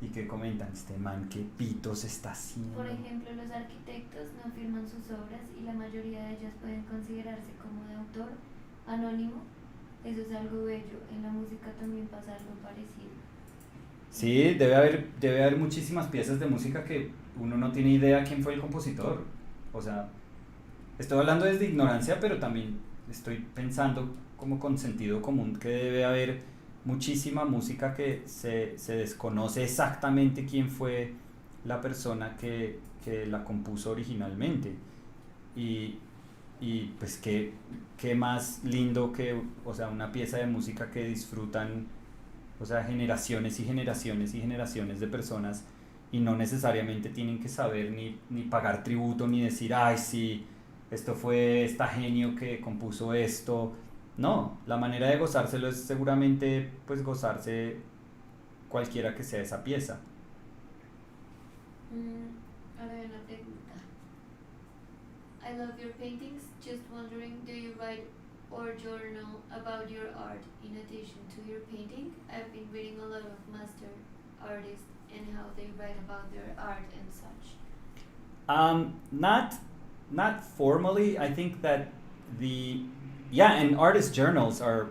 hay. ¿Y qué comentan? Este man, ¿qué pitos está haciendo? Por ejemplo, los arquitectos no firman sus obras y la mayoría de ellas pueden considerarse como de autor anónimo. Eso es algo bello. En la música también pasa algo parecido. Sí, debe haber muchísimas piezas de música que uno no tiene idea quién fue el compositor. O sea, estoy hablando desde ignorancia, pero también estoy pensando como con sentido común que debe haber muchísima música que se desconoce exactamente quién fue la persona que la compuso originalmente. Y pues qué más lindo que, o sea, una pieza de música que disfrutan, o sea, generaciones y generaciones y generaciones de personas y no necesariamente tienen que saber ni pagar tributo ni decir, ay sí, esto fue esta genio que compuso esto. No, la manera de gozárselo es seguramente pues gozarse cualquiera que sea esa pieza. A ver, una pregunta. I love your paintings. Just wondering, do you write or journal about your art in addition to your painting? I've been reading a lot of master artists and how they write about their art and such. Not formally. I think that and artist journals are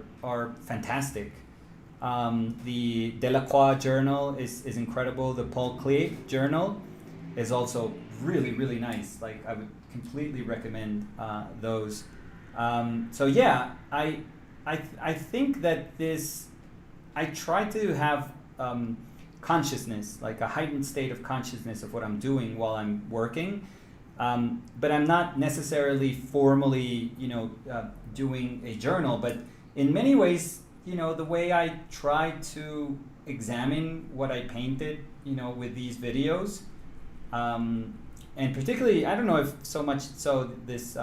fantastic. The Delacroix journal is incredible. The Paul Klee journal is also really, really nice. Like, I would completely recommend those. So yeah, I think that I try to have consciousness, like a heightened state of consciousness of what I'm doing while I'm working. But I'm not necessarily formally, doing a journal. But in many ways, the way I try to examine what I painted, with these videos, and particularly, I don't know if so much so these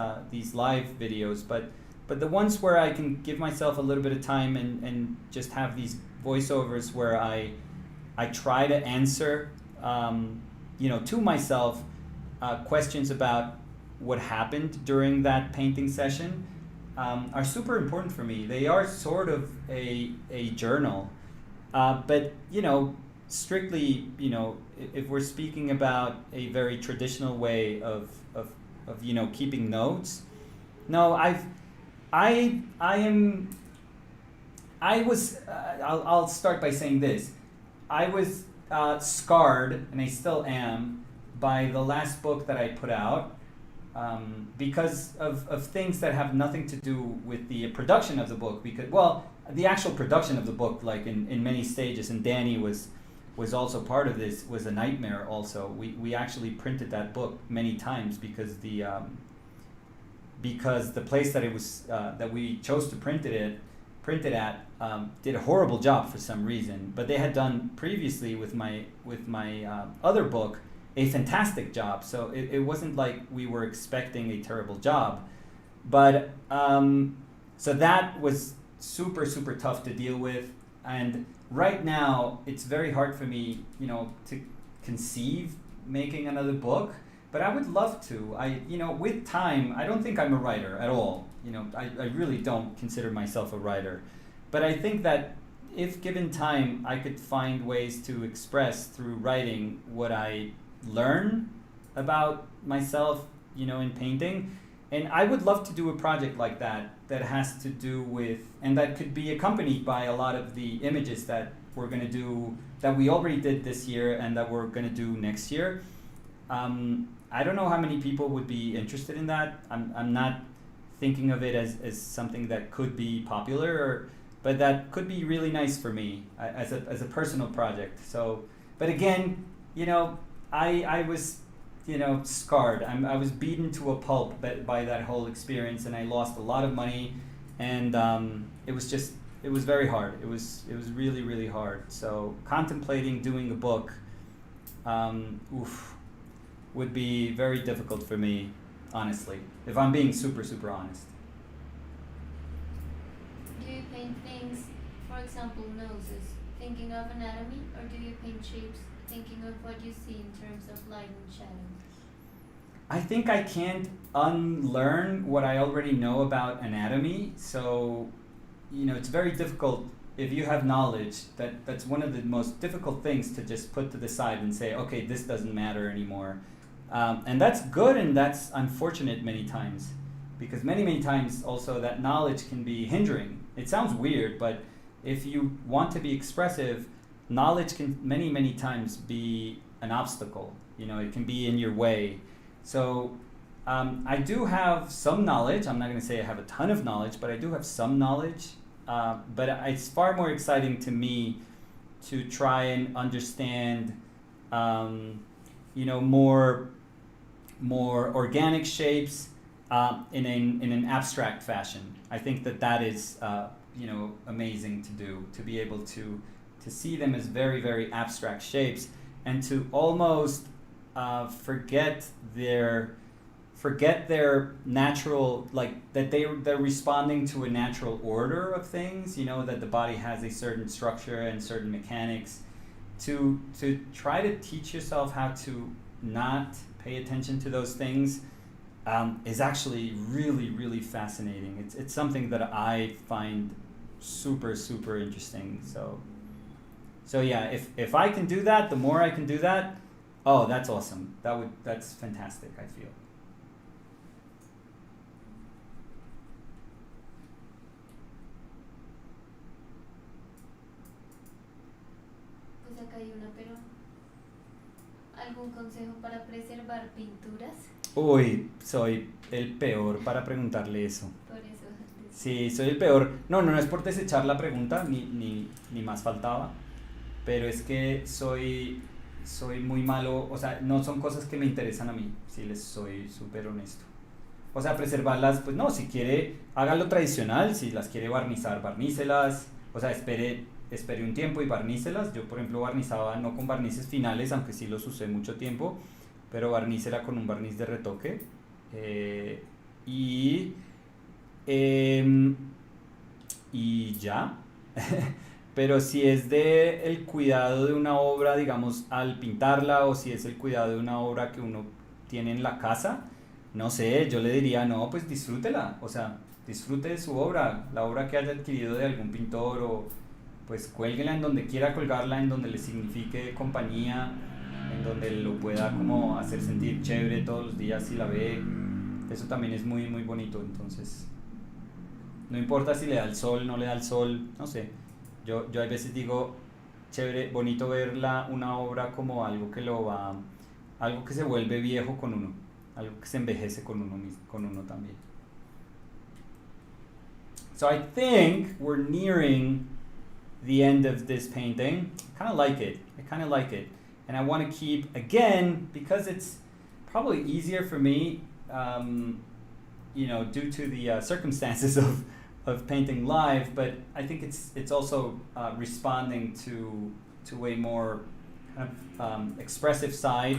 live videos, but the ones where I can give myself a little bit of time and just have these voiceovers where I try to answer, to myself, questions about what happened during that painting session, are super important for me. They are sort of a journal, but strictly, if we're speaking about a very traditional way of keeping notes, no, I'll start by saying this. I was scarred, and I still am, by the last book that I put out, because of things that have nothing to do with the production of the book. Because, well, the actual production of the book, like in many stages, and Danny was also part of this, was a nightmare also. We actually printed that book many times because the place that it was that we chose to print it at did a horrible job for some reason. But they had done previously with my other book a fantastic job. So it wasn't like we were expecting a terrible job. But so that was super, super tough to deal with. And right now, it's very hard for me, to conceive making another book. But I would love to. With time, I don't think I'm a writer at all. I really don't consider myself a writer. But I think that if given time, I could find ways to express through writing what I learn about myself, in painting. And I would love to do a project like that has to do with, and that could be accompanied by a lot of the images that we're going to do, that we already did this year and that we're going to do next year. I don't know how many people would be interested in that. I'm not thinking of it as something that could be popular, but that could be really nice for me as a personal project. So, but again, I was, scarred. I was beaten to a pulp by that whole experience, and I lost a lot of money, and it was very hard. It was really, really hard. So contemplating doing a book, would be very difficult for me, honestly, if I'm being super, super honest. Do you paint things, for example, noses, thinking of anatomy, or do you paint shapes, thinking of what you see in terms of light and shadow? I think I can't unlearn what I already know about anatomy, so, it's very difficult. If you have knowledge, that's one of the most difficult things to just put to the side and say, okay, this doesn't matter anymore. And that's good, and that's unfortunate many times, because many times also that knowledge can be hindering. It sounds weird, but if you want to be expressive, knowledge can many times be an obstacle. It can be in your way. So I do have some knowledge. I'm not going to say I have a ton of knowledge, but I do have some knowledge. But it's far more exciting to me to try and understand, more organic shapes in an abstract fashion. I think that is amazing to do, to be able to see them as very, very abstract shapes, and to almost forget their forget their natural, like that they're responding to a natural order of things, that the body has a certain structure and certain mechanics, to try to teach yourself how to not pay attention to those things is actually really, really fascinating. It's something that I find super, super interesting. So yeah, if I can do that, the more I can do that, oh, that's awesome. That's fantastic, I feel. Pues acá hay una, pero ¿algún consejo para preservar pinturas? Uy, soy el peor para preguntarle eso. Por eso. Sí, soy el peor. No es por desechar la pregunta, ni más faltaba, pero es que soy muy malo, o sea, no son cosas que me interesan a mí, si les soy súper honesto. O sea, preservarlas, pues no, si quiere, hágalo tradicional, si las quiere barnizar, barnícelas, o sea, espere un tiempo y barnícelas. Yo, por ejemplo, barnizaba no con barnices finales, aunque sí los usé mucho tiempo, pero barnícela con un barniz de retoque. Y ya. Pero si es de el cuidado de una obra, digamos, al pintarla, o si es el cuidado de una obra que uno tiene en la casa, no sé, yo le diría, no, pues disfrútela, o sea, disfrute de su obra, la obra que haya adquirido de algún pintor, o pues cuélguela en donde quiera colgarla, en donde le signifique compañía, en donde lo pueda como hacer sentir chévere todos los días si la ve. Eso también es muy, muy bonito. Entonces, no importa si le da el sol, no le da el sol, no sé. Yo a veces digo, chévere, bonito ver una obra como algo algo que se vuelve viejo con uno, algo que se envejece con uno también. So I think we're nearing the end of this painting. I kind of like it. And I want to keep, again, because it's probably easier for me, due to the circumstances of painting live, but I think it's also responding to a more kind of expressive side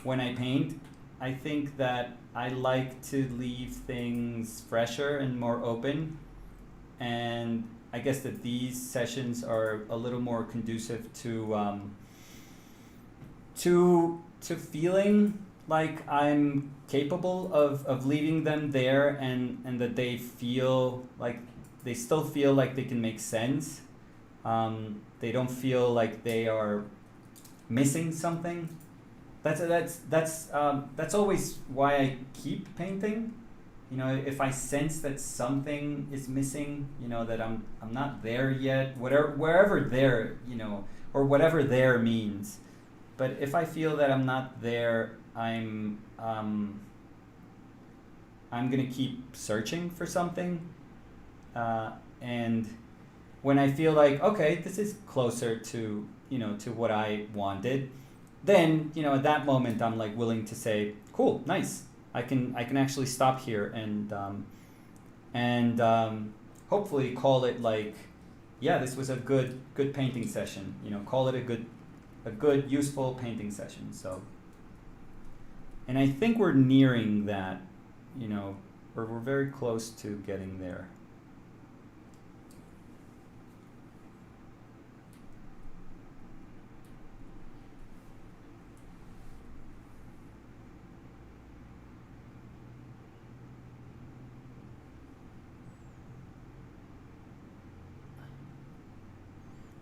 when I paint. I think that I like to leave things fresher and more open, and I guess that these sessions are a little more conducive to feeling like I'm capable of leaving them there, and that they still feel like they can make sense. They don't feel like they are missing something. That's always why I keep painting. If I sense that something is missing, that I'm not there yet, wherever there, or whatever there means. But if I feel that I'm not there, I'm gonna keep searching for something, and when I feel like, okay, this is closer to what I wanted, then at that moment I'm like willing to say, cool, nice, I can actually stop here and hopefully call it like, yeah, this was a good painting session. Call it a good useful painting session. So, and I think we're nearing that, we're very close to getting there.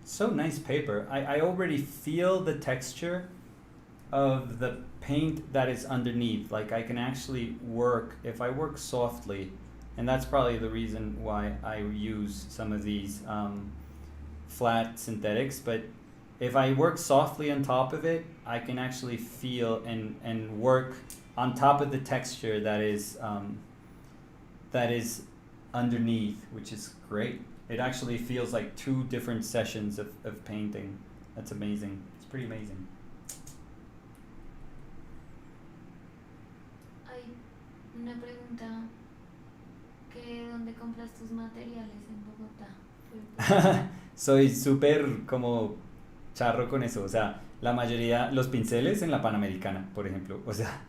So nice paper. I already feel the texture of the paint that is underneath. Like I can actually work, if I work softly, and that's probably the reason why I use some of these flat synthetics, but if I work softly on top of it, I can actually feel and work on top of the texture that is underneath, which is great. It actually feels like two different sessions of painting. That's amazing. It's pretty amazing. Hay una pregunta, que ¿dónde compras tus materiales en Bogotá? Soy súper como charro con eso. O sea, la mayoría, los pinceles en la Panamericana, por ejemplo. O sea,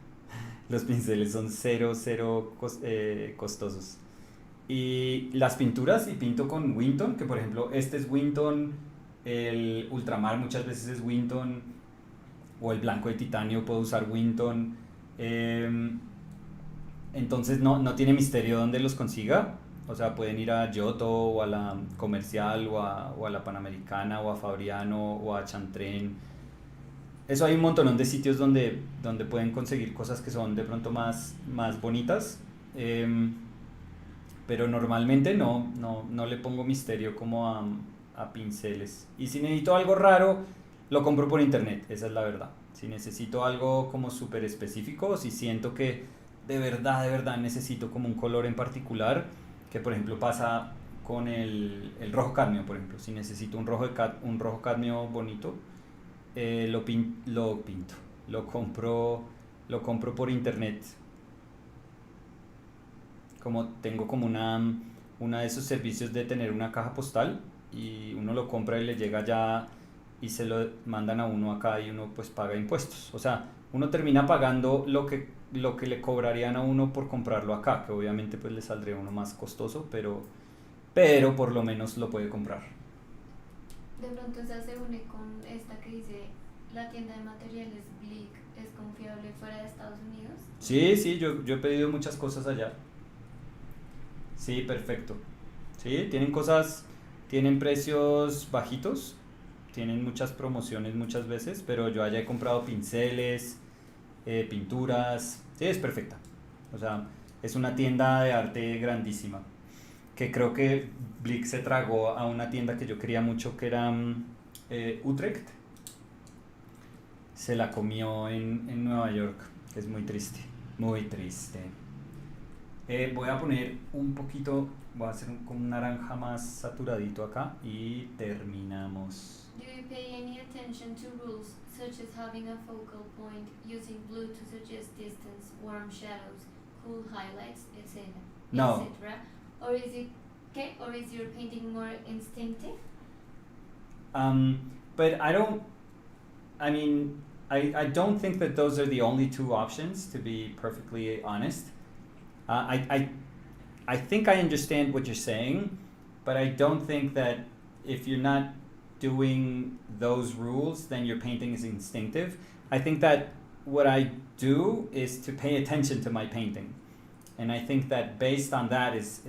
Los pinceles son cero costosos. Y las pinturas, y pinto con Winton, que por ejemplo este es Winton, el ultramar muchas veces es Winton, o el blanco de titanio puedo usar Winton. Entonces no tiene misterio dónde los consiga. O sea, pueden ir a Giotto o a la Comercial o a la Panamericana o a Fabriano o a Chantrén. Eso hay un montón de sitios donde pueden conseguir cosas que son de pronto más bonitas. Pero normalmente no le pongo misterio como a pinceles. Y si necesito algo raro, lo compro por internet, esa es la verdad. Si necesito algo como súper específico, si siento que de verdad necesito como un color en particular, que por ejemplo pasa con el rojo cadmio, por ejemplo. Si necesito un rojo cadmio bonito, lo pinto, lo compro por internet. Como tengo como una de esos servicios de tener una caja postal y uno lo compra y le llega ya y se lo mandan a uno acá y uno pues paga impuestos. O sea, uno termina pagando lo que le cobrarían a uno por comprarlo acá, que obviamente pues le saldría a uno más costoso, pero por lo menos lo puede comprar. De pronto esa se une con esta que dice, la tienda de materiales Blick es confiable fuera de Estados Unidos. Sí, yo he pedido muchas cosas allá. Sí, perfecto. Sí, tienen precios bajitos, tienen muchas promociones muchas veces, pero yo allá he comprado pinceles, pinturas. Sí, es perfecta. O sea, es una tienda de arte grandísima, que creo que Blick se tragó a una tienda que yo quería mucho, que era Utrecht. Se la comió en Nueva York, que es muy triste, muy triste. Voy a poner un poquito, voy a hacer con un naranja más saturadito acá y terminamos. Do you pay any attention to rules such as having a focal point, using blue to suggest distance, warm shadows, cool highlights, etc.? No. etc. Or is your painting more instinctive? But I don't think that those are the only two options, to be perfectly honest. I think I understand what you're saying, but I don't think that if you're not doing those rules, then your painting is instinctive. I think that what I do is to pay attention to my painting, and I think that based on that is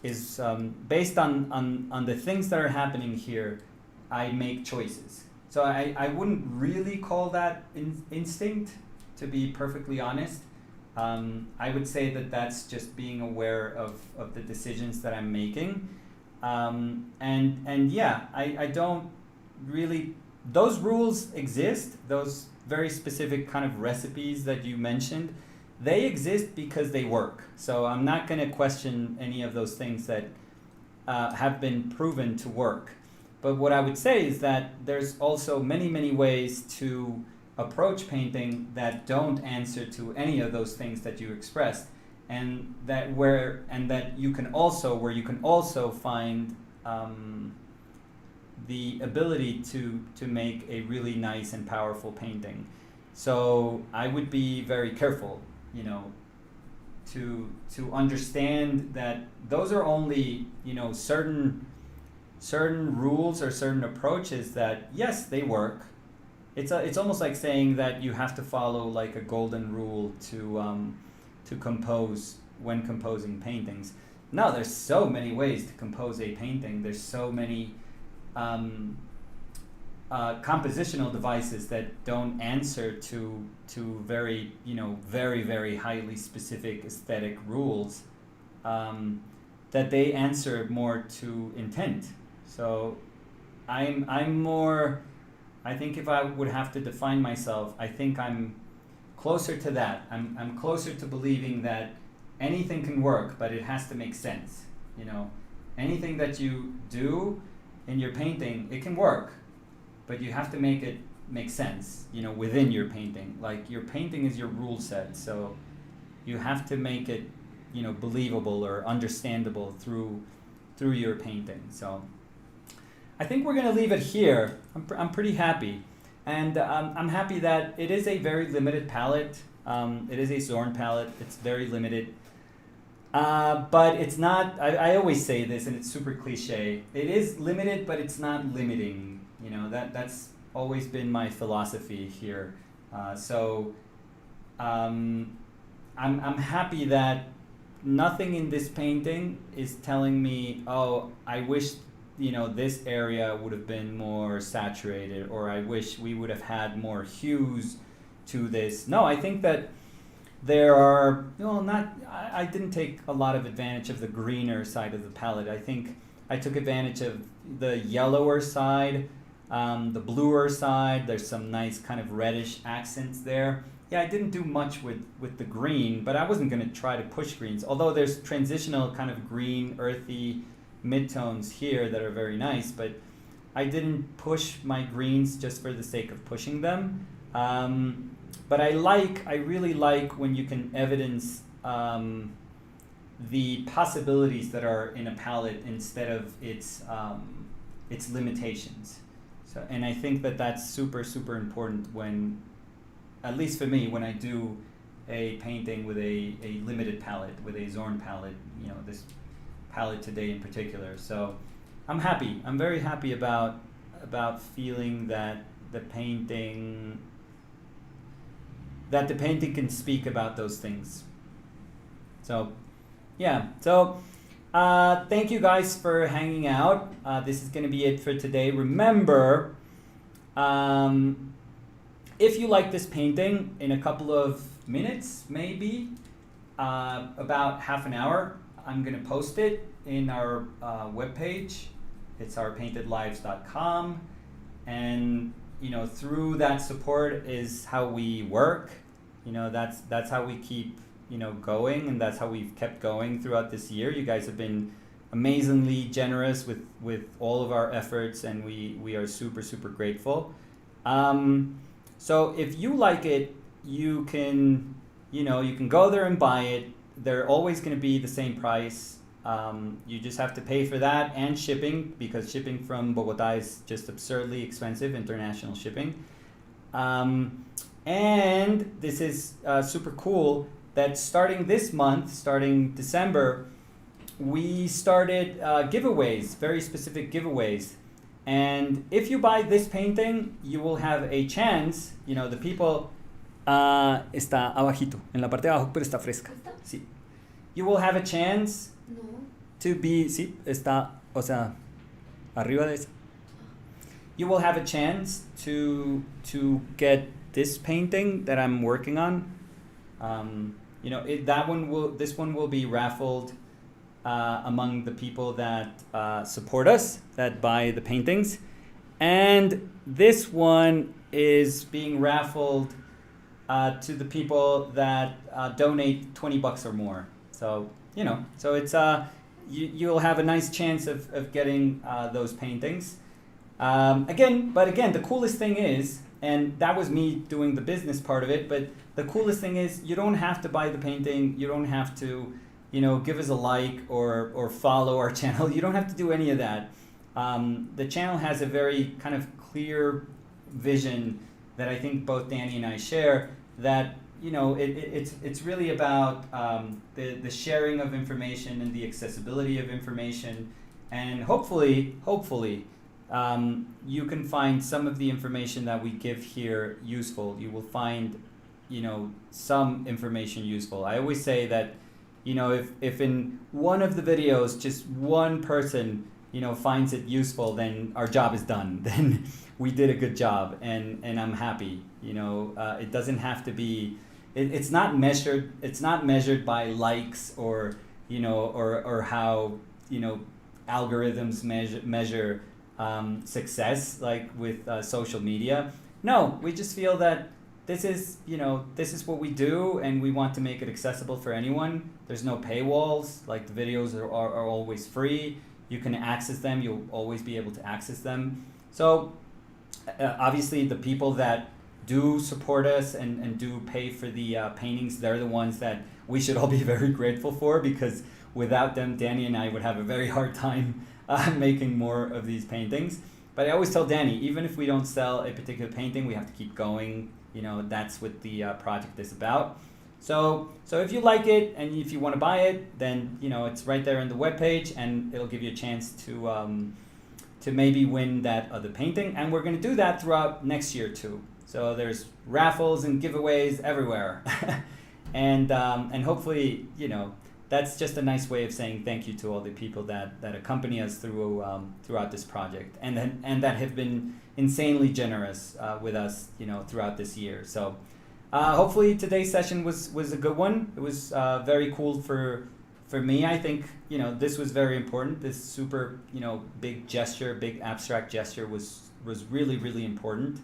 based on the things that are happening here, I make choices. So I wouldn't really call that instinct, to be perfectly honest. I would say that that's just being aware of the decisions that I'm making. And yeah, I don't really, those rules exist, those very specific kind of recipes that you mentioned, they exist because they work. So I'm not going to question any of those things that have been proven to work. But what I would say is that there's also many ways to approach painting that don't answer to any of those things that you expressed, and that you can also find the ability to make a really nice and powerful painting. So I would be very careful, to understand that those are only, certain rules or certain approaches that, yes, they work. It's almost like saying that you have to follow like a golden rule to compose when composing paintings. No, there's so many ways to compose a painting. There's so many compositional devices that don't answer to very very highly specific aesthetic rules, that they answer more to intent. So I'm more, I think if I would have to define myself, I think I'm closer to that. I'm closer to believing that anything can work, but it has to make sense. Anything that you do in your painting, it can work, but you have to make it make sense, within your painting. Like, your painting is your rule set, so you have to make it, believable or understandable through your painting. So I think we're gonna leave it here. I'm pretty happy, and I'm happy that it is a very limited palette. It is a Zorn palette. It's very limited. But it's not, I always say this, and it's super cliche. It is limited, but it's not limiting. You know, that's always been my philosophy here. I'm happy that nothing in this painting is telling me, oh, I wish, you know, this area would have been more saturated, or I wish we would have had more hues to this. No, I think that there are, well, I didn't take a lot of advantage of the greener side of the palette. I think I took advantage of the yellower side, the bluer side. There's some nice kind of reddish accents there. Yeah, I didn't do much with the green, but I wasn't going to try to push greens, although there's transitional kind of green, earthy midtones here that are very nice, but I didn't push my greens just for the sake of pushing them. But I really like when you can evidence the possibilities that are in a palette instead of its limitations. So, and I think that that's super, super important when, at least for me, when I do a painting with a limited palette, with a Zorn palette, you know, this palette today in particular. So I'm happy. I'm very happy about feeling that the painting can speak about those things. So yeah. So thank you guys for hanging out. This is going to be it for today. Remember, if you like this painting, in a couple of minutes, maybe, about half an hour, I'm going to post it in our webpage. It's ourpaintedlives.com. And, you know, through that support is how we work. You know, that's how we keep, you know, going, and that's how we've kept going throughout this year. You guys have been amazingly generous with all of our efforts, and we are super, super grateful. So if you like it, you can go there and buy it. They're always going to be the same price. You just have to pay for that and shipping, because shipping from Bogota is just absurdly expensive, international shipping. And this is super cool that starting this month, starting December, we started giveaways, very specific giveaways. And if you buy this painting, you will have a chance, you know, the people... está abajito, en la parte de abajo, pero está fresca. Sí. You will have a chance to be... Sí, está, o sea, arriba de esa. You will have a chance to get this painting that I'm working on. You know, this one will be raffled among the people that support us, that buy the paintings. And this one is being raffled to the people that donate $20 or more. So, you know, so it's you'll have a nice chance of getting those paintings. Again, the coolest thing is, and that was me doing the business part of it, but the coolest thing is you don't have to buy the painting, you don't have to, you know, give us a like or follow our channel. You don't have to do any of that. The channel has a very kind of clear vision that I think both Danny and I share, that, you know, it's really about the sharing of information and the accessibility of information, and hopefully you can find some of the information that we give here useful. You will find, you know, some information useful. I always say that, you know, if in one of the videos just one person, you know, finds it useful, then our job is done. Then we did a good job, and I'm happy. You know, it doesn't have to be. It's not measured. It's not measured by likes or, you know, or how, you know, algorithms measure success, like with social media. No, we just feel that this is what we do, and we want to make it accessible for anyone. There's no paywalls. Like, the videos are always free. You can access them. You'll always be able to access them. So obviously the people that do support us and do pay for the paintings, they're the ones that we should all be very grateful for, because without them, Danny and I would have a very hard time making more of these paintings. But I always tell Danny, even if we don't sell a particular painting, we have to keep going. That's what the project is about. So if you like it and if you want to buy it, then it's right there in the webpage, and it'll give you a chance to maybe win that other painting. And we're going to do that throughout next year too. So there's raffles and giveaways everywhere, and hopefully that's just a nice way of saying thank you to all the people that accompany us throughout this project, and that have been insanely generous with us throughout this year. So hopefully today's session was a good one. It was very cool for me. I think this was very important. This super big gesture, big abstract gesture was really, really important.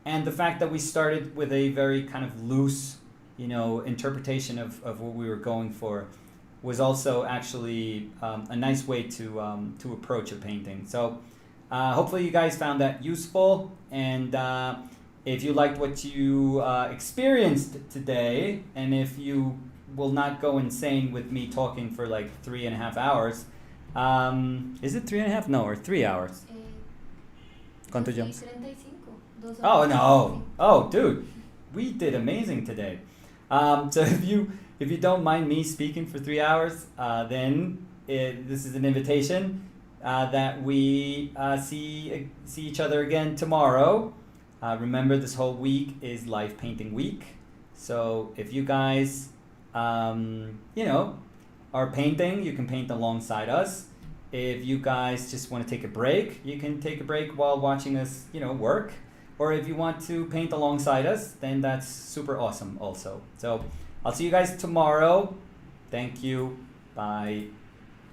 And the fact that we started with a very kind of loose interpretation of what we were going for was also actually a nice way to approach a painting. So hopefully you guys found that useful, and if you liked what you experienced today, and if you will not go insane with me talking for like 3.5 hours, is it 3.5? No, or 3 hours? ¿Cuánto llevamos? Oh no! Oh dude, we did amazing today. So if you don't mind me speaking for 3 hours, then this is an invitation that we see each other again tomorrow. Remember, this whole week is Live Painting Week. So if you guys, are painting, you can paint alongside us. If you guys just want to take a break, you can take a break while watching us, work. Or if you want to paint alongside us, then that's super awesome also. So I'll see you guys tomorrow. Thank you. Bye.